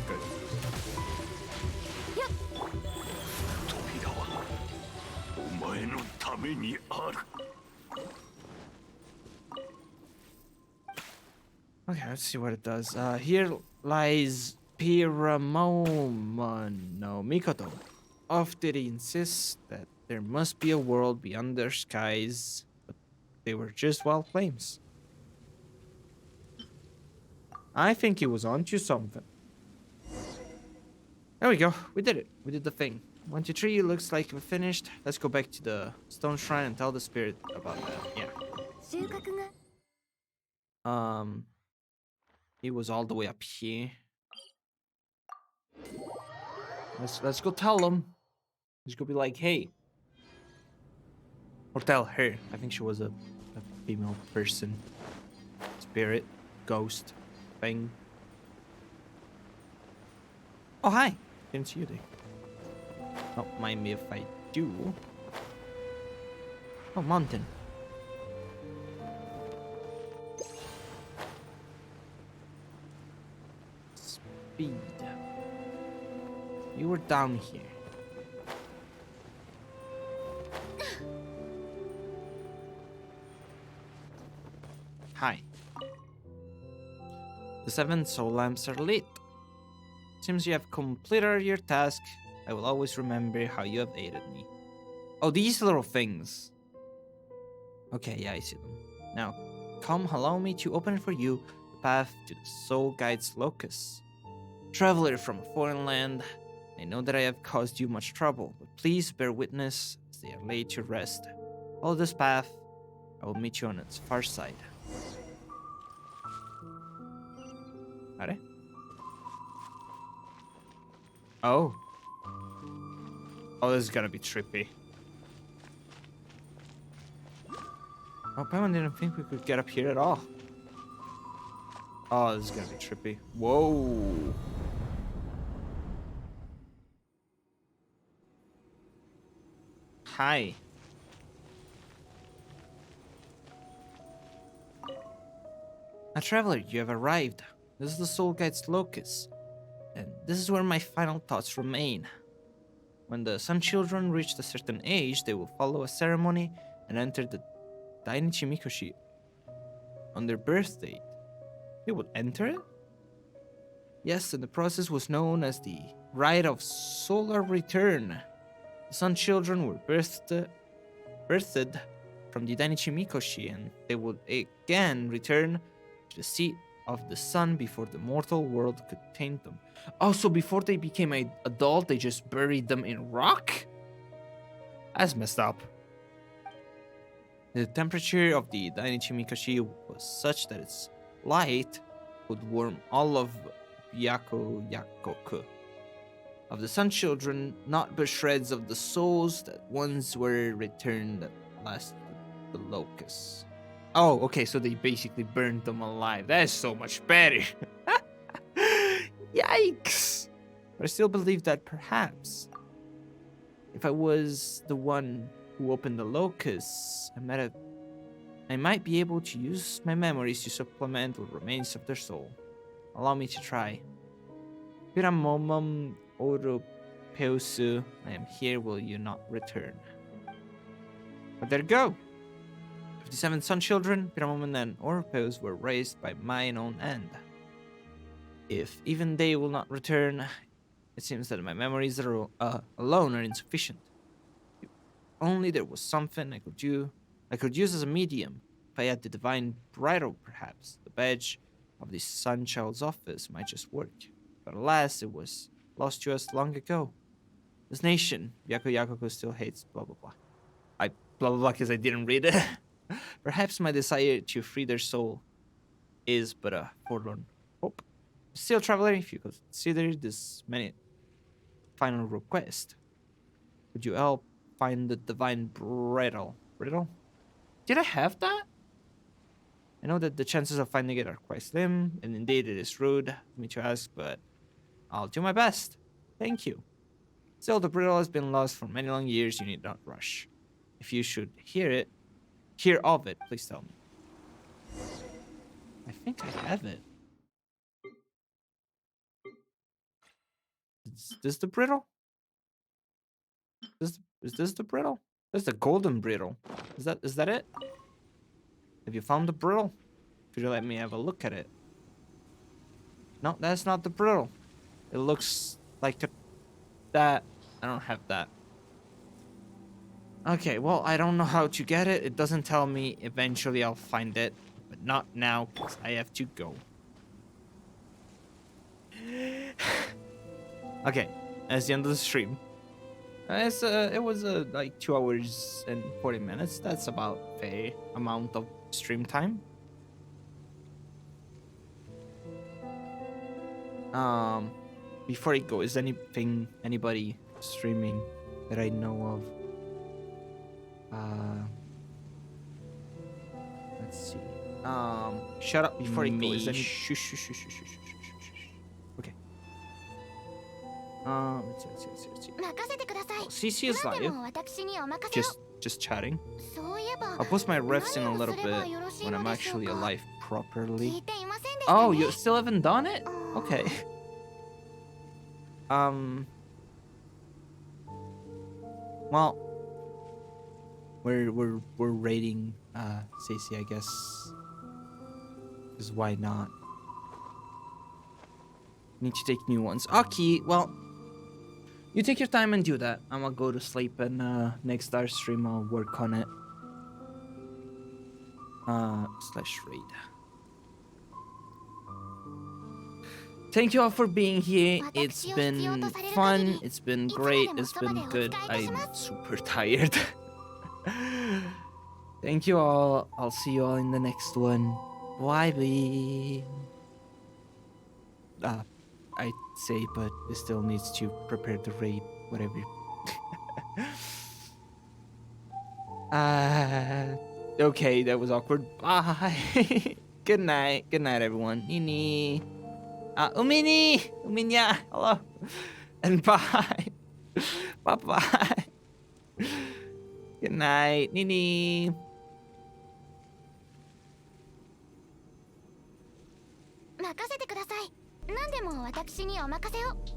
Okay, let's see what it does. Here lies Pyramomon no Mikoto. Often insists that there must be a world beyond their skies, but they were just wild claims. I think he was onto something. There we go. We did it. We did the thing. 1, 2, 3. Looks like we finished. Let's go back to the stone shrine and tell the spirit about that. Yeah. He was all the way up here. Let's go tell him. He's gonna be like, hey. Or tell her. I think she was a female person. Spirit. Ghost. Thing. Oh, hi. Didn't see you there. Don't mind me if I do. Oh, mountain. Speed. You were down here. Hi. The 7 soul lamps are lit. Seems you have completed your task. I will always remember how you have aided me. Oh, these little things. Okay, yeah, I see them. Now, come allow me to open for you the path to the Soul Guide's locus. Traveler from a foreign land, I know that I have caused you much trouble, but please bear witness as they are laid to rest. Follow this path. I will meet you on its far side. Are? Oh. Oh, this is gonna be trippy. Oh, Paimon didn't think we could get up here at all. Oh, this is gonna be trippy. Whoa. Hi. A traveler, you have arrived. This is the Soul Guide's locus, and this is where my final thoughts remain. When the Sun Children reach a certain age, they will follow a ceremony and enter the Dainichi Mikoshi. On their birth date, they would enter it? Yes, and the process was known as the Rite of Solar Return. The Sun Children were birthed from the Dainichi Mikoshi, and they would again return to the seat of the sun before the mortal world could taint them. Oh, so before they became an adult, they just buried them in rock? That's messed up. The temperature of the Dainichi Mikoshi was such that its light would warm all of Yakoku. Of the Sun Children, not but shreds of the souls that once were returned at last to the locus. Oh, okay, so they basically burned them alive. That is so much better. Yikes! But I still believe that perhaps, if I was the one who opened the locus, I might be able to use my memories to supplement the remains of their soul. Allow me to try. Piramomum Oropeusu, I am here, will you not return? But there you go. 57 Sun Children, Piramomon and Oropeus were raised by mine own hand. If even they will not return, it seems that my memories alone are insufficient. If only there was something I could use as a medium. If I had the divine bridle, perhaps the badge of the Sun Child's office might just work. But alas, it was lost to us long ago. This nation, Yakoku still hates blah blah blah. I blah blah blah because I didn't read it. Perhaps my desire to free their soul is but a forlorn hope. Still, traveler, if you consider this many final request, would you help find the divine bridle? Bridle? Did I have that? I know that the chances of finding it are quite slim, and indeed it is rude of me to ask, but I'll do my best. Thank you. Still, the brittle has been lost for many long years. You need not rush. If you should hear of it, please tell me. I think I have it. Is this the brittle? Is this the brittle? That's the golden brittle. Is that it? Have you found the brittle? Could you let me have a look at it? No, that's not the brittle. It looks like that. I don't have that. Okay, well, I don't know how to get it. It doesn't tell me. Eventually, I'll find it. But not now, because I have to go. Okay, that's the end of the stream. It was like 2 hours and 40 minutes. That's about fair amount of stream time. Before I go, is anybody streaming that I know of? Let's see. Shut up before I go. Is any shush. Okay. Let's see. Oh, CC is live. Just chatting. I'll post my refs in a little bit when I'm actually alive properly. Oh, you still haven't done it? Okay. Well, we're rating CC, I guess. Because why not? Need to take new ones. Okay, well, you take your time and do that. I'm gonna go to sleep, and next our stream I'll work on it. /raid. Thank you all for being here. It's been fun. It's been great. It's been good. I'm super tired. Thank you all. I'll see you all in the next one. Bye. I say, but it still needs to prepare the raid, whatever. Okay, that was awkward. Bye. Good night. Good night, everyone. Nini. Uminya. Hello. And bye. Bye. Good night, Nini. 任せてください。何でも私にお任せを。